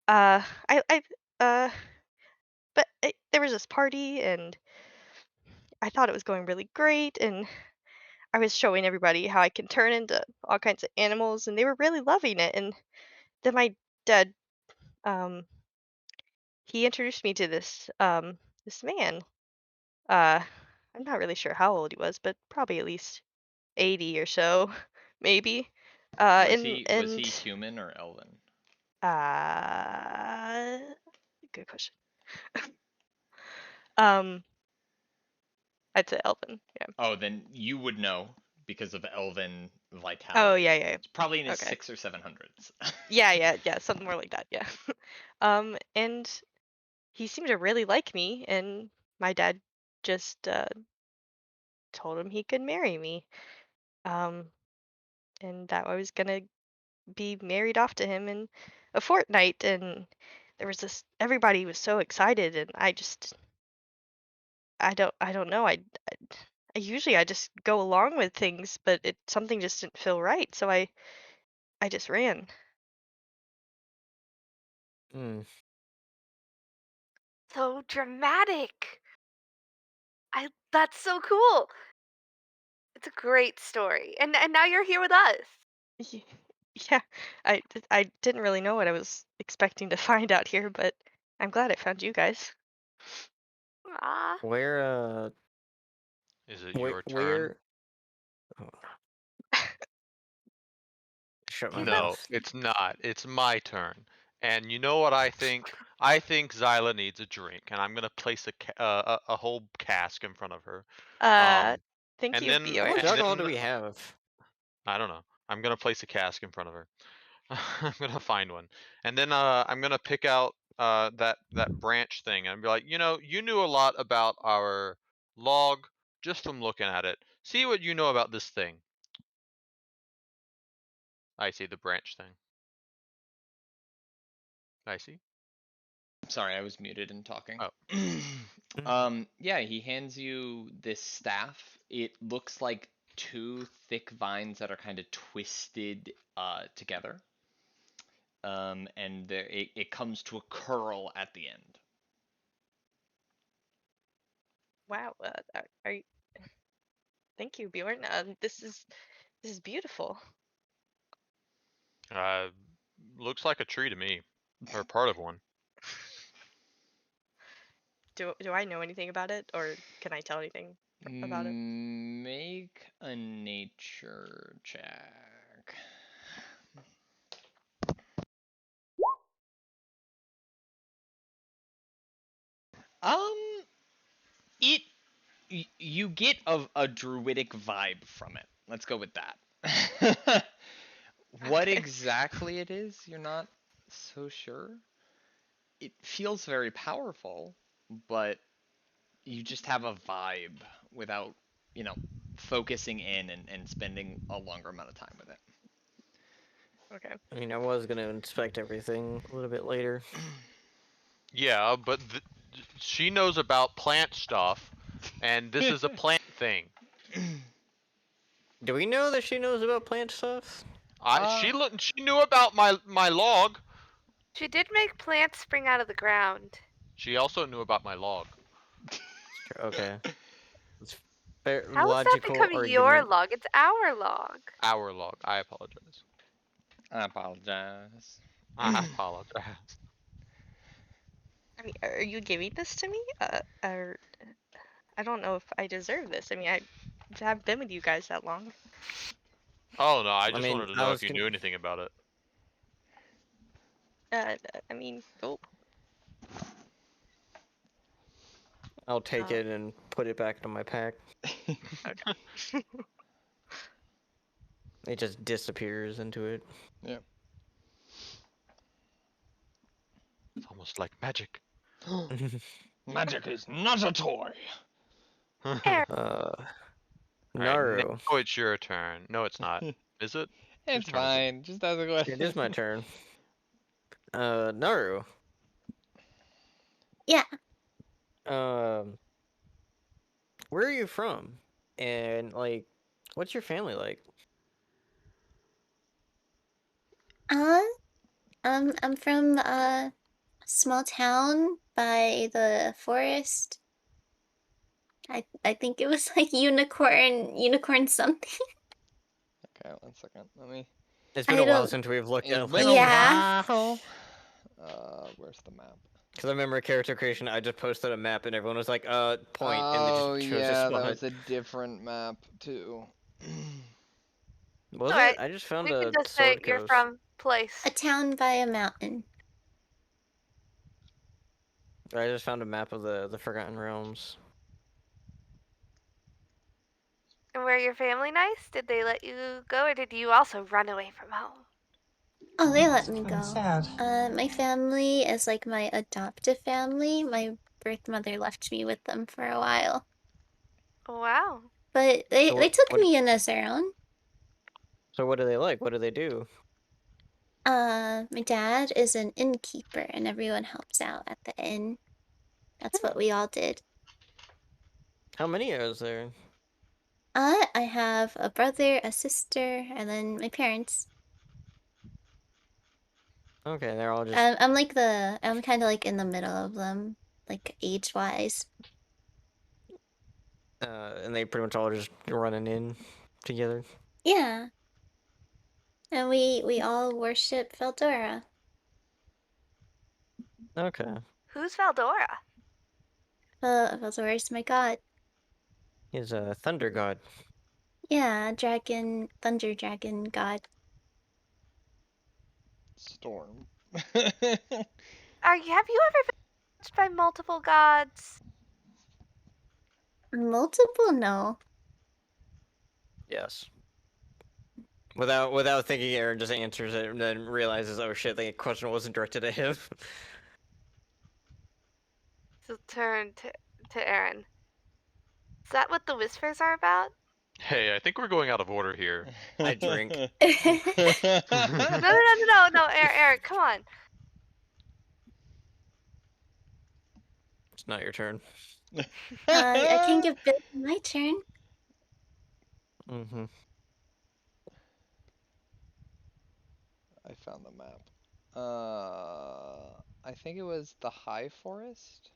I but there was this party, and I thought it was going really great, and I was showing everybody how I can turn into all kinds of animals, and they were really loving it. And then my dad, um, he introduced me to this man. Uh, I'm not really sure how old he was, but probably at least 80 or so, maybe. Was And he human or elven? uh, good question. Um, I'd say Elvin. Yeah. Oh, then you would know because of elven Oh yeah, vitality. yeah. It's probably in Yeah. his Okay. 600s or 700s. Yeah, something more like that. Yeah. And he seemed to really like me, and my dad just told him he could marry me. Um, and that I was gonna be married off to him in a fortnight. And there was this, everybody was so excited, and I don't know. I usually I just go along with things, but something just didn't feel right, so I just ran. Hmm. So dramatic. That's so cool. It's a great story. And now you're here with us. Ye- Yeah, I didn't really know what I was expecting to find out here, but I'm glad I found you guys. Ah. Where Is it your turn? where? Oh, shut my He's a No, mouth. it's not. It's my turn. And you know what I think? I think Zyla needs a drink, and I'm gonna place a whole cask in front of her. Uh, Um, thank and you, then How much Bjorn. and alcohol do then we have? I don't know. I'm gonna place a cask in front of her. I'm gonna find one, and then I'm gonna pick out that branch thing and be like, you knew a lot about our log just from looking at it. See what you know about this thing. I see the branch thing. I see. Sorry, I was muted and talking. Oh, Yeah, he hands you this staff. It looks like two thick vines that are kind of twisted together. And it comes to a curl at the end. Wow, thank you, Bjorn. This is beautiful. uh, looks like a tree to me, or part of one. Do I know anything about it, or can I tell anything about it? Make a nature check. Um, it you get a druidic vibe from it. Let's go with that. What Okay. exactly it is, you're not so sure. It feels very powerful, but you just have a vibe without, you know, focusing in and spending a longer amount of time with it. Okay. I mean, I was gonna inspect everything a little bit later. Yeah, but she knows about plant stuff, and this is a plant thing. Do we know that she knows about plant stuff? She uh, looked. She knew about my log. She did make plants spring out of the ground. She also knew about my log. Okay, it's fair, How has that logical become your argument. log? It's our log. Our log. I apologize. I apologize. I apologize. I mean, are you giving this to me? Or I don't know if I deserve this. I mean, I haven't been with you guys that long. Oh no, I I just mean, wanted to I know if was you gonna. knew anything about it. I mean, oh, I'll take it and put it back into my pack. okay. It just disappears into it. Yep. It's almost like magic. Magic is not a toy. Eric, uh, Alright, now Naru. it's your turn. No, it's not. Is it? Whose It's turn is it? fine. Just ask a It is my question. turn. Naru. Yeah. Um, where are you from? And like, what's your family like? Uh, I'm from a small town by the forest. I think it was like unicorn something. Okay, 1 second. Let me. It's been I a while don't. since we've looked It's at been like. a Yeah. while. Where's the map? Because I remember character creation, I just posted a map and everyone was like, point, and they Oh just chose a yeah, that spot. was a different map too. Was it? alright. I just found We can a just say sword you're coast. from place. A town by a mountain. I just found a map of the Forgotten Realms. And were your family nice? Did they let you go, or did you also run away from home? Oh, they let me Pretty go. sad. My family is like my adoptive family. My birth mother left me with them for a while. Wow. But they So they took what? me in as their own. So what do they like? What do they do? My dad is an innkeeper, and everyone helps out at the inn. That's what we all did. How many are there? I have a brother, a sister, and then my parents. Okay, they're all just. I'm kind of like in the middle of them, like age-wise. And they pretty much all just running in together. Yeah, and we all worship Veldora. Okay. Who's Valdora? Veldora's my god. He's a thunder god. Yeah, dragon, thunder dragon god. Storm. Have you ever been touched by multiple gods? Multiple? No. Yes. Without thinking, Aaron just answers it and then realizes, oh shit, the question wasn't directed at him. So turn to Aaron. Is that what the whispers are about? Hey, I think we're going out of order here. I drink. No, Aaron, come on. It's not your turn. I can give Billy my turn. Mm-hmm. I found the map. I think it was the High Forest.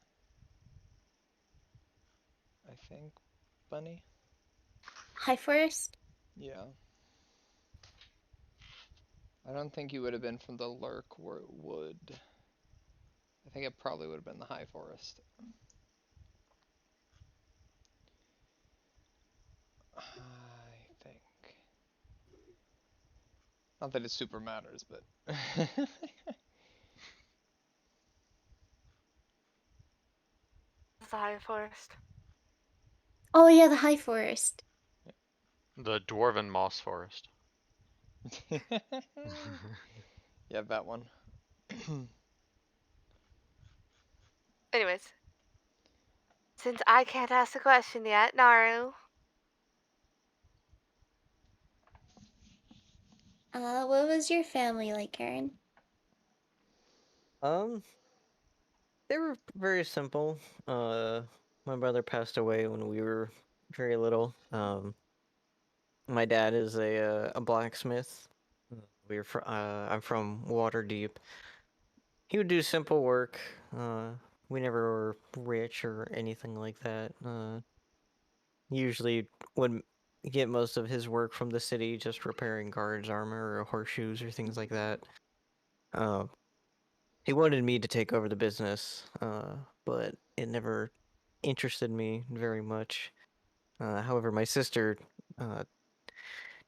I think, Bunny. High Forest. Yeah. I don't think you would have been from the Lurk Wood. I think it probably would have been the High Forest. I think. Not that it super matters, but. It's the High Forest. Oh yeah, the High Forest. The Dwarven Moss Forest. Yeah, that one. Anyways, since I can't ask the question yet, Naru. What was your family like, Karen? Um, they were very simple. My brother passed away when we were very little. My dad is a blacksmith. I'm from Waterdeep. He would do simple work. We never were rich or anything like that. Usually would get most of his work from the city, just repairing guards' armor or horseshoes or things like that. Uh, he wanted me to take over the business, but it never interested me very much. However, my sister uh,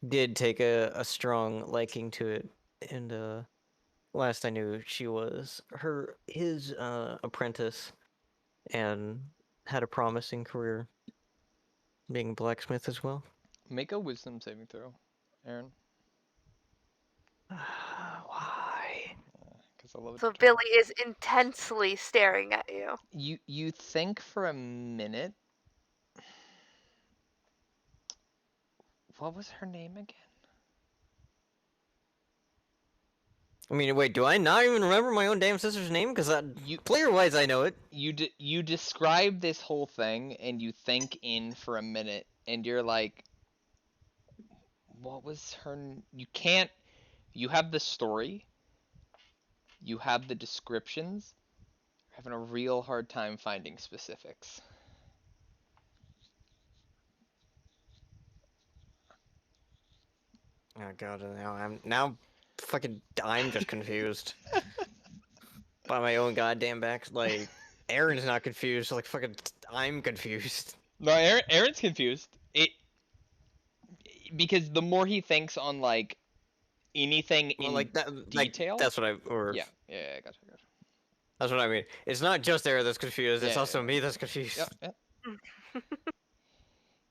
did take a strong liking to it, and last I knew, she was his apprentice and had a promising career being a blacksmith as well. Make a wisdom saving throw, Aaron. Why? Because I love it So to turn. Billy is intensely staring at you. You think for a minute. What was her name again? I mean, wait, do I not even remember my own damn sister's name? Because You player-wise, I know it. you describe this whole thing and you think in for a minute and you're like, what was her? You can't. You have the story. You have the descriptions. You're having a real hard time finding specifics. Oh god, I'm just confused by my own goddamn back. Like, Aaron's not confused. Like, fucking, I'm confused. No, Aaron's confused. It because the more he thinks on like anything Well, in like that, detail. that's what Yeah, gotcha. that's what I mean. It's not just Aaron that's confused. It's Yeah. also me that's confused. Yep.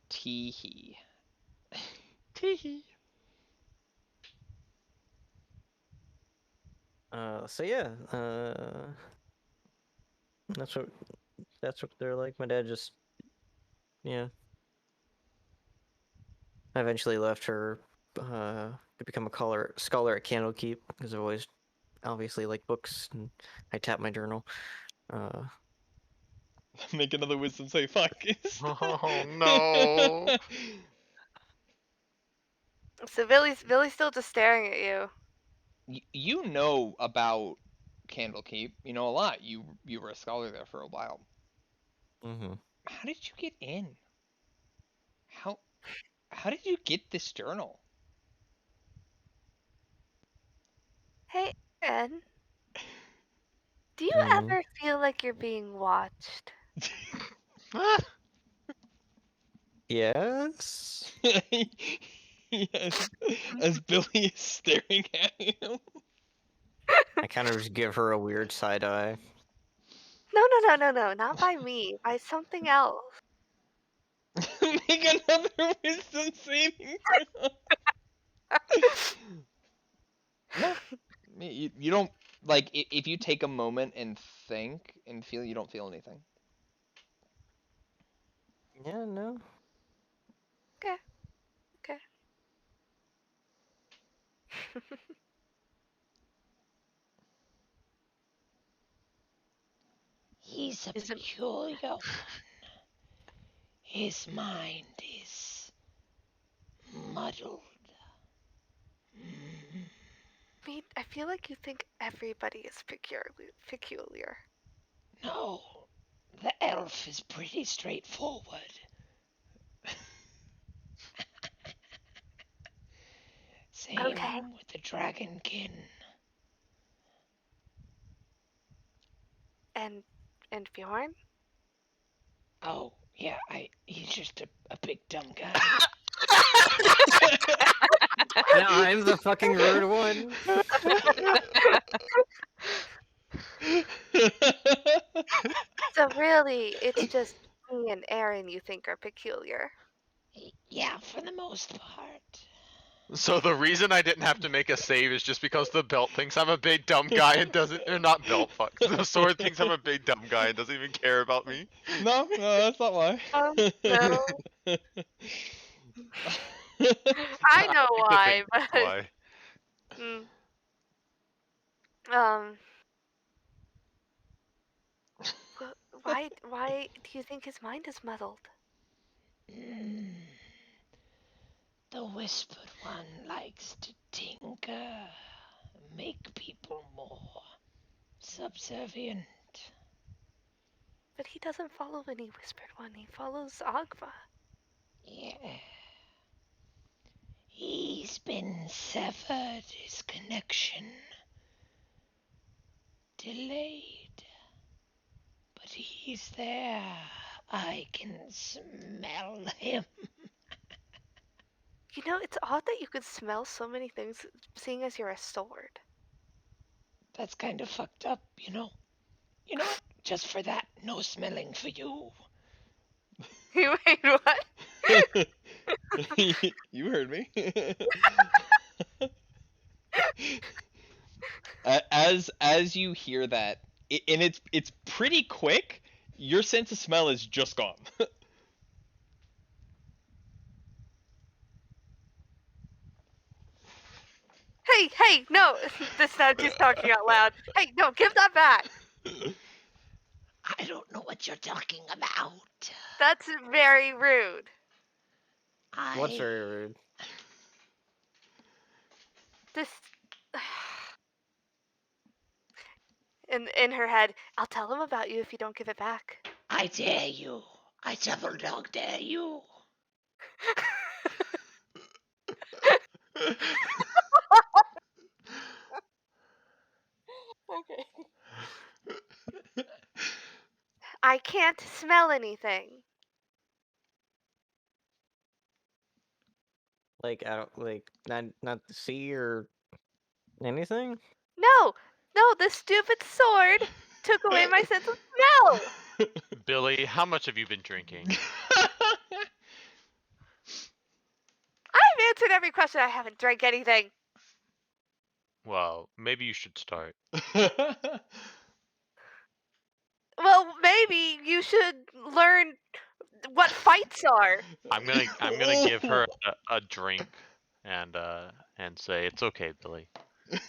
Teehee. Teehee. So yeah, that's what they're like. My dad just, yeah, I eventually left her to become a scholar at Candlekeep because I always obviously like books, and I tap my journal. Make another wisdom save, Focus. Oh no. So Billy's still just staring at you. You know about Candlekeep. You know a lot. You were a scholar there for a while. Mm-hmm. How did you get in? How did you get this journal? Hey, Ed, do you Mm-hmm. ever feel like you're being watched? Yes. Yes, as Billy is staring at him. I kind of just give her a weird side eye. No, not by me, by something else. Make another wisdom saving throw. No, you don't like if you take a moment and think and feel, you don't feel anything. Yeah, no. Okay, okay. He's a Is it? peculiar one. His mind is muddled. I mean, I feel like you think everybody is peculiar. No, the elf is pretty straightforward. Okay. Same with the dragonkin. And Bjorn? Oh, yeah, he's just a big dumb guy. Now I'm the fucking rude one. So really, it's just me and Aaron you think are peculiar. Yeah, for the most part. So the reason I didn't have to make a save is just because the belt thinks I'm a big dumb guy and doesn't, or not belt, fuck. The sword thinks I'm a big dumb guy and doesn't even care about me. No, that's not why. No. I know like to think why, that's but why. mm, um, why do you think his mind is muddled? Mm, the whispered one likes to tinker, make people more subservient. But he doesn't follow any whispered one. He follows Agva. Yeah. He's been severed, his connection delayed. But he's there. I can smell him. You know, it's odd that you could smell so many things, seeing as you're a sword. That's kind of fucked up, you know? You know what? Just for that, no smelling for you. Wait, what? You heard me. As you hear that, and it's pretty quick. Your sense of smell is just gone. Hey, no! This time she's talking out loud. Hey, no, give that back! I don't know what you're talking about. That's very rude. What's I very rude? This. In her head, I'll tell him about you if you don't give it back. I dare you. I double dog dare you. Okay. I can't smell anything. Like I don't like not the sea or anything. No, this stupid sword took away my sense of smell. Billy, how much have you been drinking? I've answered every question. I haven't drank anything. Well, maybe you should start. Well, maybe you should learn what fights are. I'm gonna give her a drink and say it's okay, Billy. You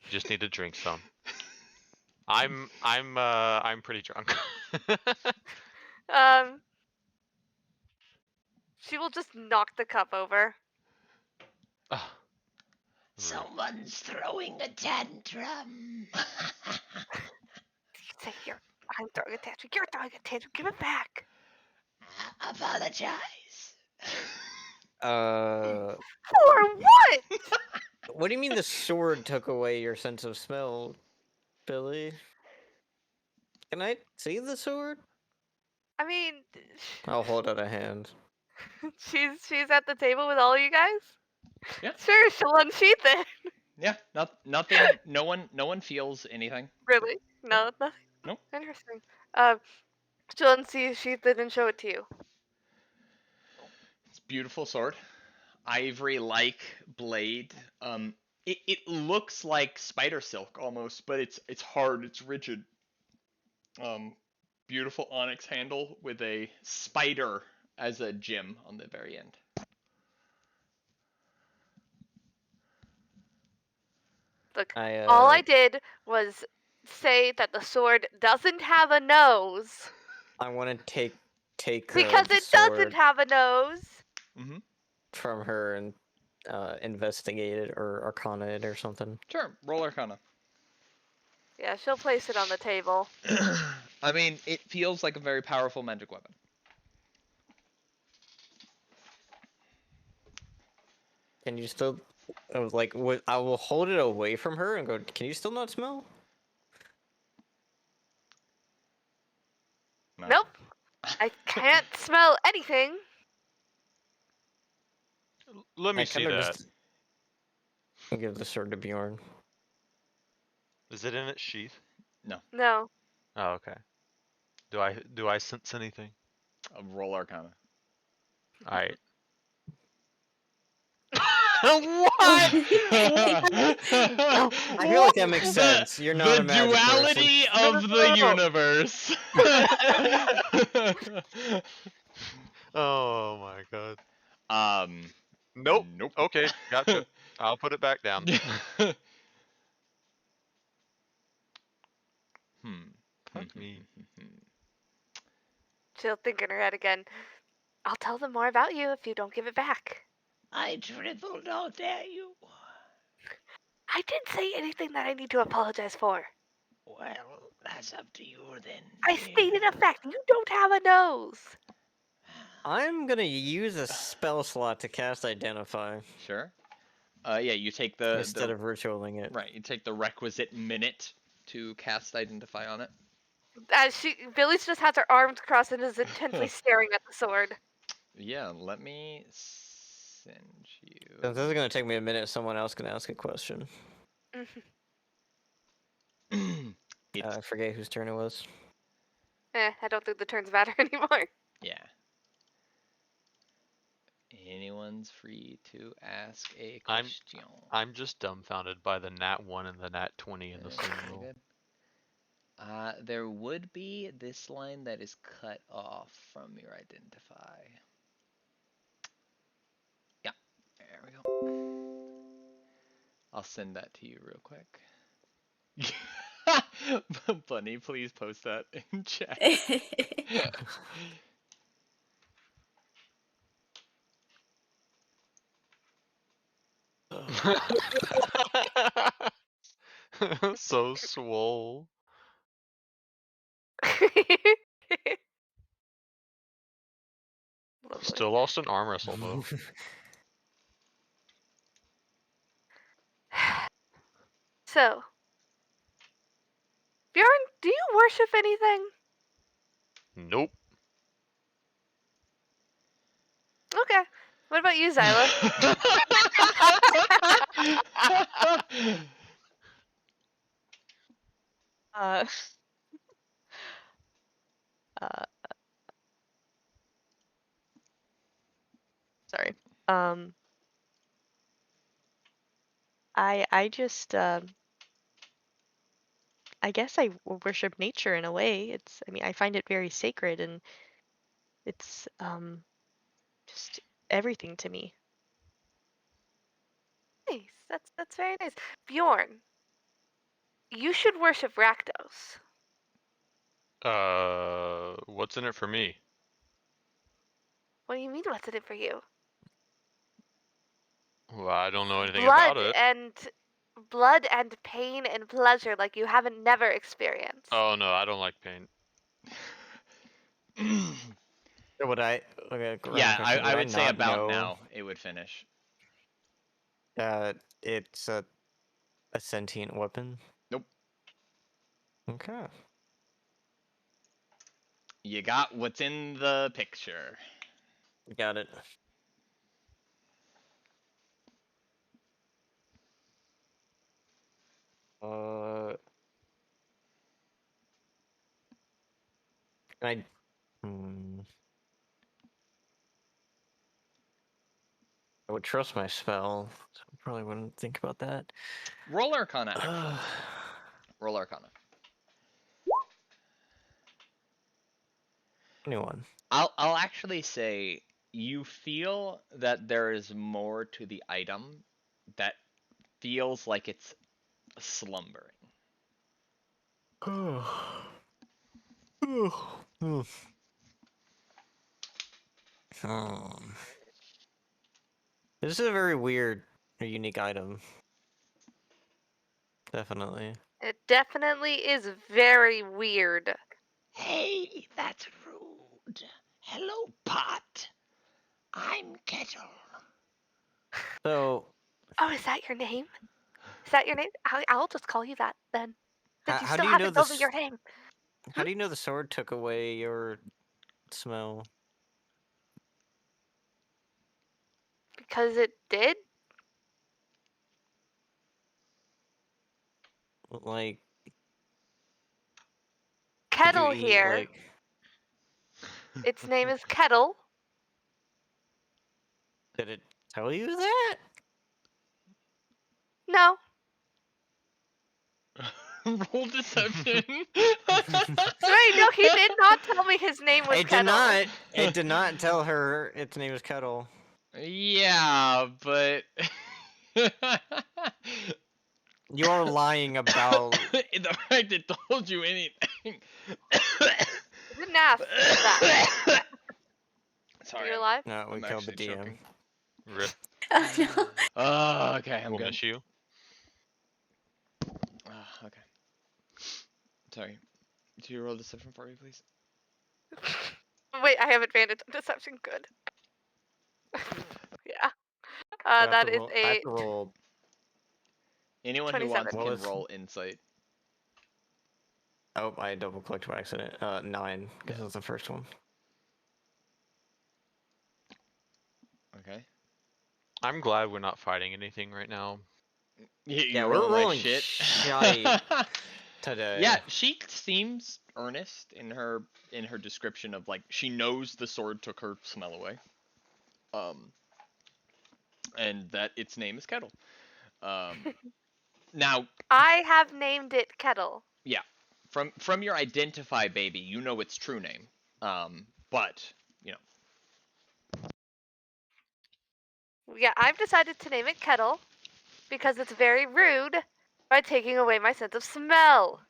just need to drink some. I'm pretty drunk. Um, she will just knock the cup over. Ah, rude. Someone's throwing a tantrum. You say here, I'm throwing a tantrum. You're throwing a tantrum. Give it back. Apologize. For what? What do you mean the sword took away your sense of smell, Billy? Can I see the sword? I mean, I'll hold out a hand. she's at the table with all you guys. Yeah. Sure, she'll unsheath it. Yeah, nothing. No one feels anything. Really? No, nothing. Nope. Interesting. She'll unsheath it and show it to you. It's a beautiful sword, ivory-like blade. It looks like spider silk almost, but it's hard. It's rigid. Um, Beautiful onyx handle with a spider as a gem on the very end. Look, I all I did was say that the sword doesn't have a nose I want to take because the it doesn't sword have a nose. Mm-hmm. from her and investigate it or arcana it or something. Sure. Roll Arcana. Yeah, she'll place it on the table. I mean, it feels like a very powerful magic weapon. Can you still? I was like, I will hold it away from her and go. Can you still not smell? No. Nope, I can't smell anything. Let me I see kind of that. just give the sword to Bjorn. Is it in its sheath? No. Oh, okay. Do I sense anything? Roll Arcana. All right. What? I feel like that makes sense. You're not The a magic person. duality of the No. universe. Oh my god. um. Nope. Nope. Okay, gotcha. I'll put it back down. Hmm. Fuck me. She'll think in her head again. I'll tell them more about you if you don't give it back. I dribbled, how dare you? I didn't say anything that I need to apologize for. Well, that's up to you then. I stated a fact. You don't have a nose. I'm gonna use a spell slot to cast Identify Sure. Yeah, you take the instead of ritualing it. right. You take the requisite minute to cast Identify on it. Billy's just has her arms crossed and is intensely staring at the sword. Yeah, let me send you. Since this is gonna take me a minute, someone else can ask a question. I forget whose turn it was. I don't think the turns matter anymore. Yeah. Anyone's free to ask a question. I'm just dumbfounded by the nat 1 and the nat 20 in the same Very roll. good. There would be this line that is cut off from your Identify. Yeah, there we go. I'll send that to you real quick. Bunny, please post that in chat. So swole. Lovely. Still lost an arm wrestle though. So, Bjorn, do you worship anything? Nope. Okay. What about you, Zyla? Uh, uh, sorry. Um, I just I guess I worship nature in a way. I mean, I find it very sacred, and It's just everything to me. Nice. That's very nice. Bjorn, you should worship Rakdos. What's in it for me? What do you mean? What's in it for you? Well, I don't know anything about Blood it. and pain and pleasure like you haven't never experienced. Oh no, I don't like pain. Would I? Okay, random Yeah, question. I Would I would say not about know now it would finish. that it's a sentient weapon? Nope. Okay. You got what's in the picture. Got it. I. Hmm, I would trust my spell, so I probably wouldn't think about that. Roll Arcana, actually. Roll Arcana. Anyone? I'll actually say you feel that there is more to the item that feels like it's slumbering. This is a very weird or unique item. Definitely. It definitely is very weird. Hey, that's rude. Hello, Pot. I'm Kettle. So, Oh, is that your name? Is that your name? I'll just call you that then. Since you how do still you know haven't told me this? your name. How do you know the sword took away your smell? Because it did? Like, did you Kettle eat here. like? Its name is Kettle. Did it tell you that? No. Roll deception. Wait, no, he did not tell me his name was It did Kettle. not. It did not tell her its name is Kettle. Yeah, but You are lying about. the fact it told you anything. I didn't ask that. Sorry, Are you alive? No, we I'm killed the actually DM. choking. Rip. Oh no. Oh, okay, I'm We'll good. miss you. Okay. Sorry. Do you roll deception for me, please? Wait, I have advantage on deception. Good. Yeah. I have That to is roll. I have a to roll. Anyone who 27. wants What can was? roll insight. Oh, I double clicked by accident. 9, because it was the first one. Okay. I'm glad we're not fighting anything right now. You Yeah, we're rolling like rolling shit. shite today. Yeah, she seems earnest in her description of like she knows the sword took her smell away. And that its name is Kettle. Now, I have named it Kettle. yeah, from your identify baby, you know its true name. But you know, Yeah, I've decided to name it Kettle because it's very rude by taking away my sense of smell.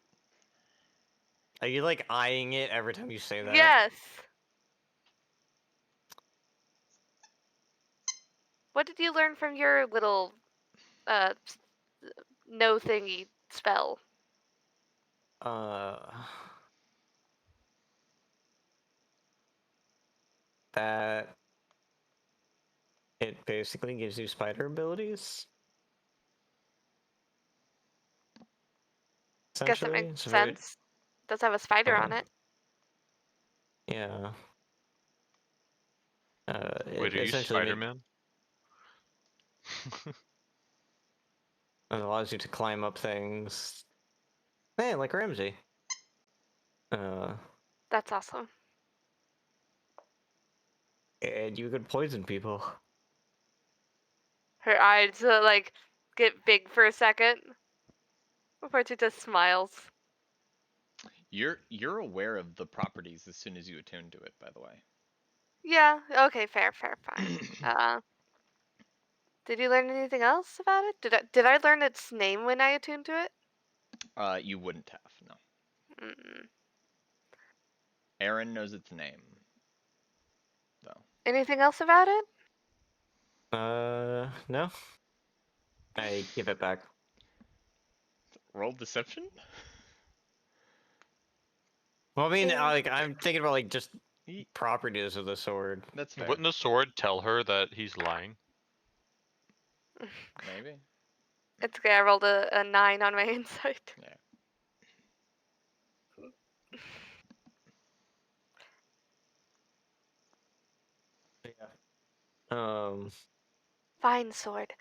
Are you like eyeing it every time you say that? Yes. What did you learn from your little no thingy spell? That it basically gives you spider abilities. Guess that Essentially, makes it's very sense. Does have a spider on it. yeah. Wait, It are you essentially Spider-Man? it allows you to climb up things. Hey, like Ramsey. That's awesome. And you could poison people. Her eyes like get big for a second before she just smiles. you're aware of the properties as soon as you attune to it. By the way, Yeah. Okay. Fair. Fine. Did you learn anything else about it? Did I learn its name when I attuned to it? You wouldn't have, no. Mm-mm. Aaron knows its name, though. Anything else about it? No. I give it back. Roll deception? Well, I mean, Yeah. I'm thinking about like just Ye- properties of the sword. That's fair. Wouldn't the sword tell her that he's lying? Maybe. It's okay. I rolled a 9 on my insight. Yeah. Yeah. Um. Fine, sword.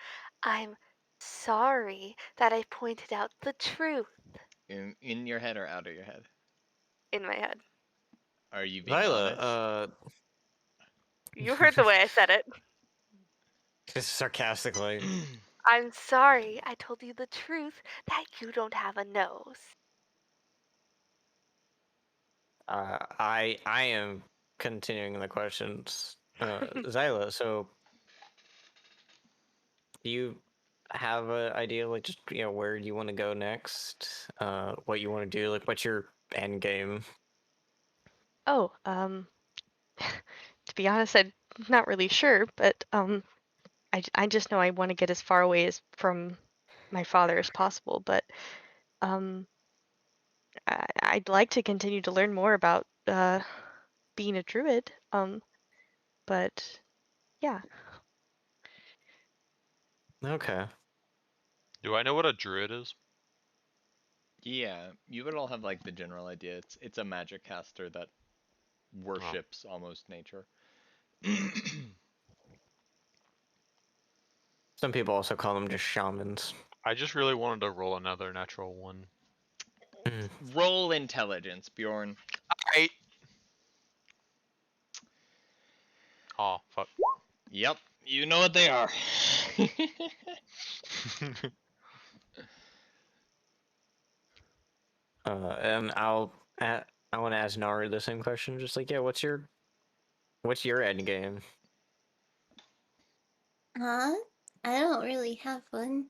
I'm sorry that I pointed out the truth In your head or out of your head? in my head. Are you being Zyla, honest? You heard the way I said it. just sarcastically. I'm sorry I told you the truth that you don't have a nose. I am continuing the questions. Zyla, so do you have an idea, like, just where you want to go next? What you want to do? Like, what's your end game? Oh, to be honest, I'm not really sure, but I just know I want to get as far away as from my father as possible. But um, I'd like to continue to learn more about being a druid. But yeah. Okay. Do I know what a druid is? Yeah, you would all have like the general idea. It's a magic caster that Oh. worships almost nature. Some people also call them just shamans. I just really wanted to roll another natural one. Mm. Roll intelligence, Bjorn. I. Oh fuck. Yep, you know what they are. And I want to ask Naru the same question. Just like, yeah, what's your end game? Huh? I don't really have one.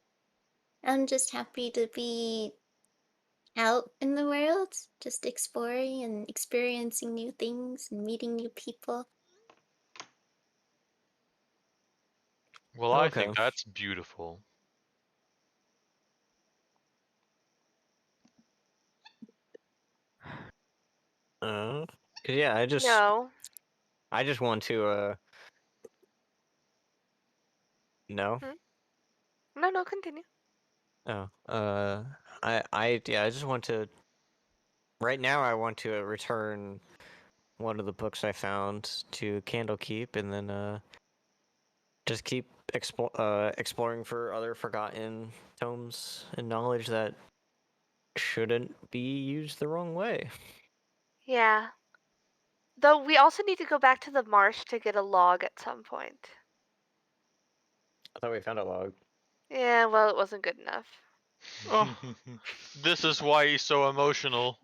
I'm just happy to be out in the world, just exploring and experiencing new things and meeting new people. Well, I Okay. think that's beautiful. Uh, 'Cause, yeah, No. I just want to no. Hmm? No, continue. Oh, yeah, I just want to. Right now, I want to return one of the books I found to Candlekeep, and then just keep exploring for other forgotten tomes and knowledge that shouldn't be used the wrong way. Yeah. Though we also need to go back to the marsh to get a log at some point. I thought we found a log. Yeah, well, it wasn't good enough. Oh, this is why he's so emotional.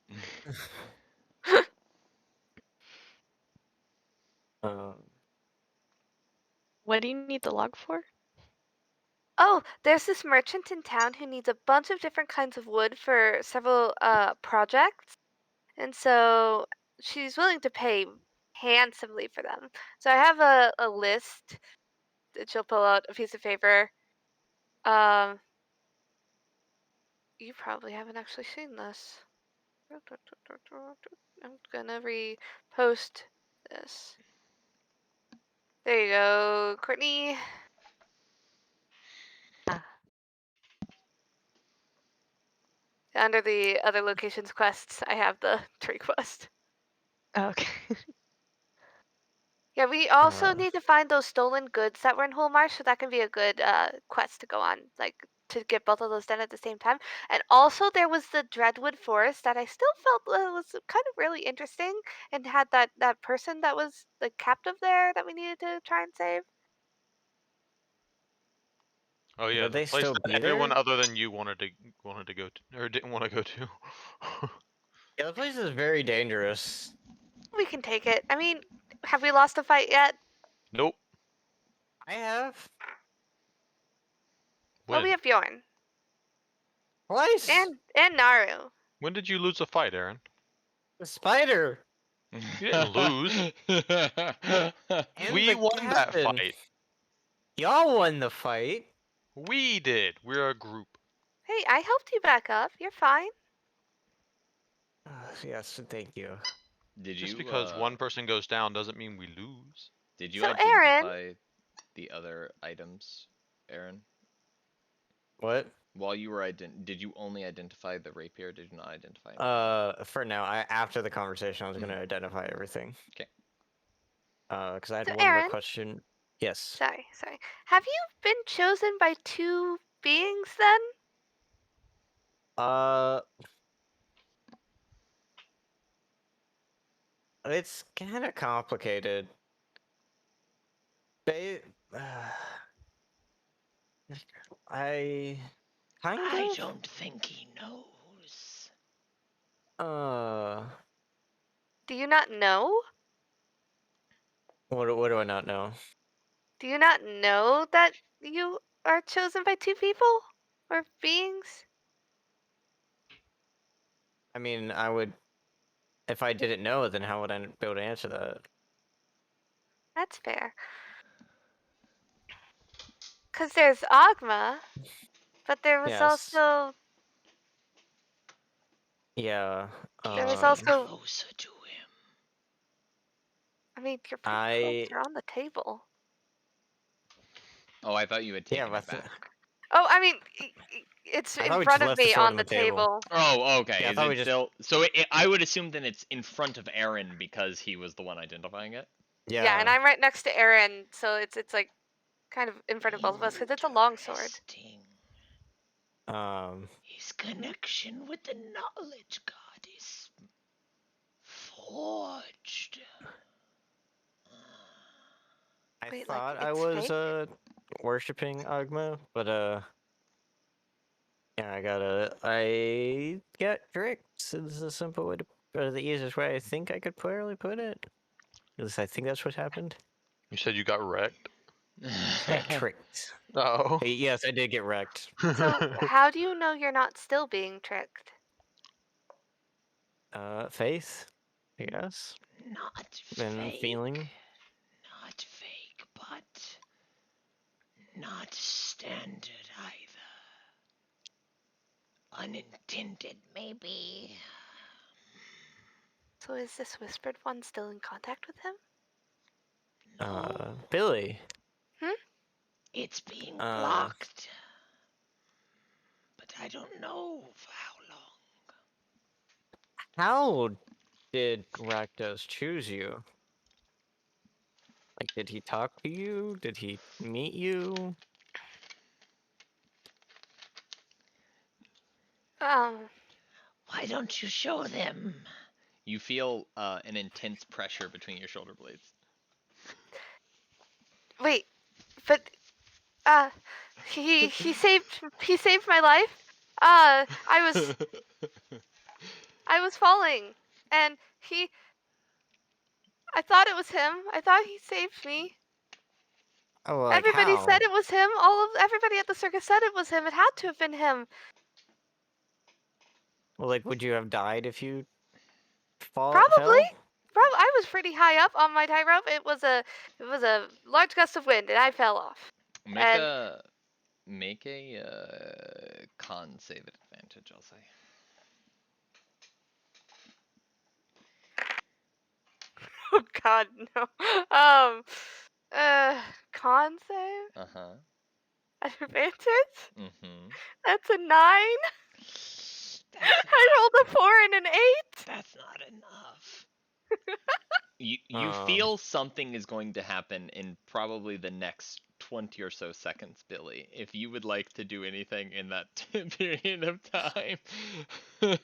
Um, What do you need the log for? Oh, there's this merchant in town who needs a bunch of different kinds of wood for several projects. And so she's willing to pay handsomely for them. So I have a list that she'll pull out a piece of paper. Um, you probably haven't actually seen this. I'm gonna repost this. There you go, Courtney. Ah, Under the other locations quests, I have the tree quest. okay. Yeah, we also uh, need to find those stolen goods that were in Holmarsh, so that can be a good quest to go on, like to get both of those done at the same time. And also, there was the Dreadwood Forest that I still felt was kind of really interesting, and had that person that was the captive there that we needed to try and save. Oh yeah, would the they place still that be everyone there? other than you wanted to go to or didn't want to go to. Yeah, the place is very dangerous. We can take it. I mean, have we lost a fight yet? Nope. I have Well, When? we have Bjorn twice. and Naru. When did you lose a fight, Aaron? The spider You didn't lose. and We the won that captain. fight. Y'all won the fight. We did. We're a group. Hey, I helped you back up. You're fine. Yes, thank you. Did Just you because one person goes down doesn't mean we lose. did you So, Aaron, identify the other items, Aaron? What? While you were did you only identify the rapier? Did you not identify anything? For now, after the conversation, I was gonna identify everything. Okay. Because I had So, one more Aaron? question. Yes. sorry. Have you been chosen by two beings then? It's kind of complicated. They, I kind I of. don't think he knows. Do you not know? What do I not know? Do you not know that you are chosen by two people or beings? I mean, I would. If I didn't know, then how would I be able to answer that? That's fair. Because there's Agma, but there was Yes. also Yeah. there was Get me also. closer to him. I mean, you're pretty close. I. You're on the table. Oh, I thought you had Yeah, taken it but back. Oh, I mean, it's I in thought we just front of left the me sword on on the the table. table. Oh, okay. Yeah, I Is thought it we just. still? So I would assume then it's in front of Aaron because he was the one identifying it. Yeah, and Yeah. I'm right next to Aaron, so it's like kind of in front of both of us because it's a long sword. Interesting. Um. His connection with the knowledge god is forged. I Wait, like thought I it's was fake? worshiping Agma, but yeah, I got tricked. So this is a simple way to, or the easiest way I think I could clearly put it. Because I think that's what happened. You said you got wrecked. I got tricked. Oh. Yes, I did get wrecked. So how do you know you're not still being tricked? Faith, I guess, Not and fake. feeling. Not fake, but not standard either. Unintended, maybe. So is this whispered one still in contact with him? No, Billy. it's being Uh, blocked. But I don't know for how long. how did Rakdos choose you? Like, did he talk to you? Did he meet you? Why don't you show them? You feel an intense pressure between your shoulder blades. Wait, but he saved my life. I was falling, and I thought it was him. I thought he saved me. Oh, like Everybody how? said it was him. Everybody at the circus said it was him. It had to have been him. Well, like, would you have died if you fell? Probably. I was pretty high up on my tightrope. It was a large gust of wind, and I fell off. Make And a con save advantage. I'll say. oh god, no. Um, con save Uh-huh. advantage. Mm-hmm. That's a 9. I rolled a 4 and an 8. That's not enough. You feel something is going to happen in probably the next 20 or so seconds, Billy. If you would like to do anything in that period of time. I'm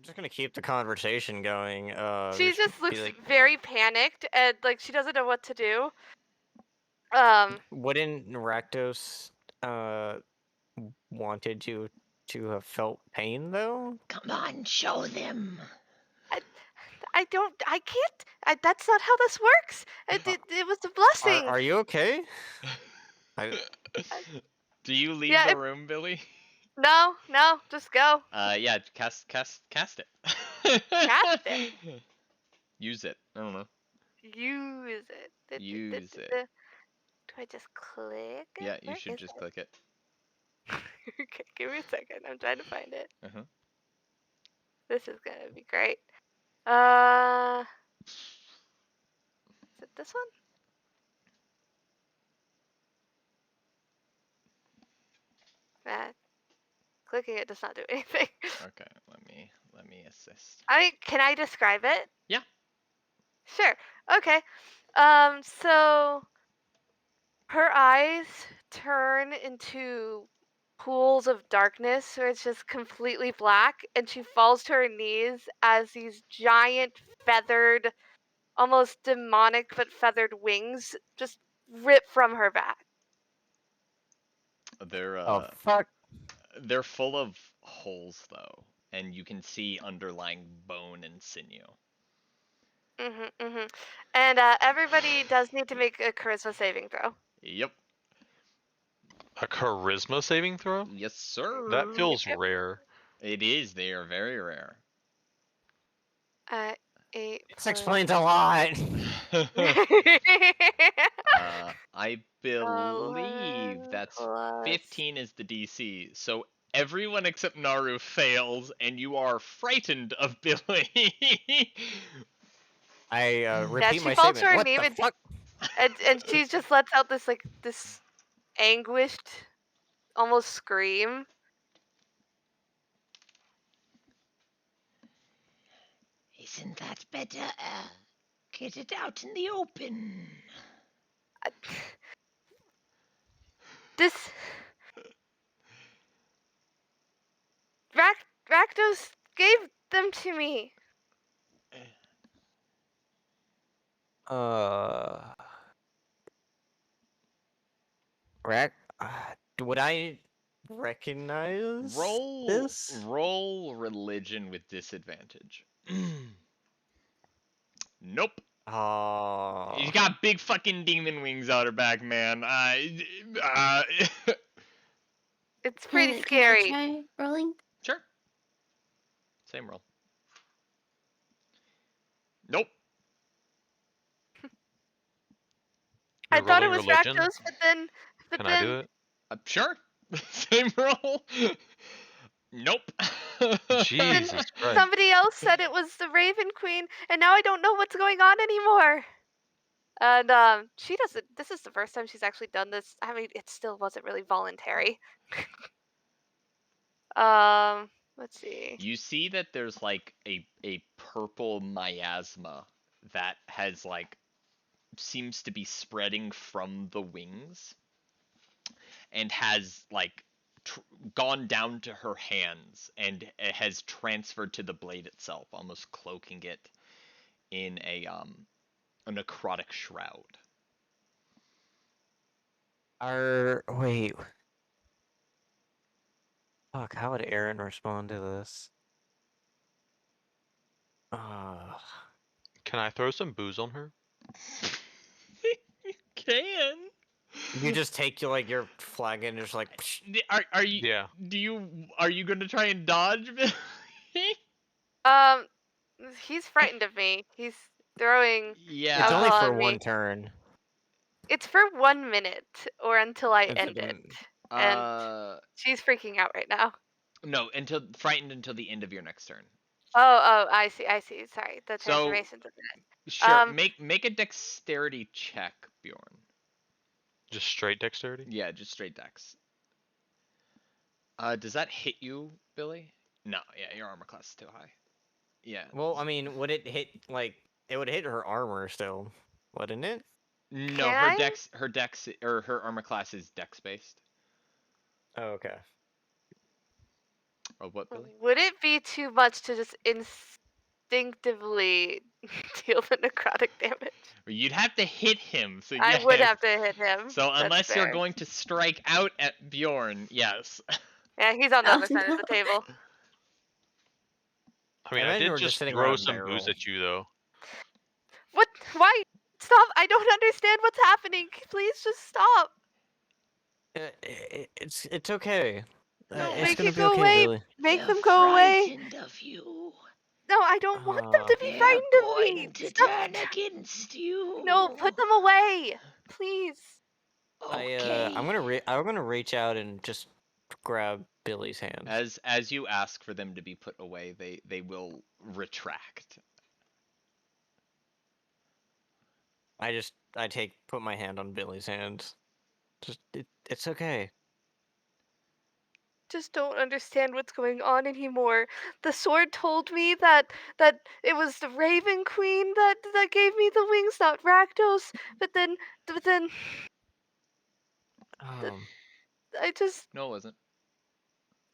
just gonna keep the conversation going. She Just just be looks like, very panicked and like she doesn't know what to do. wouldn't Rakdos wanted you to have felt pain though? Come on, show them. I can't. That's not how this works. It was a blessing. Are you okay? Do you leave Yeah, the if, room, Billy? no, just go. Yeah, cast it. Cast it. Use it. I don't know. Use it. Use it. Do I just click it? Yeah, you Where should is just it? click it. Okay, give me a second. I'm trying to find it. Uh-huh. This is gonna be great. Is it this one? Nah, clicking it does not do anything. Okay, let me assist. Can I describe it? Yeah. Sure. Okay. So her eyes turn into pools of darkness where it's just completely black, and she falls to her knees as these giant feathered, almost demonic but feathered wings just rip from her back. They're Oh fuck! they're full of holes though, and you can see underlying bone and sinew. And everybody does need to make a charisma saving throw. Yep. A charisma saving throw? Yes, sir. That feels Yep. rare. It is. They are very rare. 8 This plus. explains a lot. I believe that's 15 is the DC. So everyone except Naru fails, and you are frightened of Billy. I Yeah, repeat she my falls to statement. her What knee, the fuck? and she just lets out this anguished, almost scream. Isn't that better? Get it out in the open. This Rakdos gave them to me. Rack. Would I recognize this? Roll religion with disadvantage. Nope. Oh. She's got big fucking demon wings on her back, man. It's pretty Can I scary. try rolling? Sure. Same roll. Nope. I You're thought it rolling was religion? Rakdos, but Can I then do it? Sure. Same roll. Nope. Jesus Christ. somebody else said it was the Raven Queen, and now I don't know what's going on anymore. And she doesn't. This is the first time she's actually done this. I mean, it still wasn't really voluntary. Let's see. You see that there's like a purple miasma that has like seems to be spreading from the wings and has like gone down to her hands and it has transferred to the blade itself, almost cloaking it in a necrotic shroud. Wait. Fuck, how would Aaron respond to this? Can I throw some booze on her? You can. You just take your flagon and just like. Psh. Are you? Yeah. Are you gonna try and dodge? Um, he's frightened of me. He's throwing Yeah. It's only alcohol for on me. one turn. It's for 1 minute or until I Is end it it. And she's freaking out right now. No, frightened until the end of your next turn. Oh, I see. Sorry, the So transformation's a minute. sure, make a dexterity check, Bjorn. Just straight dexterity? Yeah, just straight dex. Does that hit you, Billy? No, yeah, your armor class is too high. Yeah. Well, I mean, would it hit it would hit her armor still, wouldn't it? No, Can her dex or her armor class is dex based. Oh, okay. Oh, what, Billy? Would it be too much to just instinctively deal the necrotic damage? You'd have to hit him, so I yes. would have to hit him. So That's unless you're fair. going to strike out at Bjorn, yes. Yeah, he's on the Oh other side no. of the table. I mean, I I imagine did we're just just sitting around throw a some booze barrel. at you, though. What? Why? Stop! I don't understand what's happening. Please just stop. It's okay. No, It's Make gonna it be go okay, away. Billy. Make they're them go away. frightened of you. No, I don't want them Uh, to be They're frightened of me. going to Stop. turn against you. No, put them away. Please. I'm Okay. gonna reach out and just grab Billy's hand. As you ask for them to be put away, they will retract. Put my hand on Billy's hand. It's okay. Just don't understand what's going on anymore. The sword told me that it was the Raven Queen that gave me the wings, not Rakdos. But then th- Um, I just No, it wasn't.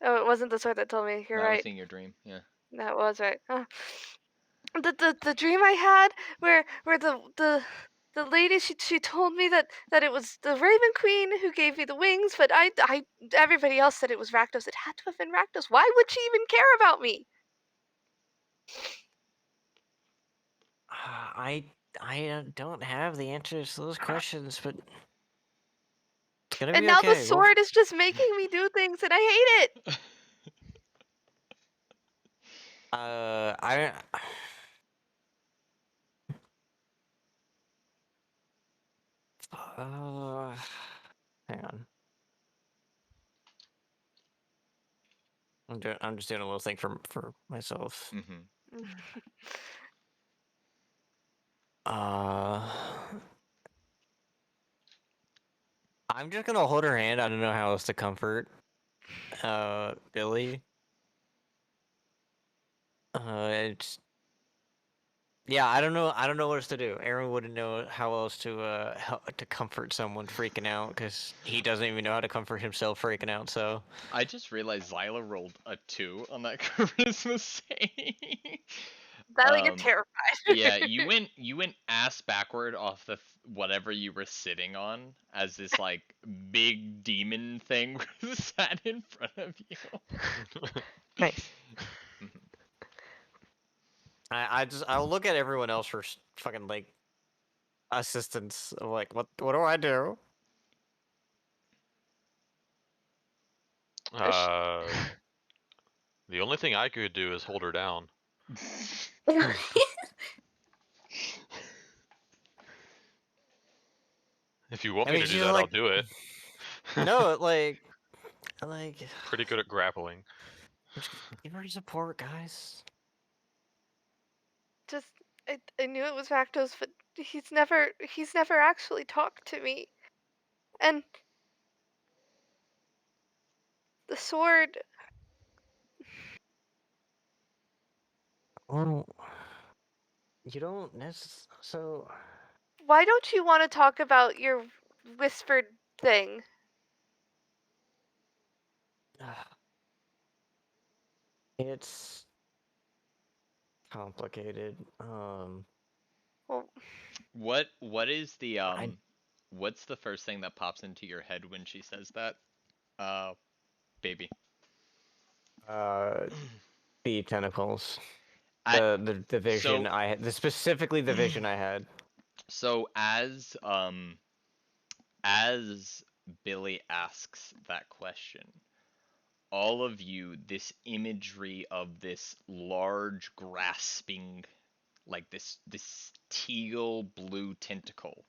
oh, it wasn't the sword that told me. You're That was right. seeing your dream. Yeah. That was right. The dream I had where the lady she told me that it was the Raven Queen who gave me the wings, but I everybody else said it was Rakdos. It had to have been Rakdos. Why would she even care about me? I don't have the answers to those questions, but it's gonna And be now the okay. sword is just making me do things, and I hate it. I hang on. I'm just doing a little thing for myself. Mm-hmm. Uh, I'm just gonna hold her hand. I don't know how else to comfort Billy. It's yeah, I don't know what else to do. Aaron wouldn't know how else to to comfort someone freaking out because he doesn't even know how to comfort himself freaking out. So I just realized Zyla rolled a 2 on that charisma save. That you're terrified. Yeah, you went ass backward off the whatever you were sitting on as this like big demon thing sat in front of you. Nice. I'll look at everyone else for fucking like assistance. Of like what do I do? The only thing I could do is hold her down. If you want I me mean, to do she's that, I'll like do it. no, like Pretty good at grappling. just give her support, guys. Just I knew it was Rakdos, but he's never actually talked to me. And the sword. Well, you don't so. Why don't you want to talk about your whispered thing? It's complicated. Well, What is the I what's the first thing that pops into your head when she says that? Baby. uh the tentacles. I The vision so I had, specifically the vision I had. so as Billy asks that question, all of you, this imagery of this large grasping, like this teal blue tentacle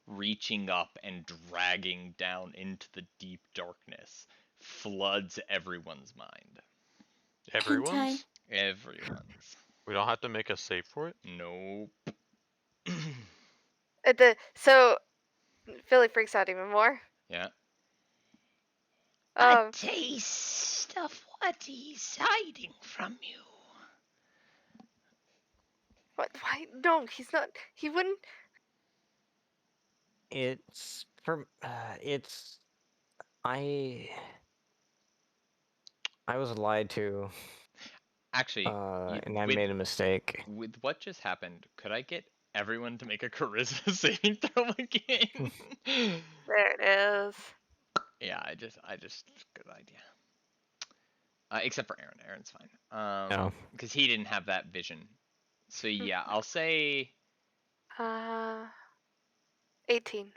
reaching up and dragging down into the deep darkness floods everyone's mind. Hentai. Everyone's? Everyone's. We don't have to make a save for it? Nope. so Philly freaks out even more. Yeah. A Um, taste of what he's hiding from you. what? Why? No, he's not. He wouldn't. It's from it's I I was lied to, Actually, and I made a mistake. with what just happened, could I get everyone to make a charisma saving throw again? There it is. Yeah, I just good idea. except for Aaron. Aaron's fine. No. Because he didn't have that vision. So yeah, I'll say 18.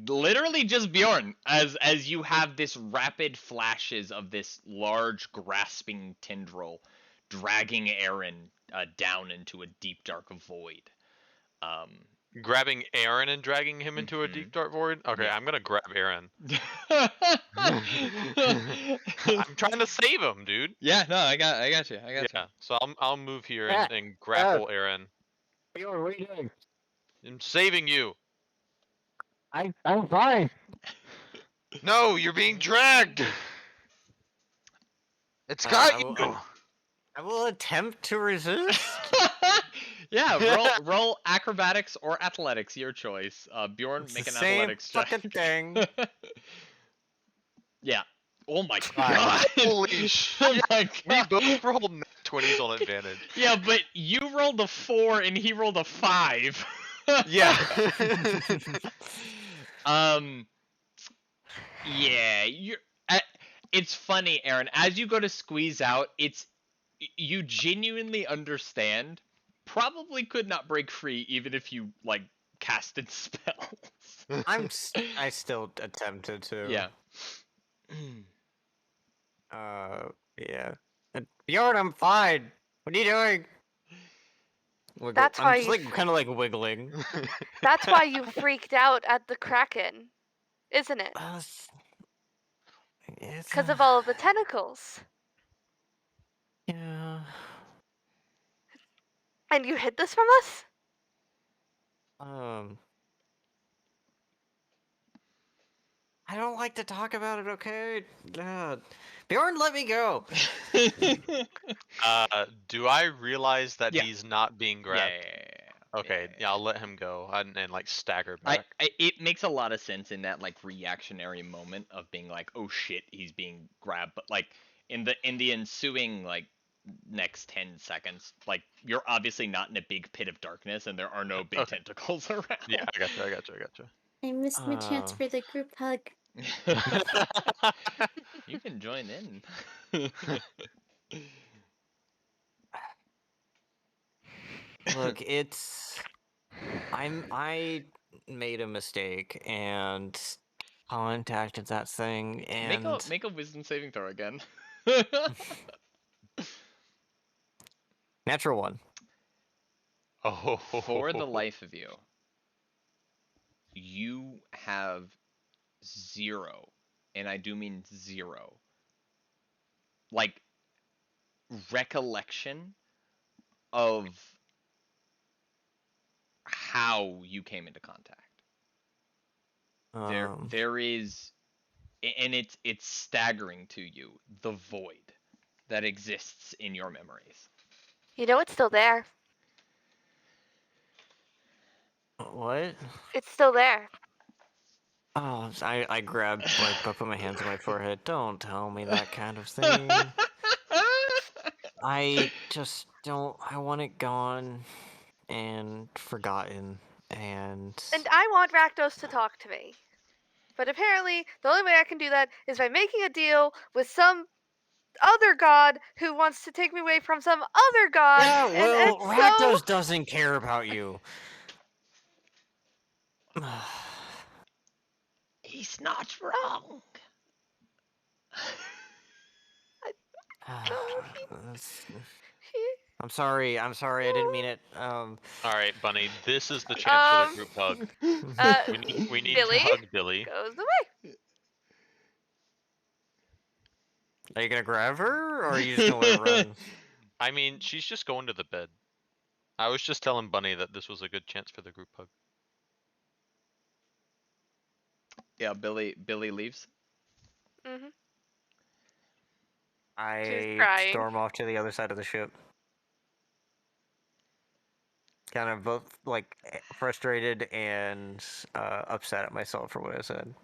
literally just Bjorn, as you have this rapid flashes of this large grasping tendril dragging Aaron down into a deep dark void. Grabbing Aaron and dragging him into a deep dark void? Okay, Yeah. I'm gonna grab Aaron. I'm trying to save him, dude. Yeah, no, I got you. I got you. Yeah, so I'll move here Ah, and grapple Aaron. Bjorn, what are you doing? I'm saving you. I'm fine. No, you're being dragged. It's I got will, you. I will attempt to resist. Yeah, roll acrobatics or athletics, your choice. Bjorn, It's make the an same athletics check. fucking thing. Yeah. Oh my Fine. god. Holy Oh shit. my We god. both rolled 20s on advantage. Yeah, but you rolled a 4 and he rolled a 5. Yeah. Yeah, it's funny, Aaron. As you go to squeeze out, you genuinely understand. Probably could not break free even if you like casted spells. I still attempted to. Yeah. Yeah. Bjorn, I'm fine. What are you doing? That's I'm why just you like kind of like wiggling. That's why you freaked out at the Kraken, isn't it? It's Because of all of the tentacles. yeah. And you hid this from us? I don't like to talk about it. Okay. Bjorn, let me go. Do I realize that Yeah. he's not being grabbed? Yeah. Okay, yeah, I'll let him go and like stagger back. It makes a lot of sense in that like reactionary moment of being like, oh shit, he's being grabbed, but like in the ensuing like next 10 seconds, like you're obviously not in a big pit of darkness and there are no big tentacles around. Yeah, I gotcha. I missed my chance for the group hug. You can join in. Look, I made a mistake and contacted that thing and Make a wisdom saving throw again. natural one. Oh. For the life of you, you have 0, and I do mean 0, like recollection of how you came into contact. There is, and it's staggering to you, the void that exists in your memories. You know it's still there. What? It's still there. Oh, I grabbed, like, I put my hands on my forehead. Don't tell me that kind of thing. I just don't. I want it gone and forgotten. And I want Rakdos to talk to me. But apparently, the only way I can do that is by making a deal with some other god who wants to take me away from some other god. yeah, well, and Rakdos so doesn't care about you. He's not wrong. I'm sorry. I didn't mean it. All right, Bunny. This is the chance for the group hug. We need Billy to hug Billy. goes away. Are you gonna grab her, or are you just gonna let her run? I mean, she's just going to the bed. I was just telling Bunny that this was a good chance for the group hug. Yeah, Billy leaves. Mm-hmm. I storm off to the other side of the ship. Kind of both like frustrated and upset at myself for what I said.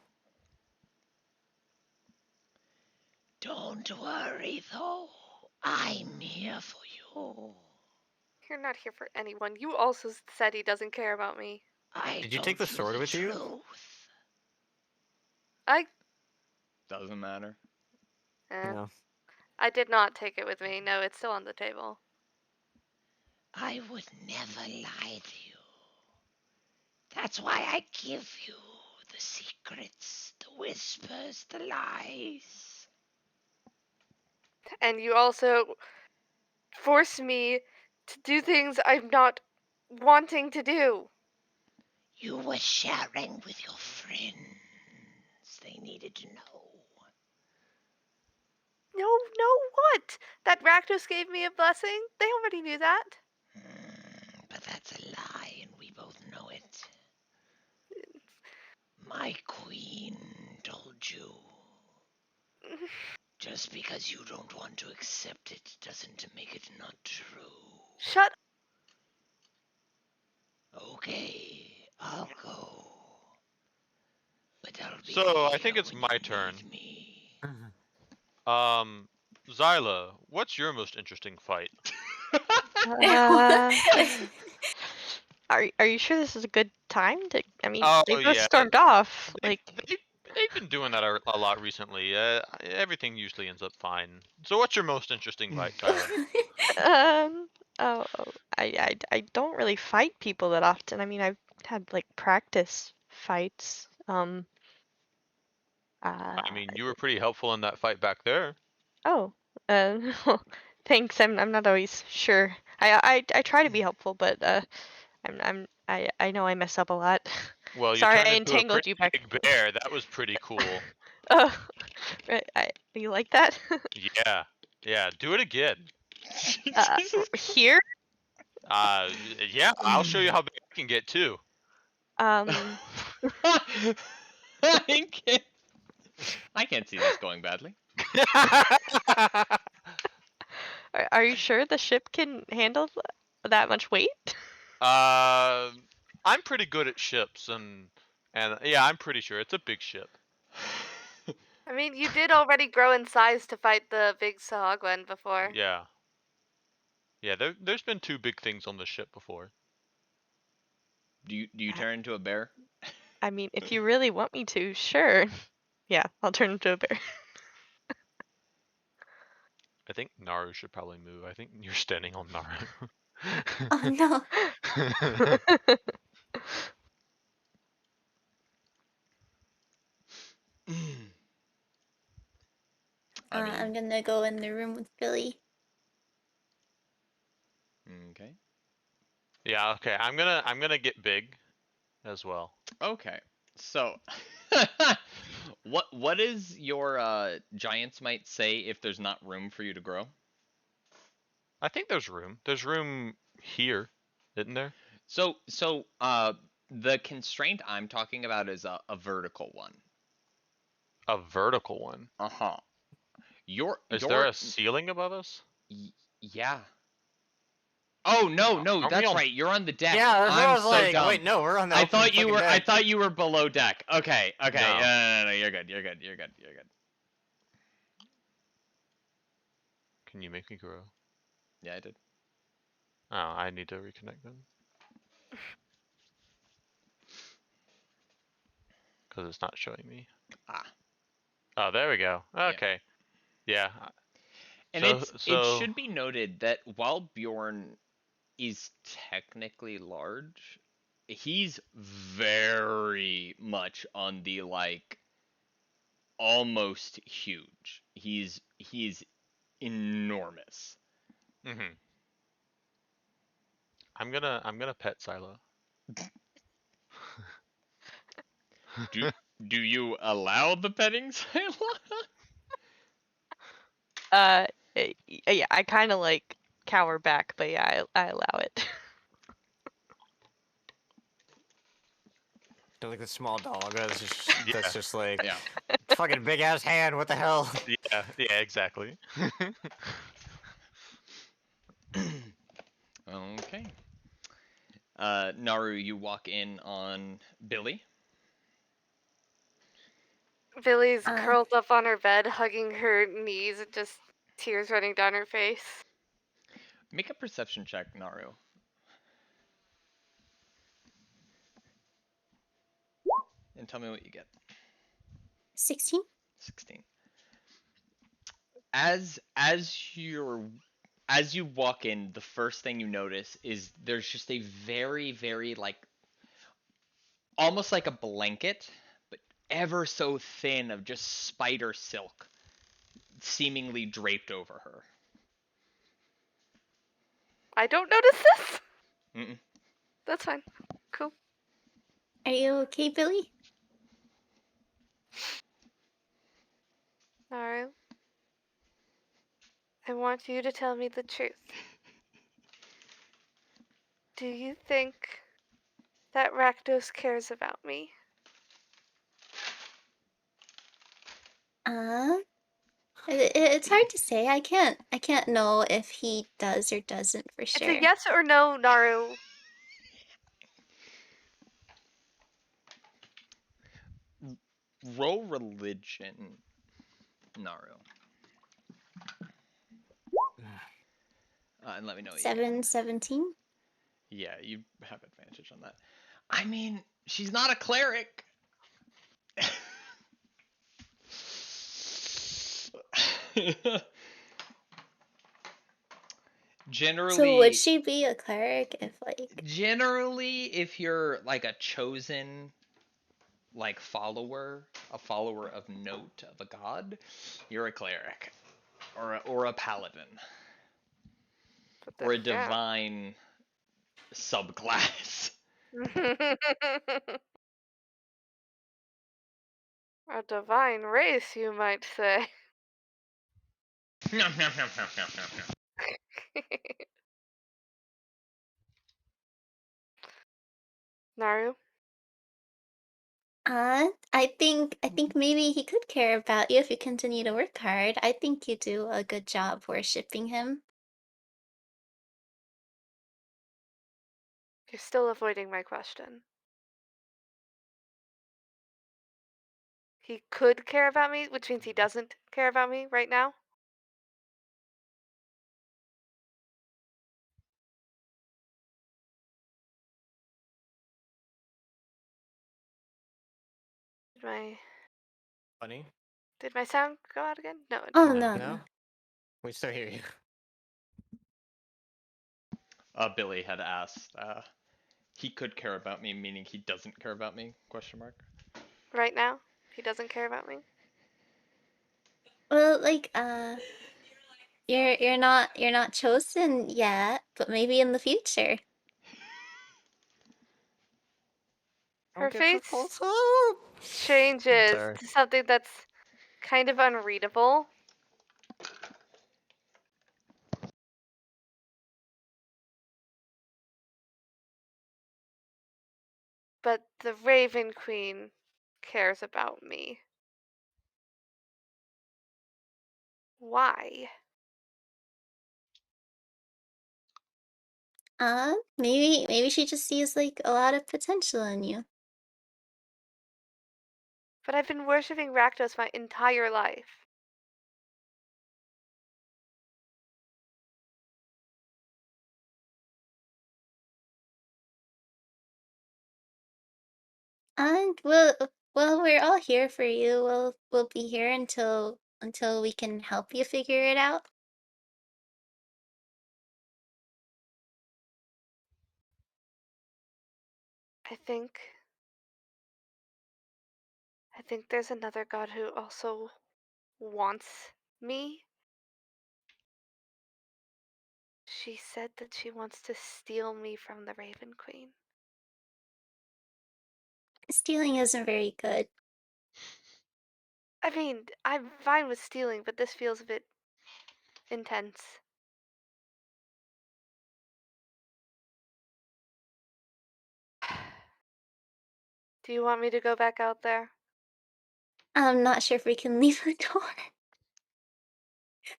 Don't worry, though. I'm here for you. You're not here for anyone. You also said he doesn't care about me. Did you take the sword with you? I Doesn't matter. No. I did not take it with me. No, it's still on the table. I would never lie to you. That's why I give you the secrets, the whispers, the lies. And you also force me to do things I'm not wanting to do. You were sharing with your friends. They needed to know. No, what? That Rakdos gave me a blessing? They already knew that. But that's a lie, and we both know it. My queen told you. Just because you don't want to accept it doesn't make it not true. Shut. Okay, I'll go. But I'll be So I here think it's when my you turn. need me. Zyla, what's your most interesting fight? Uh, are you sure this is a good time to? I mean, Oh they both yeah, stormed off. they've, Like, they've, they've been doing that a lot recently. Everything usually ends up fine. So what's your most interesting fight, Zyla? um, I don't really fight people that often. I mean, I've had like practice fights. I Uh, mean, you were pretty helpful in that fight back there. oh, well, thanks. I'm not always sure. I try to be helpful, but I know I mess up a lot. Well, you Sorry, turned I into a entangled pretty you back. big bear. That was pretty cool. Oh, right. You like that? Yeah, yeah. Do it again. Uh, here? Uh, yeah. I'll show you how big I can get too. Um, I can't. I can't see this going badly. are you sure the ship can handle that much weight? uh, I'm pretty good at ships, and yeah, I'm pretty sure it's a big ship. I mean, you did already grow in size to fight the big Sahagwen before. Yeah, yeah. There's been two big things on the ship before. Do you turn into a bear? I mean, if you really want me to, sure. Yeah, I'll turn into a bear. I think Naru should probably move. I think you're standing on Naru. Oh no. I mean, I'm gonna go in the room with Billy. okay. Yeah. Okay. I'm gonna get big, as well. Okay. So, what is your giant's might say if there's not room for you to grow? I think there's room. There's room here, isn't there? So the constraint I'm talking about is a vertical one. A vertical one. Uh-huh. Your Is there your a ceiling above us? yeah. Oh no, no, Aren't we that's on? right. You're on the deck. Yeah, that's what I I'm was so like. dumb. Wait, no, we're on the I open thought you fucking were I deck. thought you were below deck. Okay, okay. No. No, you're good. You're good. You're good. You're good. Can you make me grow? Yeah, I did. Oh, I need to reconnect them. Because it's not showing me. Ah. Oh, there we go. Yeah. Okay. Yeah. And So it so should be noted that while Bjorn is technically large, he's very much on the like almost huge. He's enormous. mhm. I'm gonna pet Silo. Do do you allow the petting, Sila? Uh, yeah, I kind of like cower back, but yeah, I allow it. They're like the small dog that's Yeah. just like Yeah. fucking big ass hand. What the hell? Yeah. Yeah. Exactly. Okay. Naru, you walk in on Billy. Billy's Uh, curled up on her bed, hugging her knees, and just tears running down her face. Make a perception check, Naru, and tell me what you get. 16? 16. as you walk in, the first thing you notice is there's just a very, very like almost like a blanket, but ever so thin of just spider silk seemingly draped over her. I don't notice this. Mm-mm. That's fine. Cool. Are you okay, Billy? Alright. I want you to tell me the truth. Do you think that Rakdos cares about me? It's hard to say. I can't know if he does or doesn't for It's a sure. yes or no, Naru. Roll religion, Naru. And let me know what you get. 717. Yeah, you have advantage on that. I mean, she's not a cleric. So would generally she be a cleric if like generally if you're like a chosen like follower, a follower of note of a god, you're a cleric or a paladin But or a yeah. divine subclass. A divine race, you might say. Naru? I think maybe he could care about you if you continue to work hard. I think you do a good job worshipping him. You're still avoiding my question. He could care about me, which means he doesn't care about me right now? Did my Funny? did my sound go out again? No, it Oh didn't. no, No? no. We still hear you. Billy had asked. He could care about me, meaning he doesn't care about me? Question mark. Right now? He doesn't care about me? Well, like you're not chosen yet, but maybe in the future. Her Don't get so face close up! changes Sorry. to something that's kind of unreadable. But the Raven Queen cares about me. Why? Maybe she just sees like a lot of potential in you. But I've been worshipping Rakdos my entire life. And well, we're all here for you. We'll be here until we can help you figure it out. I think there's another god who also wants me. She said that she wants to steal me from the Raven Queen. Stealing isn't very good. I mean, I'm fine with stealing, but this feels a bit intense. Do you want me to go back out there? I'm not sure if we can leave the door.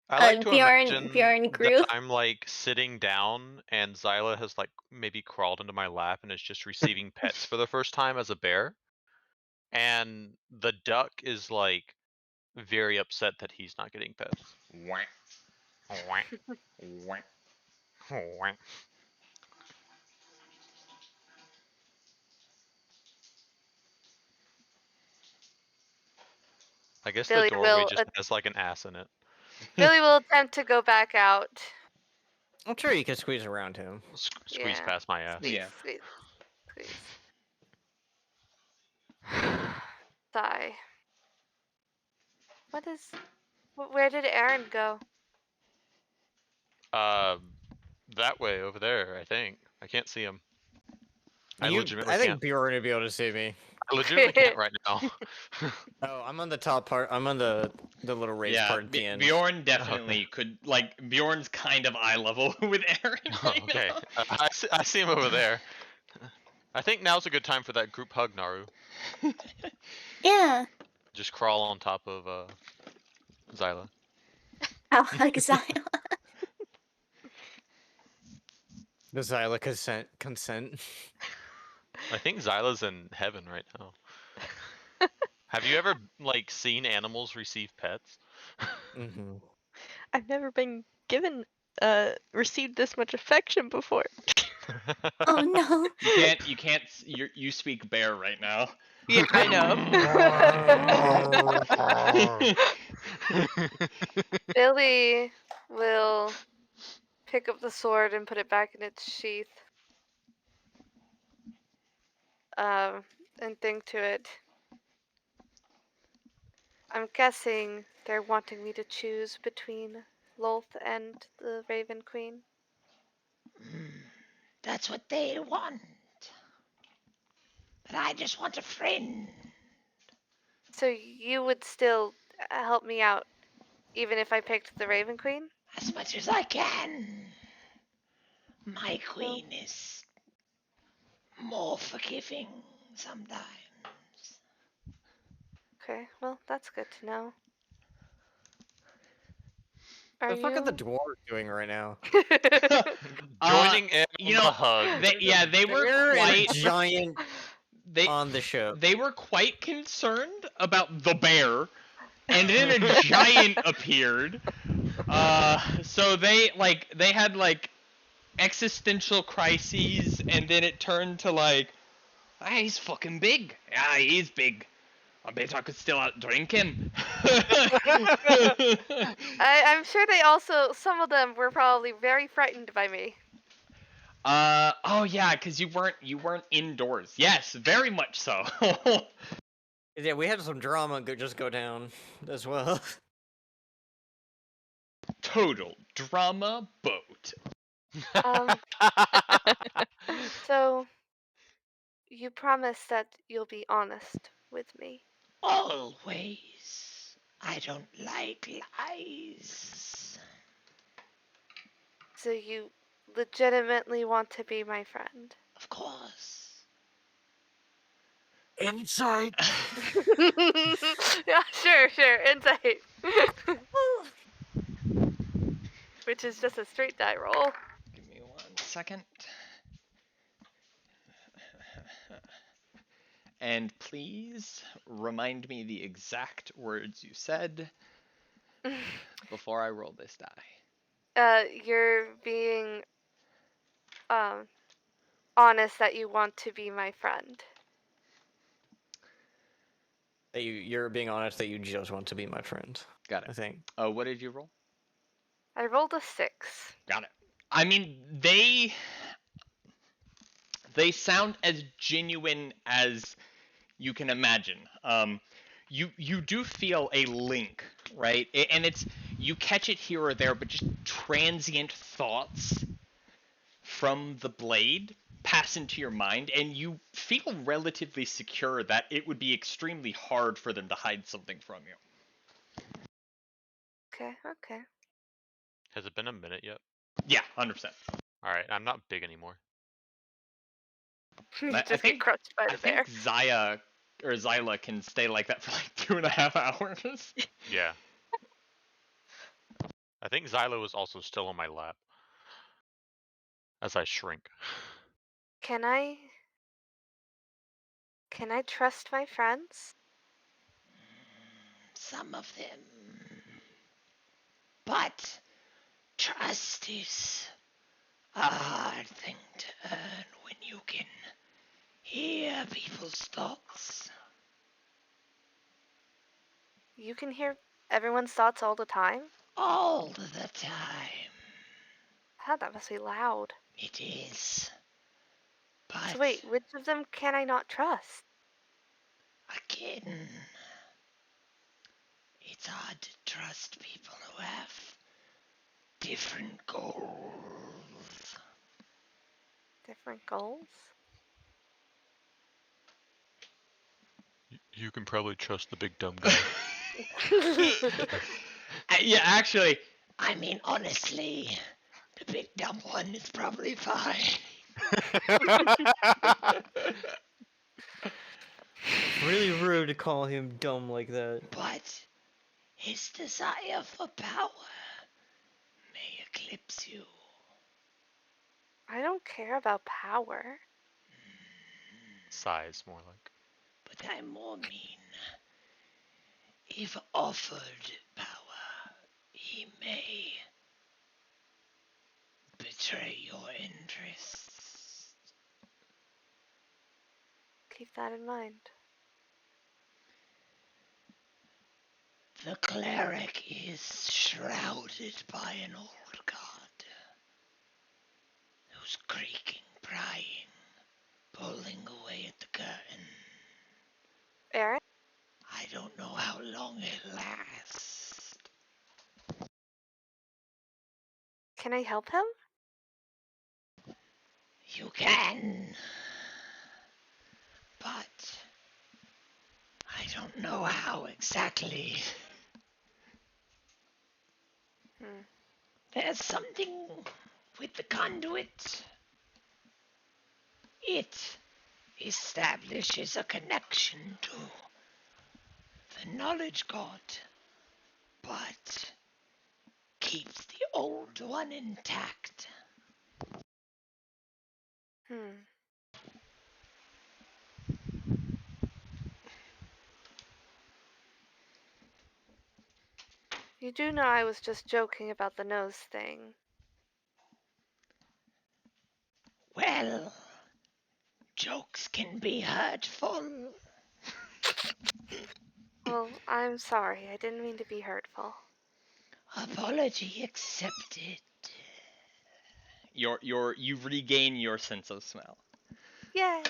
I like to imagine Bjorn that grew. I'm like sitting down and Zyla has like maybe crawled into my lap and is just receiving pets for the first time as a bear. And the duck is like very upset that he's not getting pets. Whack, whack, whack. I guess the Billy doorway will just has like an ass in it. Billy will attempt to go back out. I'm sure you can squeeze around him. Squeeze Yeah. past my ass. Squeeze, Yeah. squeeze, squeeze. Sigh. What is... Where did Aaron go? That way over there, I think. I can't see him. I I legitimately think can't. Bjorn would be able to see me. I legitimately can't right now. Oh, I'm on the top part. I'm on the little raised Yeah, part at the end. Bjorn definitely could. Like Bjorn's kind of eye level with Aaron right Okay, now. I see him over there. I think now's a good time for that group hug, Naru. Yeah, Just crawl on top of Zyla. I'll hug Zion. The Zyla consent. I think Zyla's in heaven right now. Have you ever like seen animals receive pets? Mm-hmm. I've never been received this much affection before. Oh no. You can't. You speak bear right now. Yeah, I know. Billy will pick up the sword and put it back in its sheath. And think to it. I'm guessing they're wanting me to choose between Lolth and the Raven Queen. That's what they want. But I just want a friend. So you would still help me out, even if I picked the Raven Queen? As much as I can. My Well, queen is more forgiving sometimes. okay, well, that's good to know. Are The fuck are the you? dwarves doing right now? Joining in You on know, the hug. they were They're in a quite. giant They on the ship. they were quite concerned about the bear, and then a giant appeared. So they had like existential crises, and then it turned to like, ah, he's fucking big. Yeah, he's big. I bet I could still outdrink him. I'm sure they also, some of them were probably very frightened by me. Oh yeah, because you weren't indoors. Yes, very much so. Yeah, we had some drama just go down as well. Total drama boat. Um, so you promise that you'll be honest with me. Always. I don't like lies. So you legitimately want to be my friend. Of course. Insight. Yeah, sure, insight. Which is just a straight die roll. Give me 1 second. And please remind me the exact words you said before I roll this die. You're being honest that you want to be my friend. That you're being honest that you just want to be my friend. Got I it. think. Oh, what did you roll? I rolled a 6. Got it. I mean, they sound as genuine as you can imagine. You do feel a link, right? And it's you catch it here or there, but just transient thoughts from the blade pass into your mind, and you feel relatively secure that it would be extremely hard for them to hide something from you. Okay. Has it been a minute yet? Yeah, 100%. Alright, I'm not big anymore. You I just get think crushed by I the bear. think Zyla can stay like that for like 2.5 hours. Yeah. I think Zyla was also still on my lap. As I shrink. Can I trust my friends? Some of them. But trust is a hard thing to earn when you can hear people's thoughts. You can hear everyone's thoughts all the time? All the time. God, that must be loud. It is. So But wait, which of them can I not trust? again, it's hard to trust people who have different goals. Different goals? You can probably trust the big dumb guy. Yeah, actually, I mean, honestly, the big dumb one is probably fine. Really rude to call him dumb like that. But his desire for power may eclipse you. I don't care about power. Size, more like. But I more mean, if offered power, he may betray your interests. Keep that in mind. The cleric is shrouded by an old god, who's creaking, prying, pulling away at the curtain. Aaron? I don't know how long it lasts. Can I help him? You can, but I don't know how exactly. Hmm. There's something with the conduit. It establishes a connection to the knowledge god, but keeps the old one intact. Hmm. You do know I was just joking about the nose thing. Well, jokes can be hurtful. Well, I'm sorry. I didn't mean to be hurtful. Apology accepted. you regain your sense of smell. Yay!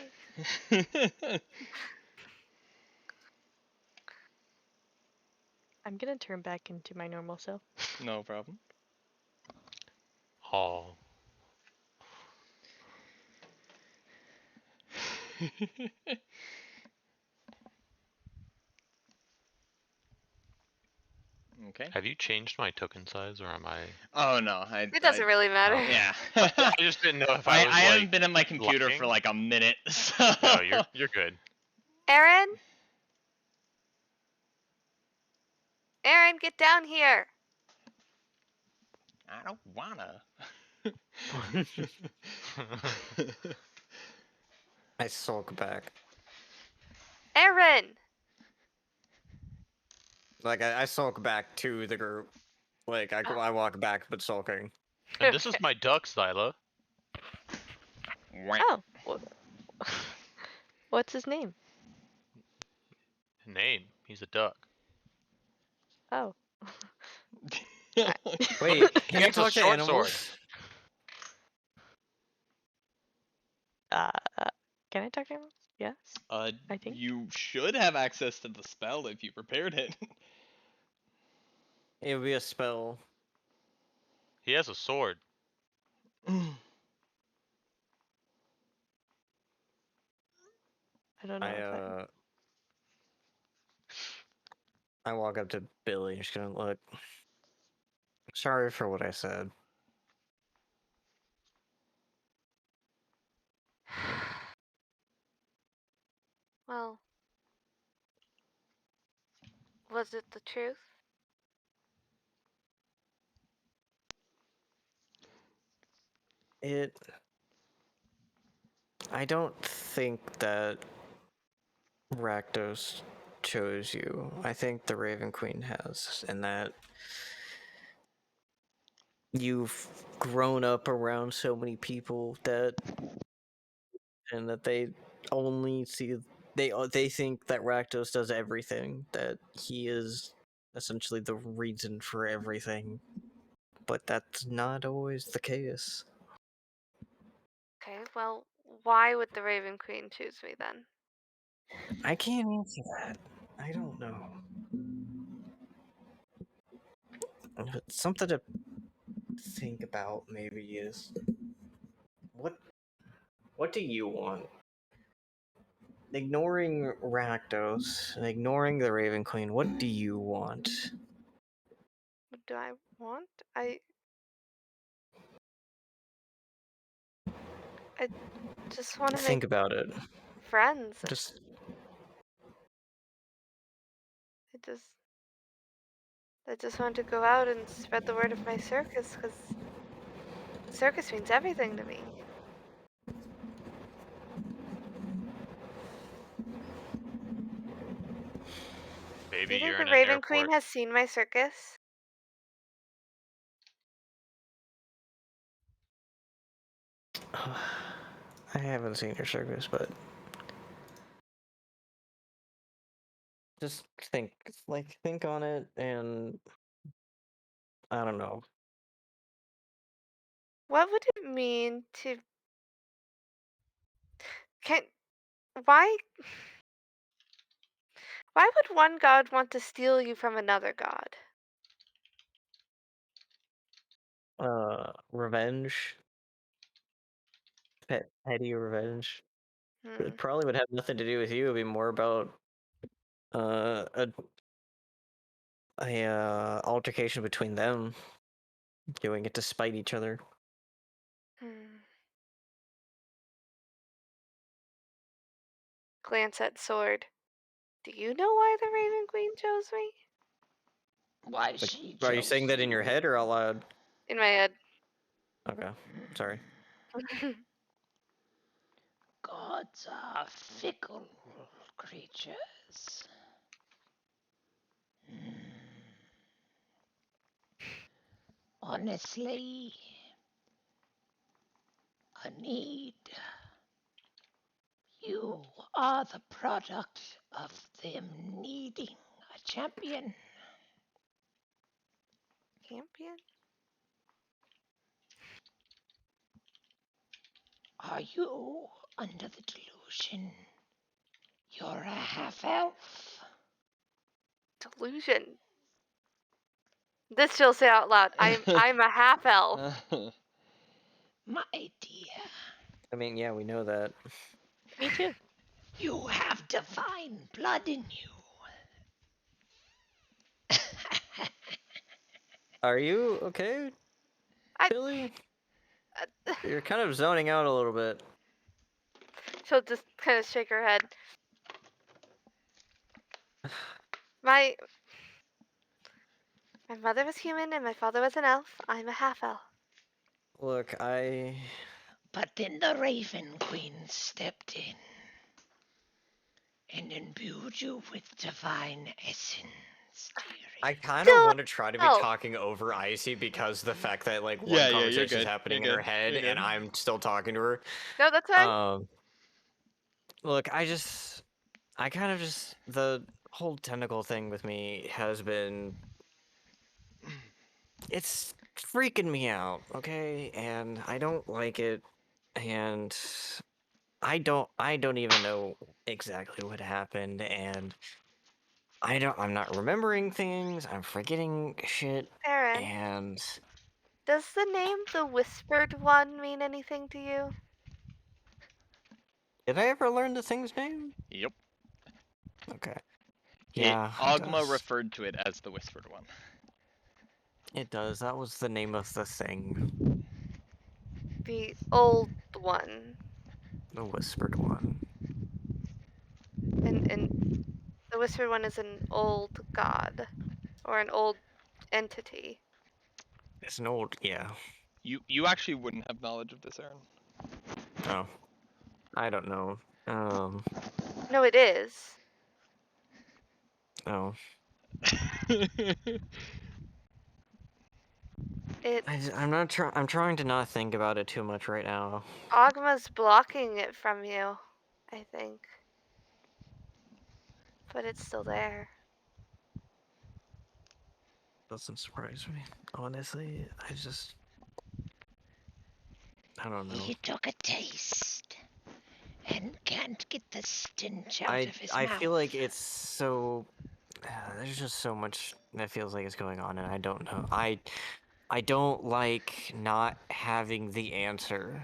I'm gonna turn back into my normal self. No problem. Oh. Okay. Have you changed my token size, or am I? Oh no, It doesn't really matter. Oh. yeah. I just didn't know if I was I haven't like. been at my computer for lying. like a minute. So. No, you're good. Aaron? Aaron, get down here! I don't wanna. I sulk back. Aaron! Like, I sulk back to the group. Like, I walk back, but sulking. And this is my duck, Zyla. Oh, what's his name? Name. He's a duck. Oh, Wait, He can you has a talk to short sword. animals? uh, can I talk to him? Yes, I think. You should have access to the spell if you prepared it. It would be a spell. He has a sword. I don't know if I walk up to Billy, just gonna look. Sorry for what I said. Well, was it the truth? I don't think that Rakdos chose you. I think the Raven Queen has, and that you've grown up around so many people that, and that they only see they think that Rakdos does everything. That he is essentially the reason for everything. But that's not always the case. Okay, well, why would the Raven Queen choose me then? I can't answer that. I don't know. But something to think about maybe is what do you want? Ignoring Rakdos and ignoring the Raven Queen, what do you want? What do I want? I just want to make Think about it. friends. Just I just want to go out and spread the word of my circus, because circus means everything to me. Do Maybe you think you're the in an Raven Queen airport. has seen my circus? I haven't seen your circus, but just think on it, and I don't know. What would it mean to can why why would one god want to steal you from another god? Revenge, petty revenge. Hmm. It probably would have nothing to do with you. It'd be more about uh a altercation between them, doing it to spite each other. Hmm. Glance at sword. Do you know why the Raven Queen chose me? Why Like, she are you chose saying that in your you? head or out loud? In my head. Okay, sorry. Gods are fickle creatures. Honestly, a need. You are the product of them needing a champion. Champion? Are you under the delusion you're a half elf? Delusion. This she'll say out loud. I'm a half elf. My dear, I mean, yeah, we know that. Me too. you have divine blood in you. Are you okay, I Billy? uh, You're kind of zoning out a little bit. she'll just kind of shake her head. My my mother was human and my father was an elf. I'm a half elf. Look, But then the Raven Queen stepped in and imbued you with divine essence, I dearie. kind of Still want to try to be elf. talking over Icy because the fact that like one Yeah, yeah, you're conversation is good. You're happening in her good. head You're and good. I'm still talking to her. No, that's fine. Look, I kind of just the whole tentacle thing with me has been it's freaking me out, okay? And I don't like it, and I don't even know exactly what happened, and I'm not remembering things. I'm forgetting shit, Aaron, and does the name the Whispered One mean anything to you? did I ever learn the thing's name? Yep. Okay. Yeah, it Ogma does. referred to it as the Whispered One. It does. That was the name of the thing. The old one. The whispered one. And the Whispered One is an old god or an old entity. It's an old, yeah. You actually wouldn't have knowledge of this, Aaron. Oh, I don't know. Um, No, it is. oh. It I'm not trying. I'm trying to not think about it too much right now. Ogma's blocking it from you, I think. But it's still there. doesn't surprise me. Honestly, I don't know. He took a taste and can't get the stench out of his I mouth. feel like it's so. There's just so much that feels like it's going on, and I don't know. I don't like not having the answer.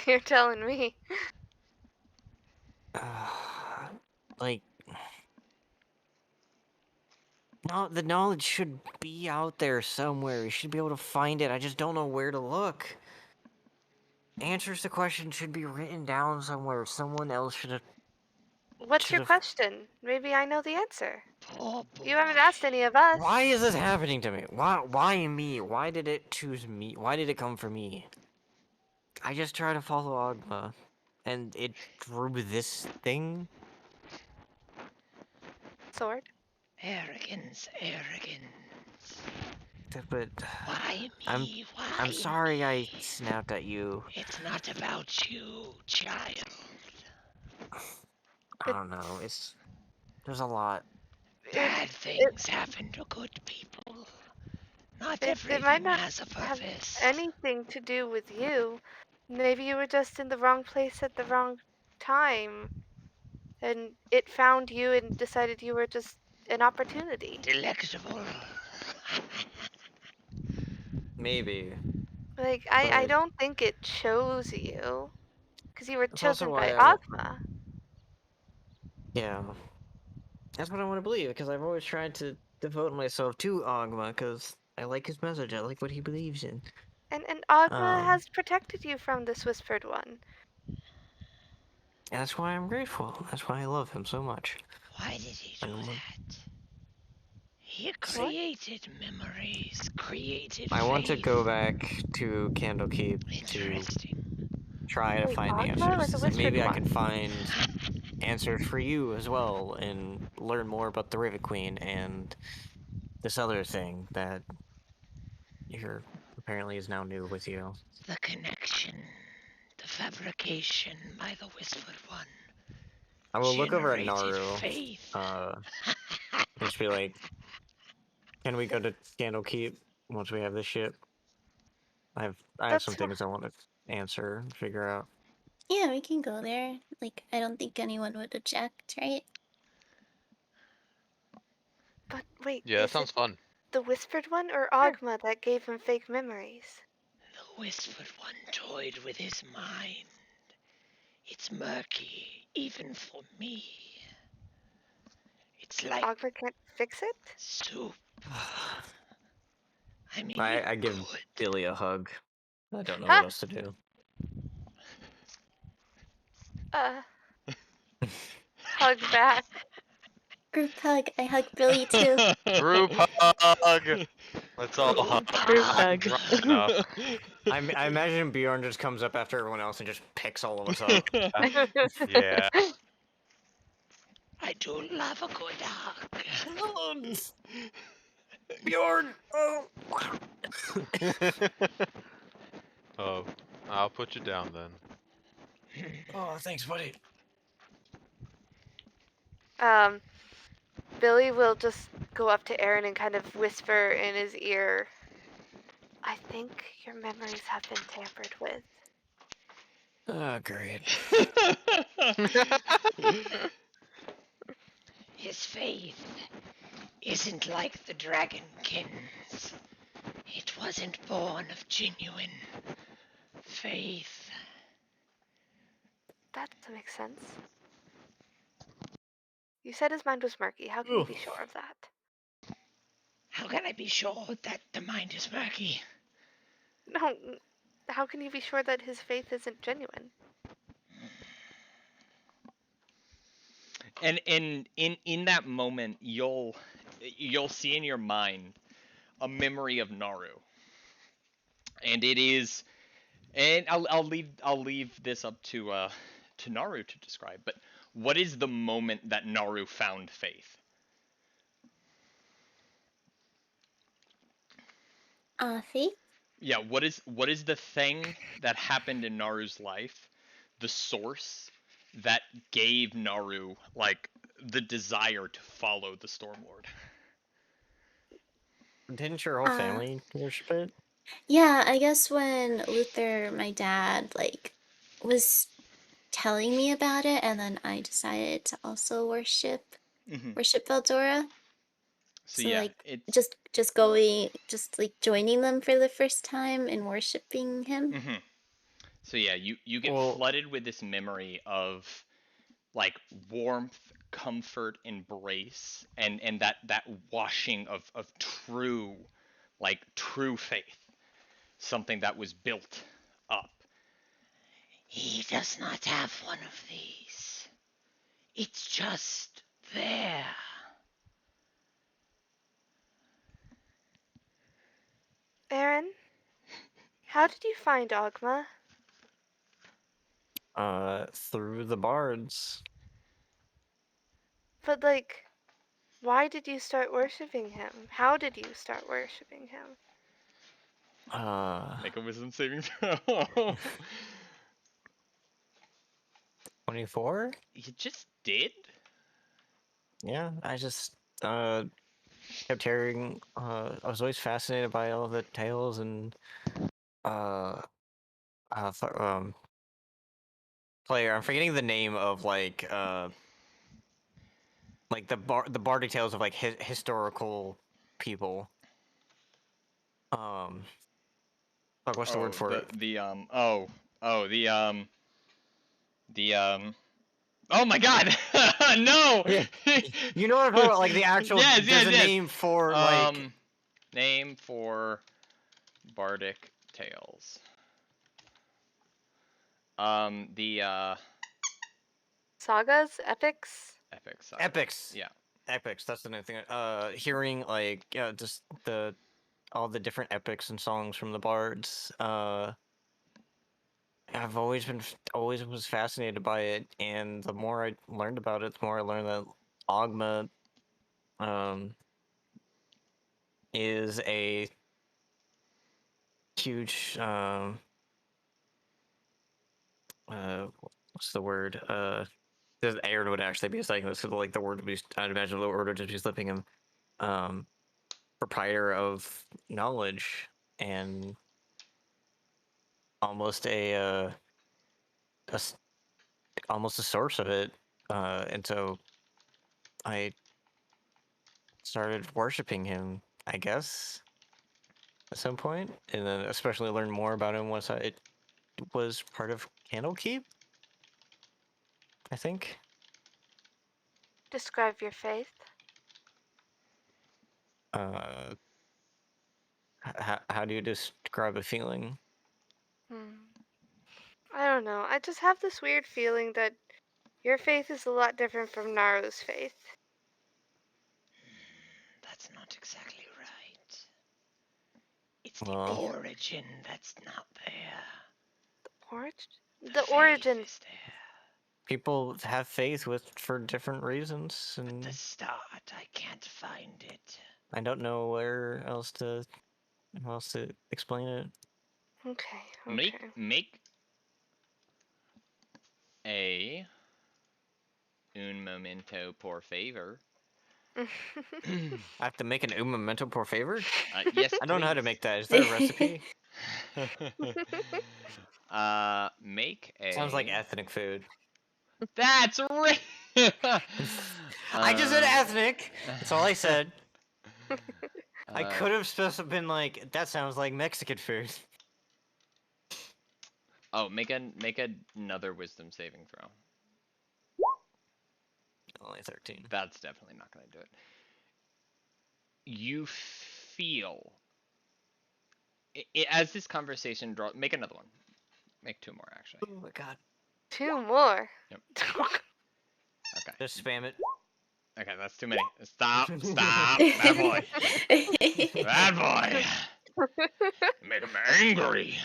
You're telling me. Like, no, the knowledge should be out there somewhere. You should be able to find it. I just don't know where to look. Answers to questions should be written down somewhere. Someone else What's should your have. question? Maybe I know the answer. Poor boy. You haven't asked any of us. Why is this happening to me? Why me? Why did it choose me? Why did it come for me? I just try to follow Agma, and it drew this thing. Sword? Arrogance, arrogance. But Why I'm me? Why I'm sorry I me? snapped at you. It's not about you, child. I don't know. There's a lot. It Bad it things happen to good people. Not it might everything not has a have purpose. anything to do with you. Maybe you were just in the wrong place at the wrong time, and it found you and decided you were just an opportunity. Delectable. Maybe, Like I but don't think it chose you, because you were that's also chosen by why Agma. yeah, that's what I want to believe because I've always tried to devote myself to Agma because I like his message. I like what he believes in. And Agma Um, has protected you from this whispered one. and that's why I'm grateful. That's why I love him so much. Why did he do And that? He What? created memories, created I want to go faith. back to Candlekeep to Interesting. try to Wait, find the Agma or answers. the And whispered maybe I can one? find answers for you as well and learn more about the Rivet Queen and this other thing that you're apparently is now new with you. The connection, the fabrication by the Whispered One I will look over at generated Naru, faith. and just be like, can we go to Candlekeep once we have this ship? I have some That's things I want to answer, figure out. Yeah, we can go there. Like, I don't think anyone would object, right? But wait, Yeah, that is it sounds fun. the whispered one or Sure. Agma that gave him fake memories? The Whispered One toyed with his mind. It's murky, even for me. It's like Agma can't fix it? soup. I mean, I, it I give could. Billy a hug. I don't know what Ha! else to do. Uh, hug back. Group hug. I hug Billy too. Group hug. Let's all hug. Group I'm hug. drunk enough. I imagine Bjorn just comes up after everyone else and just picks all of us up. Yeah. I do love a good hug. Bjorn! Oh! Oh, I'll put you down then. Oh, thanks, buddy. um, Billy will just go up to Aaron and kind of whisper in his ear, I think your memories have been tampered with. Oh, great. His faith isn't like the dragonkins. It wasn't born of genuine faith. That makes sense. You said his mind was murky. How can you Ooh. be sure of that? How can I be sure that the mind is murky? No, how can you be sure that his faith isn't genuine? And in that moment, you'll see in your mind a memory of Naru, and it is, and I'll leave this up to Naru to describe. But what is the moment that Naru found faith? Faith? Yeah, what is the thing that happened in Naru's life, the source that gave Naru like the desire to follow the Stormlord? Didn't your whole Uh, family worship it? yeah, I guess when Luther, my dad, like, was telling me about it, and then I decided to also Hmm. worship Eldora. So So yeah, like it's just going just like joining them for the first time and worshiping him. hmm so yeah, you get Well, flooded with this memory of like warmth, comfort, embrace, and that washing of true faith, something that was built up. He does not have one of these. It's just there. Aaron, how did you find Ogma? through the bards. But like, why did you start worshiping him? How did you start worshiping him? Uh, Make a wisdom saving throw. 24? You just did? Yeah, I just kept hearing. I was always fascinated by all the tales and uh, player. I'm forgetting the name of like the bardic tales of like historical people. Um, fuck, what's the word Oh, for the it? the oh the oh my god. No. Yeah, you know what I'm talking about. Like the actual. Yes, There's yes, a yes. name for like. Um name for bardic tales. The Sagas? Epics? epic sagas. Epics. Yeah. Epics. That's the new thing. Hearing like just the all the different epics and songs from the bards. I've always was fascinated by it, and the more I learned about it, the more I learned that Ogma um is a huge what's the word Aaron would actually be saying this, so like the word would be, I'd imagine the word would just be slipping him. Um, proprietor of knowledge and almost a s- almost a source of it. And so I started worshiping him, I guess, at some point, and then especially learned more about him once I was part of Candlekeep, I think. Describe your faith. Uh, how do you describe a feeling? Hmm. I don't know. I just have this weird feeling that your faith is a lot different from Naru's faith. That's not exactly right. It's the Well, origin that's not there. Origin? The The faith origin. is there. people have faith with for different reasons, But the and start, I can't find it. I don't know where else to how else to explain it. Okay, Make okay. make a un momento por favor. I have to make an memento por favor. Yes, I don't know how to please. make that. Is that a recipe? Make Sounds like a. ethnic food. That's right. I just said um, ethnic. That's all I said. I uh, could have supposed been like, that sounds like Mexican food. oh, make another wisdom saving throw. Only 13. That's definitely not going to do it. You feel as this conversation draws. Make another one. Make two more actually. Oh my god. 2 more. Yep. Okay. Just spam it. Okay, that's too many. Stop. Stop. Bad boy. Bad boy. Make him angry.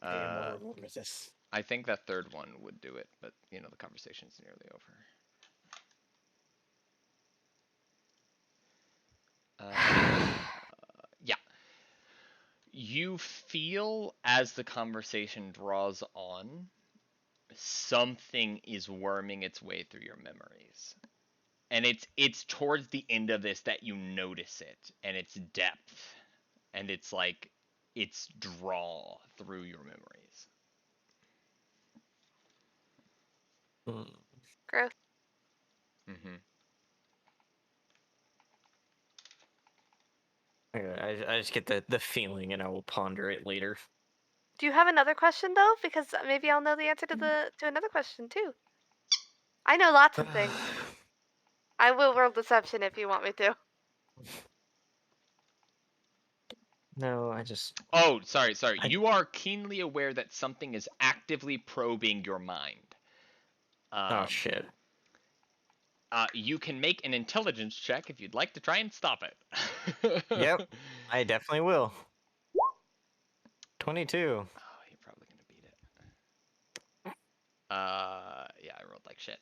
Okay, more uh, remember this. I think that third one would do it, but you know the conversation's nearly over. Yeah. You feel as the conversation draws on, something is worming its way through your memories. And it's towards the end of this that you notice it, and its depth, and it's like its draw through your memories. Hmm. Growth. Mm-hmm. Okay, I just get the feeling, and I will ponder it later. Do you have another question though? Because maybe I'll know the answer to another question too. I know lots of things. I will roll deception if you want me to. No, I just. Oh, sorry. I. You are keenly aware that something is actively probing your mind. Oh shit. You can make an intelligence check if you'd like to try and stop it. Yep, I definitely will. 22. Oh, you're probably gonna beat it. Yeah, I rolled like shit.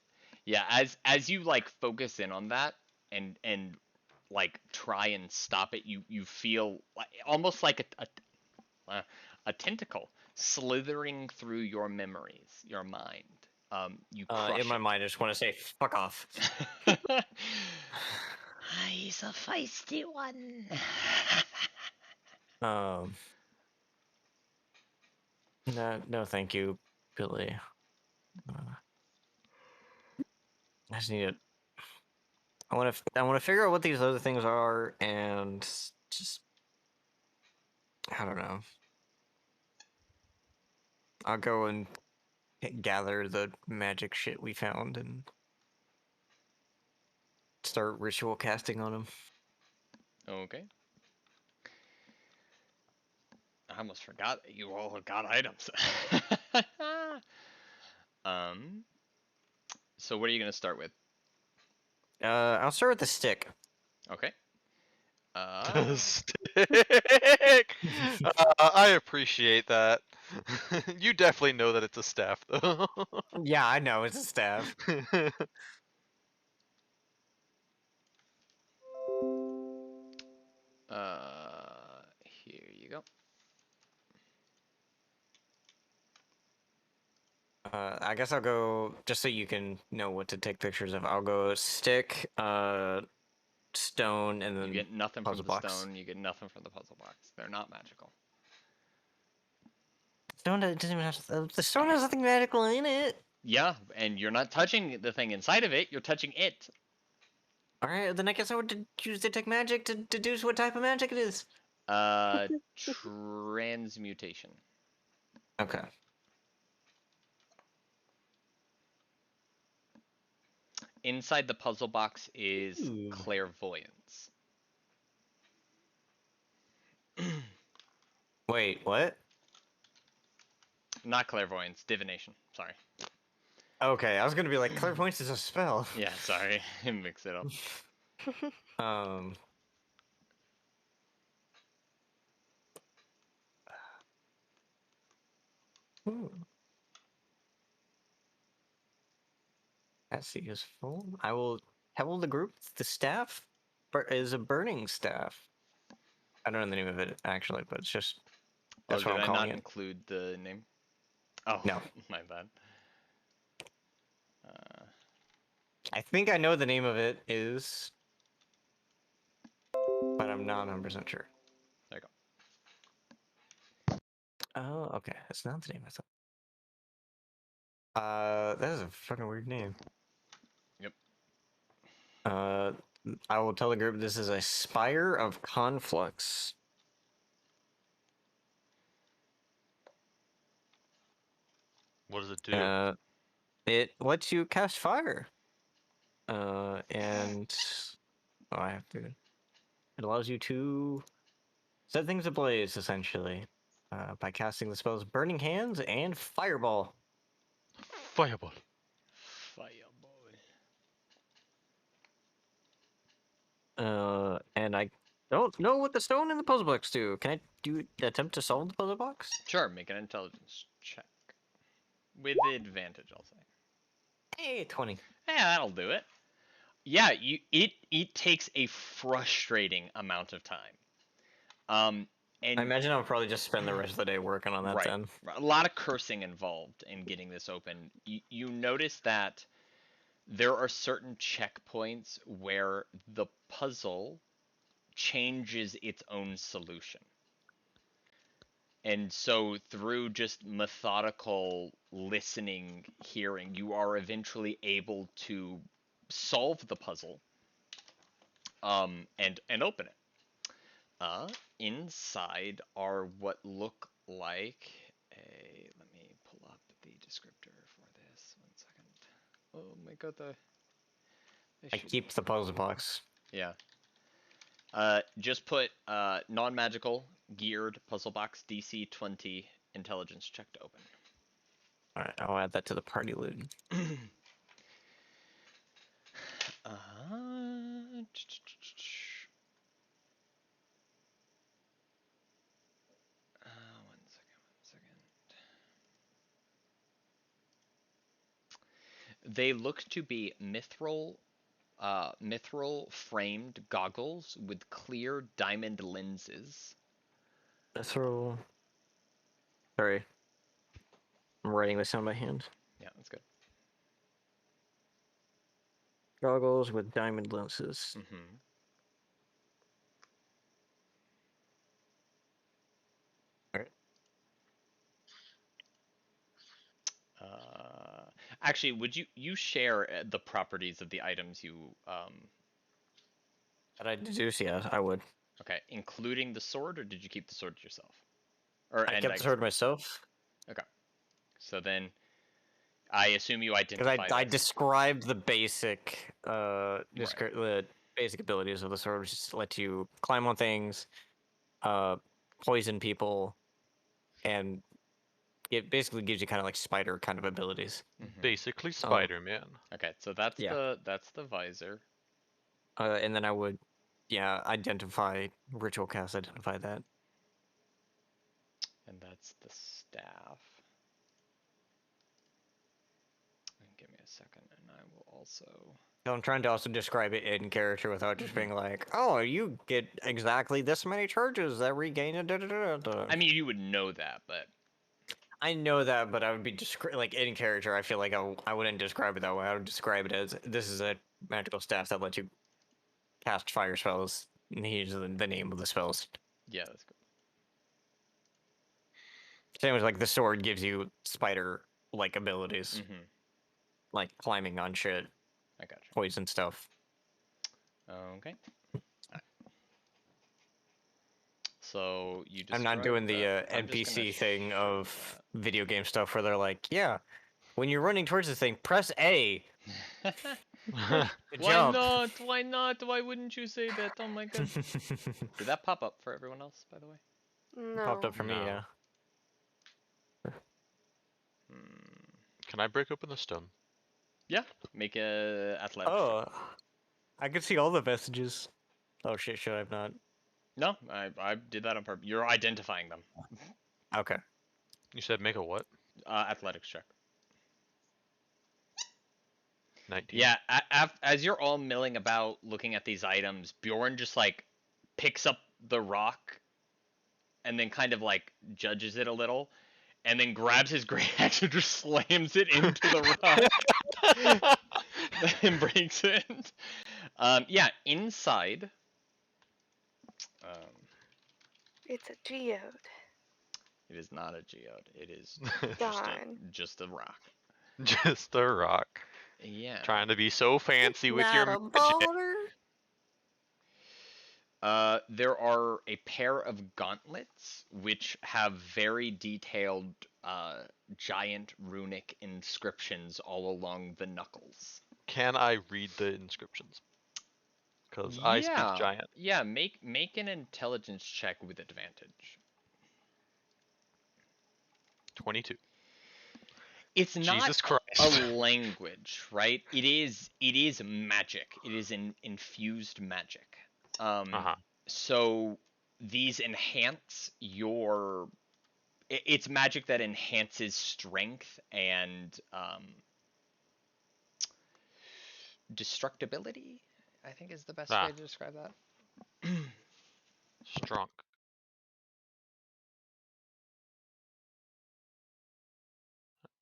Yeah, as you like focus in on that and like try and stop it, you feel like, almost like a tentacle slithering through your memories, your mind. You In crush my mind, I just want to say, fuck off. it. He's a feisty one. Um, no, thank you, Billy. I just need to. I want to figure out what these other things are, and just I don't know. I'll go and gather the magic shit we found and start ritual casting on them. Okay. I almost forgot that you all got items. um. So what are you gonna start with? I'll start with the stick. Okay. Stick. I appreciate that. You definitely know that it's a staff, though. Yeah, I know it's a staff. Here you go. I guess I'll go just so you can know what to take pictures of. I'll go stick, stone, and You then get nothing from puzzle the box. stone. You get nothing from the puzzle box. They're not magical. Stone doesn't even have the stone has nothing magical in it. Yeah, and you're not touching the thing inside of it. You're touching it. All right, then I guess I would choose detect magic to deduce what type of magic it is. Transmutation. Okay. Inside the puzzle box is Ooh. clairvoyance. Wait, what? Not clairvoyance, divination. Sorry. Okay, I was gonna be like, clairvoyance is a spell. Yeah, sorry. Mix it up. um. Ooh. That's useful. I will tell the group the staff is a burning staff. I don't know the name of it actually, but it's just Oh, that's what did I'm I calling not it. include the name? Oh, No, my bad. I think I know the name of it is, but I'm not 100% sure. There you go. Oh, okay. That's not the name I thought. That is a fucking weird name. Yep. I will tell the group this is a Spire of Conflux. What does it do? It lets you cast fire. And oh, I have to. It allows you to set things ablaze, essentially, by casting the spells Burning Hands and Fireball. Fireball. Fireball. And I don't know what the stone and the puzzle box do. Can I attempt to solve the puzzle box? Sure, make an intelligence check. With advantage, I'll say. Hey, 20. Yeah, that'll do it. Yeah, it takes a frustrating amount of time. I And imagine I'll probably just spend the rest of the day working on that right, then. a lot of cursing involved in getting this open. You notice that there are certain checkpoints where the puzzle changes its own solution. And so through just methodical listening, hearing, you are eventually able to solve the puzzle and open it. Inside are what look like a. Let me pull up the descriptor for this. 1 second. Oh my god, they I should. keep the puzzle box. Yeah. Just put non-magical geared puzzle box DC 20 intelligence check to open. All right, I'll add that to the party loot. Uh, One second. They look to be mithril framed goggles with clear diamond lenses. Throw. Sorry, I'm writing this down by hand. Yeah, that's good. Goggles with diamond lenses. Mm-hmm. Alright. Actually, would you share the properties of the items you That I deduce, yeah, I would. Okay, including the sword, or did you keep the sword yourself? Or I and kept the sword myself. Okay, so then I assume you Because identify I this. described the basic the basic abilities of the sword, which just let you climb on things, poison people, and it basically gives you kind of like spider kind of abilities. Mhm. Basically, Spider-Man. Okay, so that's Yeah. the visor. And then I would, yeah, identify ritual cast, identify that. And that's the staff. And give me a second, and I will also. So I'm trying to also describe it in character without just being like, oh, you get exactly this many charges that regain it. I mean, you would know that, but I know that, but I would be like in character. I feel like I wouldn't describe it that way. I would describe it as this is a magical staff that lets you cast fire spells. And here's the name of the spells. yeah, that's good. Same as like the sword gives you spider like abilities, Mm-hmm. like climbing on shit, I got you. poison stuff. Okay. So you. I'm not doing the I'm just gonna NPC thing show of video game stuff where they're like, yeah, when you're running towards this thing, press A that. to Why jump. not? Why not? Why wouldn't you say that? Oh my god. Did that pop up for everyone else, by the way? Popped No. up for me, No. yeah. Hmm. Can I break open the stone? Yeah. Make a athletics check. Oh, I can see all the messages. Oh shit, should I have not? No, I did that on purpose. You're identifying them. Okay. You said make a what? Athletics check. 19. Yeah, as you're all milling about looking at these items, Bjorn just like picks up the rock and then kind of like judges it a little and then grabs his great axe and just slams it into the rock and breaks it. Yeah, inside. Um, It's a geode. it is not a geode. It is Darn. just a rock. Just a rock. Yeah. Trying to be so fancy with your Not a magic. boulder. There are a pair of gauntlets which have very detailed giant runic inscriptions all along the knuckles. Can I read the inscriptions? Because I speak giant. Yeah, make an intelligence check with advantage. 22. It's not Jesus a Christ. language, right? It is magic. It is infused magic. Uh-huh. So these enhance your. It's magic that enhances strength and destructibility. I think is the best way to describe that. Strong.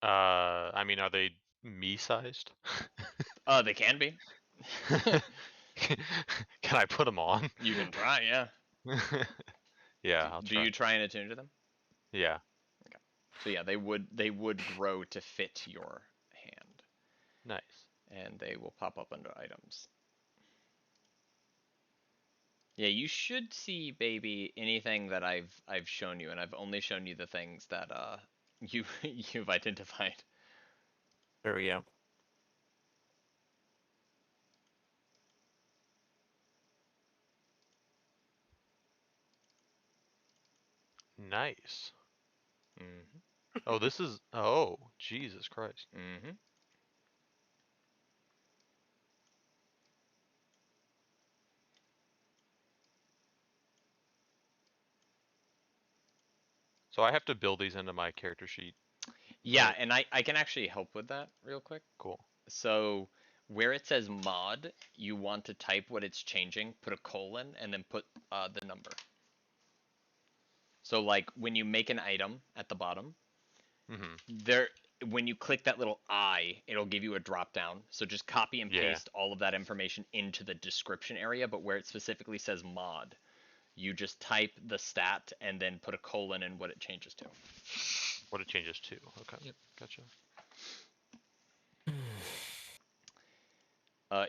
I mean, are they Me-sized? They can be. Can I put them on? You can try, yeah. Yeah, I'll Do try. you try and attune to them? Yeah. So yeah, they would grow to fit your hand, Nice. and they will pop up under items. Yeah, you should see, baby, anything that I've shown you, and I've only shown you the things that you you've identified. There we go. Nice. Mm-hmm. Oh, this is. Oh, Jesus Christ. Mm-hmm. So I have to build these into my character sheet. Yeah, Right. and I can actually help with that real quick. Cool. So where it says mod, you want to type what it's changing, put a colon, and then put the number. So like when you make an item at the bottom, Mm-hmm. there when you click that little I, it'll give you a drop down. So just copy and Yeah. paste all of that information into the description area, but where it specifically says mod, you just type the stat and then put a colon and what it changes to. What it changes to. Okay. Yep. Gotcha.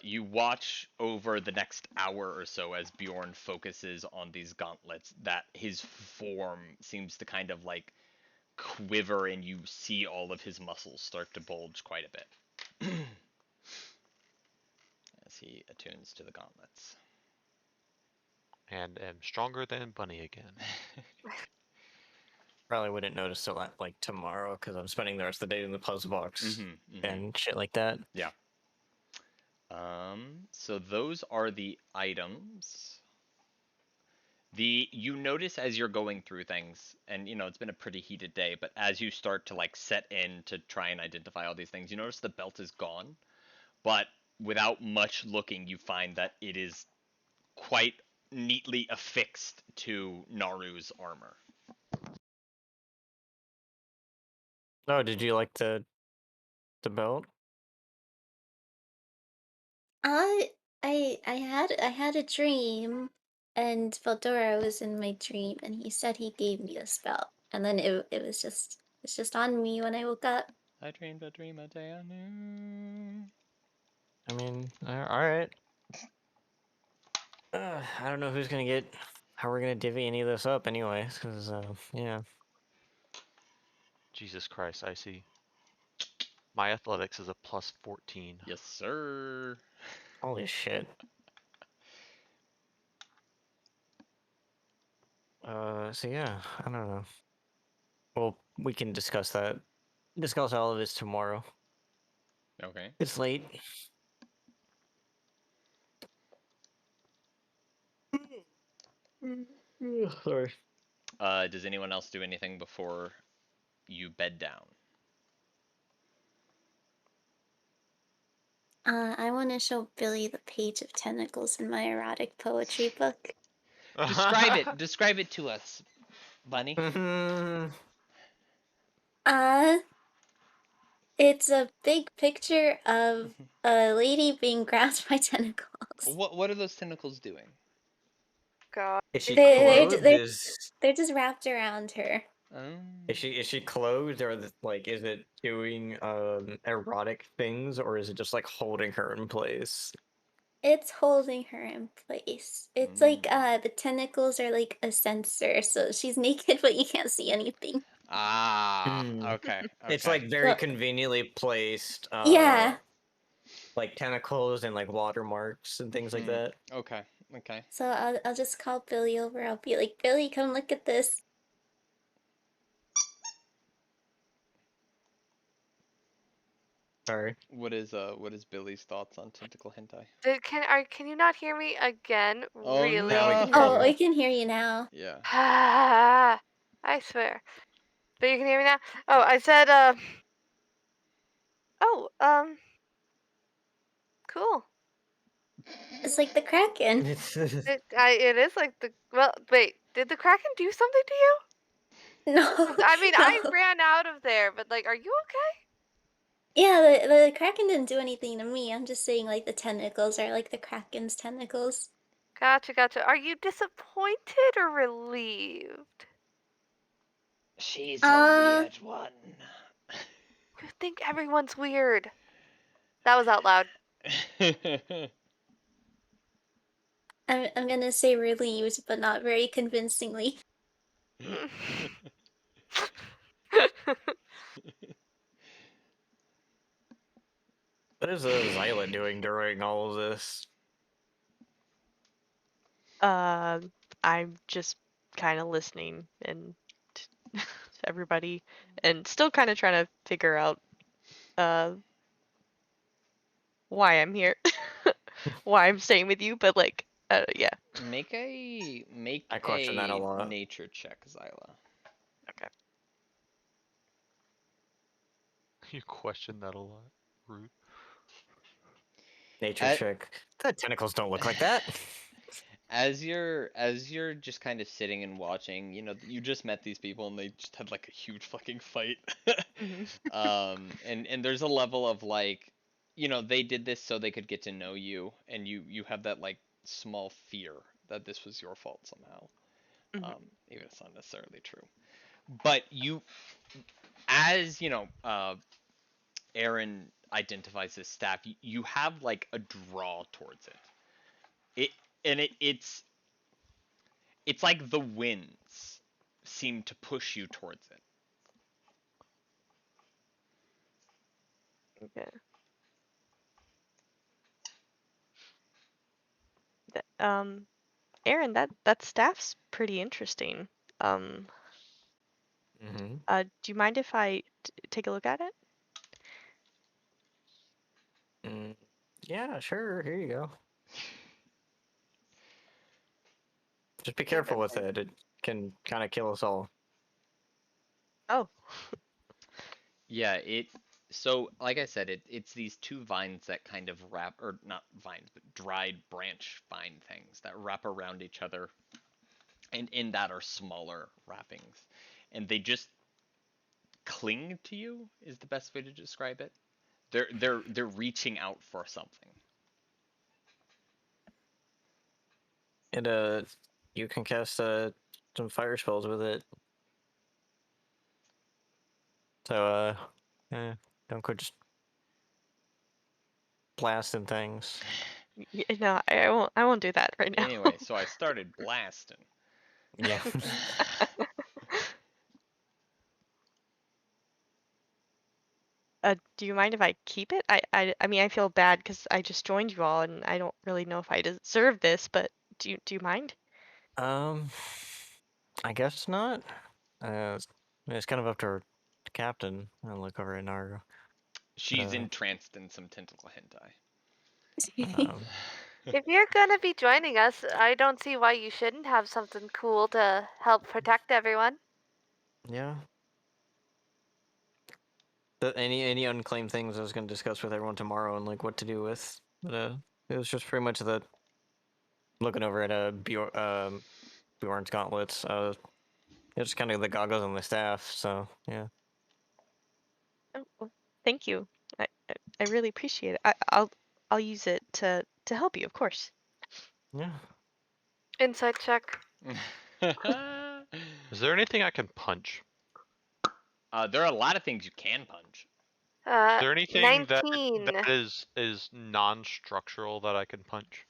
You watch over the next hour or so as Bjorn focuses on these gauntlets, that his form seems to kind of like quiver, and you see all of his muscles start to bulge quite a bit as he attunes to the gauntlets. And am stronger than Bunny again. Probably wouldn't notice till like tomorrow because I'm spending the rest of the day in the puzzle box Mm-hmm. and shit like that. Yeah. So those are the items. You notice as you're going through things, and you know it's been a pretty heated day, but as you start to like set in to try and identify all these things, you notice the belt is gone, but without much looking, you find that it is quite neatly affixed to Naru's armor. Oh, did you like the belt? I had a dream, and Valdora was in my dream, and he said he gave me a spell, and then it's just on me when I woke up. I dreamed a dream a day I knew. I mean, all right. I don't know who's gonna get how we're gonna divvy any of this up, anyways. Because yeah. Jesus Christ, I see. My athletics is a plus 14. Yes, sir. Holy shit. So yeah, I don't know. Well, we can discuss that. Discuss all of this tomorrow. Okay. It's late. Sorry. Does anyone else do anything before you bed down? I want to show Billy the page of tentacles in my erotic poetry book. Describe it. Describe it to us, Bunny. Uh, it's a big picture of a lady being grabbed by tentacles. What are those tentacles doing? God. Is she They're clothed? they're they're just wrapped around her. Is she clothed, or like is it doing erotic things, or is it just like holding her in place? It's holding her in place. It's like the tentacles are like a sensor, so she's naked but you can't see anything. Ah, Hmm. okay, It's okay. like very So conveniently placed, yeah. like tentacles and like watermarks and things like that. Okay, okay. So I'll just call Billy over. I'll be like, Billy, come look at this. Sorry. What is Billy's thoughts on tentacle hentai? Can you not hear me again? Oh Really? Now we can hear Oh, you. I can hear you now. Yeah. I swear. But you can hear me now? Oh, I said, oh, cool. It's like the Kraken. It is like well, wait, did the Kraken do something to you? No, 'Cause, I mean, I no. ran out of there, but like, are you okay? Yeah, the Kraken didn't do anything to me. I'm just saying, like, the tentacles are like the Kraken's tentacles. Gotcha, gotcha. Are you disappointed or relieved? She's a Uh, weird one. You think everyone's weird. That was out loud. I'm gonna say relieved, but not very convincingly. What is Zyla doing during all of this? I'm just kind of listening and to everybody, and still kind of trying to figure out why I'm here, why I'm staying with you. But like, yeah. Make a I question that a lot. nature check, Zyla. Okay. You question that a lot. Rude. Nature At, check. The tentacles don't look like that. as you're just kind of sitting and watching, you just met these people and they just had like a huge fucking fight. Hmm. And there's a level of like, they did this so they could get to know you, and you have that like small fear that this was your fault somehow. Hmm. Even if it's not necessarily true. But as Aaron identifies his staff, you have like a draw towards it. It's like the winds seem to push you towards it. Okay. Aaron, that staff's pretty interesting. Um, Mm-hmm. do you mind if I take a look at it? Yeah, sure. Here you go. Just be Yeah, careful with it. It can kind of kill us all. Oh. Yeah, so like I said, it's these two vines that kind of wrap, or not vines, but dried branch vine things that wrap around each other, and in that are smaller wrappings, and they just cling to you is the best way to describe it. They're reaching out for something. And you can cast some fire spells with it. So don't go just blasting things. No, I won't do that right now. Anyway, so I started blasting. Yeah. Do you mind if I keep it? I mean, I feel bad because I just joined you all, and I don't really know if I deserve this, but do you mind? um, I guess not. It's kind of up to our captain. I look over at Naruto. She's Uh, entranced in some tentacle hentai. um, If you're gonna be joining us, I don't see why you shouldn't have something cool to help protect everyone. yeah. Any unclaimed things I was going to discuss with everyone tomorrow and like what to do with. But it was just pretty much the looking over at Bjorn's gauntlets. It's kind of the goggles and the staff. So yeah. Oh, well, thank you. I really appreciate it. I'll use it to help you, of course. Yeah. Insight check. Is there anything I can punch? There are a lot of things you can punch. Is there anything that 19. is non-structural that I can punch?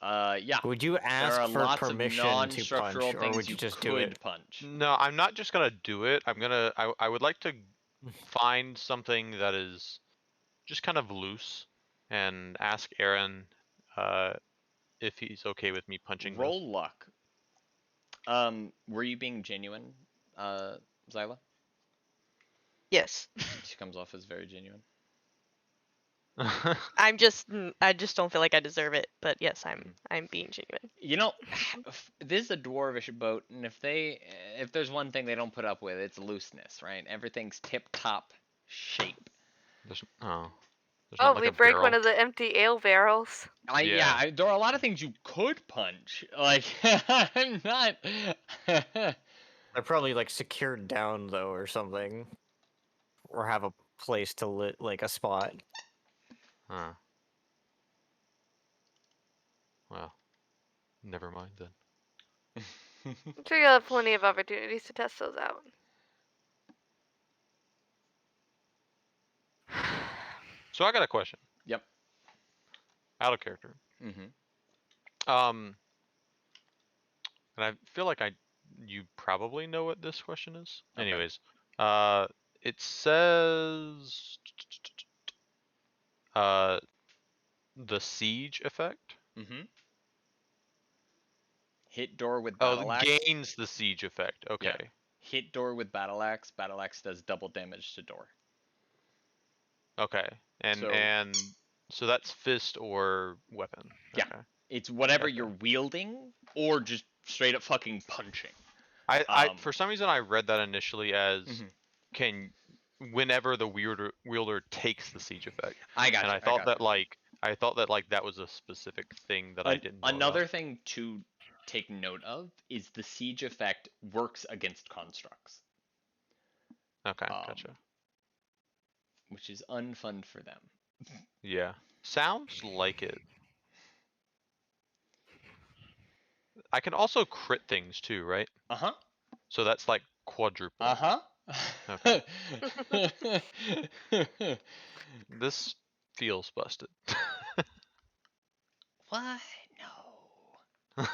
Yeah. Would you There ask are for lots of permission to non-structural punch, or things would you you just do could it? punch. No, I'm not just gonna do it. I would like to find something that is just kind of loose and ask Aaron if he's okay with me punching this. Roll luck. Were you being genuine, Zyla? Yes. She comes off as very genuine. I just don't feel like I deserve it, but yes, I'm being genuine. This is a dwarvish boat, and if there's one thing they don't put up with, it's looseness, right? Everything's tip-top shape. There's Oh, not like we a break one barrel. of the empty ale barrels. Yeah. There are a lot of things you could punch. Like, I'm not. They're probably like secured down though, or something, or have a place to like a spot. Huh. Well, never mind then. I'm sure you'll have plenty of opportunities to test those out. So I got a question. Yep. Out of character. Mm-hmm. And I feel like you probably know what this question is. Okay. Anyways, it says the siege effect. Mm-hmm. Hit door with Oh, battle axe. gains the siege effect. Okay. Yeah. Hit door with battle axe. Battle axe does double damage to door. Okay. And so that's fist or weapon. Yeah. Okay. It's whatever Gotcha. you're wielding or just straight up fucking punching. I for some reason I read that initially as Mhm. whenever the wielder takes the siege effect. I got And you. I thought that that was a specific thing that I didn't know Another about. thing to take note of is the siege effect works against constructs. Okay, gotcha. Which is unfun for them. Yeah. Sounds like it. I can also crit things too, right? Uh-huh. So that's like quadruple. Uh-huh. Okay. This feels busted. What? No.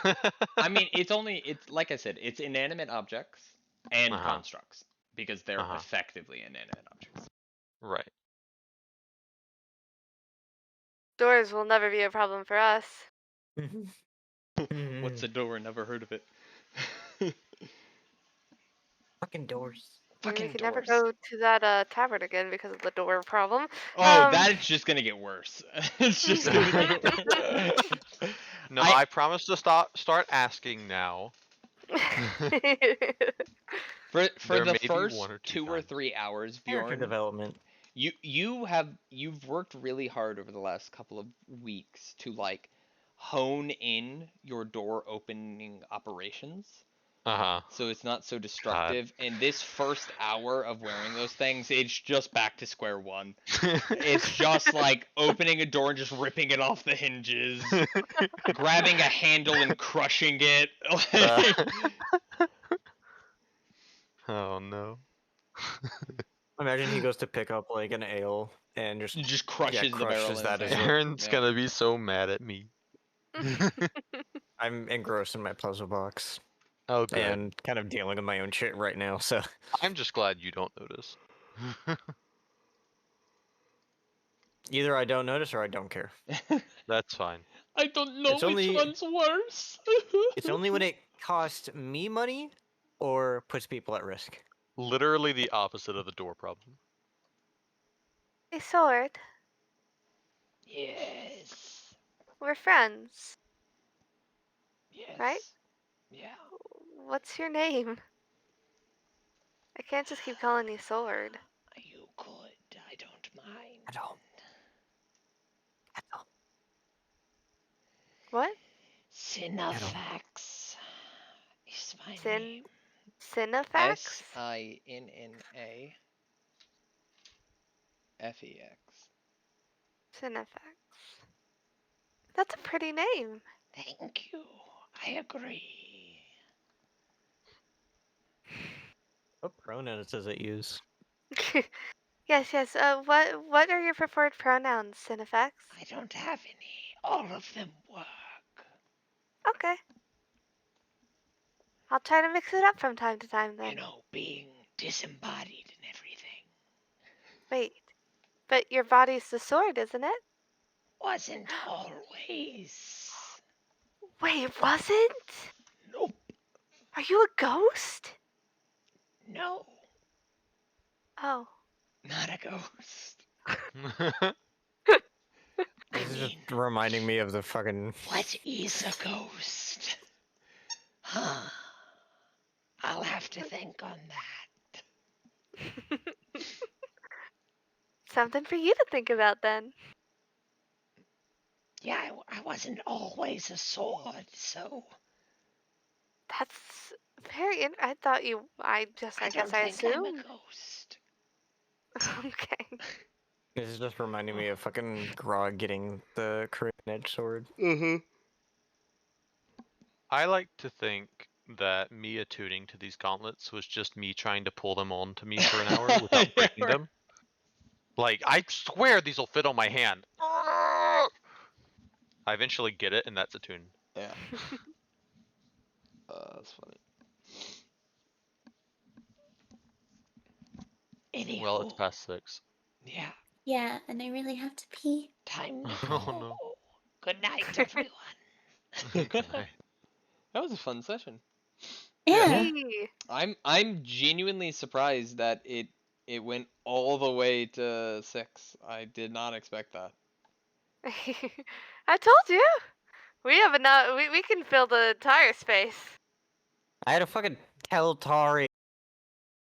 I mean, it's like I said, it's inanimate objects and constructs because they're effectively inanimate objects. Right. Doors will never be a problem for us. What's a door? Never heard of it. Fucking doors. I mean, we Fucking could never doors. go to that tavern again because of the door problem. Oh, that's just gonna get worse. It's just gonna get worse. No, I promise to start asking now. For There the may be first one or two 2 or times. 3 hours, Character Bjorn, development. you've worked really hard over the last couple of weeks to like hone in your door opening operations. So it's not so destructive. And this first hour of wearing those things, it's just back to square one. It's just like opening a door and just ripping it off the hinges, grabbing a handle and crushing it. Oh no. Imagine he goes to pick up like an ale and just crushes the barrel crushes that as inside. well. Aaron's gonna be so mad at me. I'm engrossed in my puzzle box. Oh, good. And kind of dealing with my own shit right now, so. I'm just glad you don't notice. Either I don't notice or I don't care. That's fine. I don't know which one's worse. It's only when it costs me money or puts people at risk. Literally the opposite of the door problem. A sword. Yes. We're friends. Yes. Right? Yeah. What's your name? I can't just keep calling you Sword. You could. I don't mind. I don't. What? Sinafax is my name. Sinafax? SINNAFEX. Sinafax. That's a pretty name. Thank you. I agree. What pronouns does it use? Yes. What are your preferred pronouns, Sinafax? I don't have any. All of them work. Okay. I'll try to mix it up from time to time then. You know, being disembodied and everything. Wait. But your body's the sword, isn't it? Wasn't always. Wait, it wasn't? Nope. Are you a ghost? No. Oh. Not a ghost. This is just reminding me of the fucking. What is a ghost? Huh. I'll have to think on that. Something for you to think about then. Yeah, I wasn't always a sword, so. That's very. I thought you. I guess I don't think I'm assumed. a ghost. Okay. This is just reminding me of fucking Grog getting the Korean edge sword. Mm-hmm. I like to think that me attuning to these gauntlets was just me trying to pull them on to me for an hour without breaking them. Like, I swear these will fit on my hand. I eventually get it, and that's attuned. Yeah. That's funny. Anywho, Well, it's past 6. yeah, Yeah, and I really have to pee. time to Oh go. no. Good night, everyone. Good night. That was a fun session. Yeah. Yay. I'm genuinely surprised that it went all the way to 6. I did not expect that. I told you. We have enough. We can fill the entire space. I had to fucking tell Tari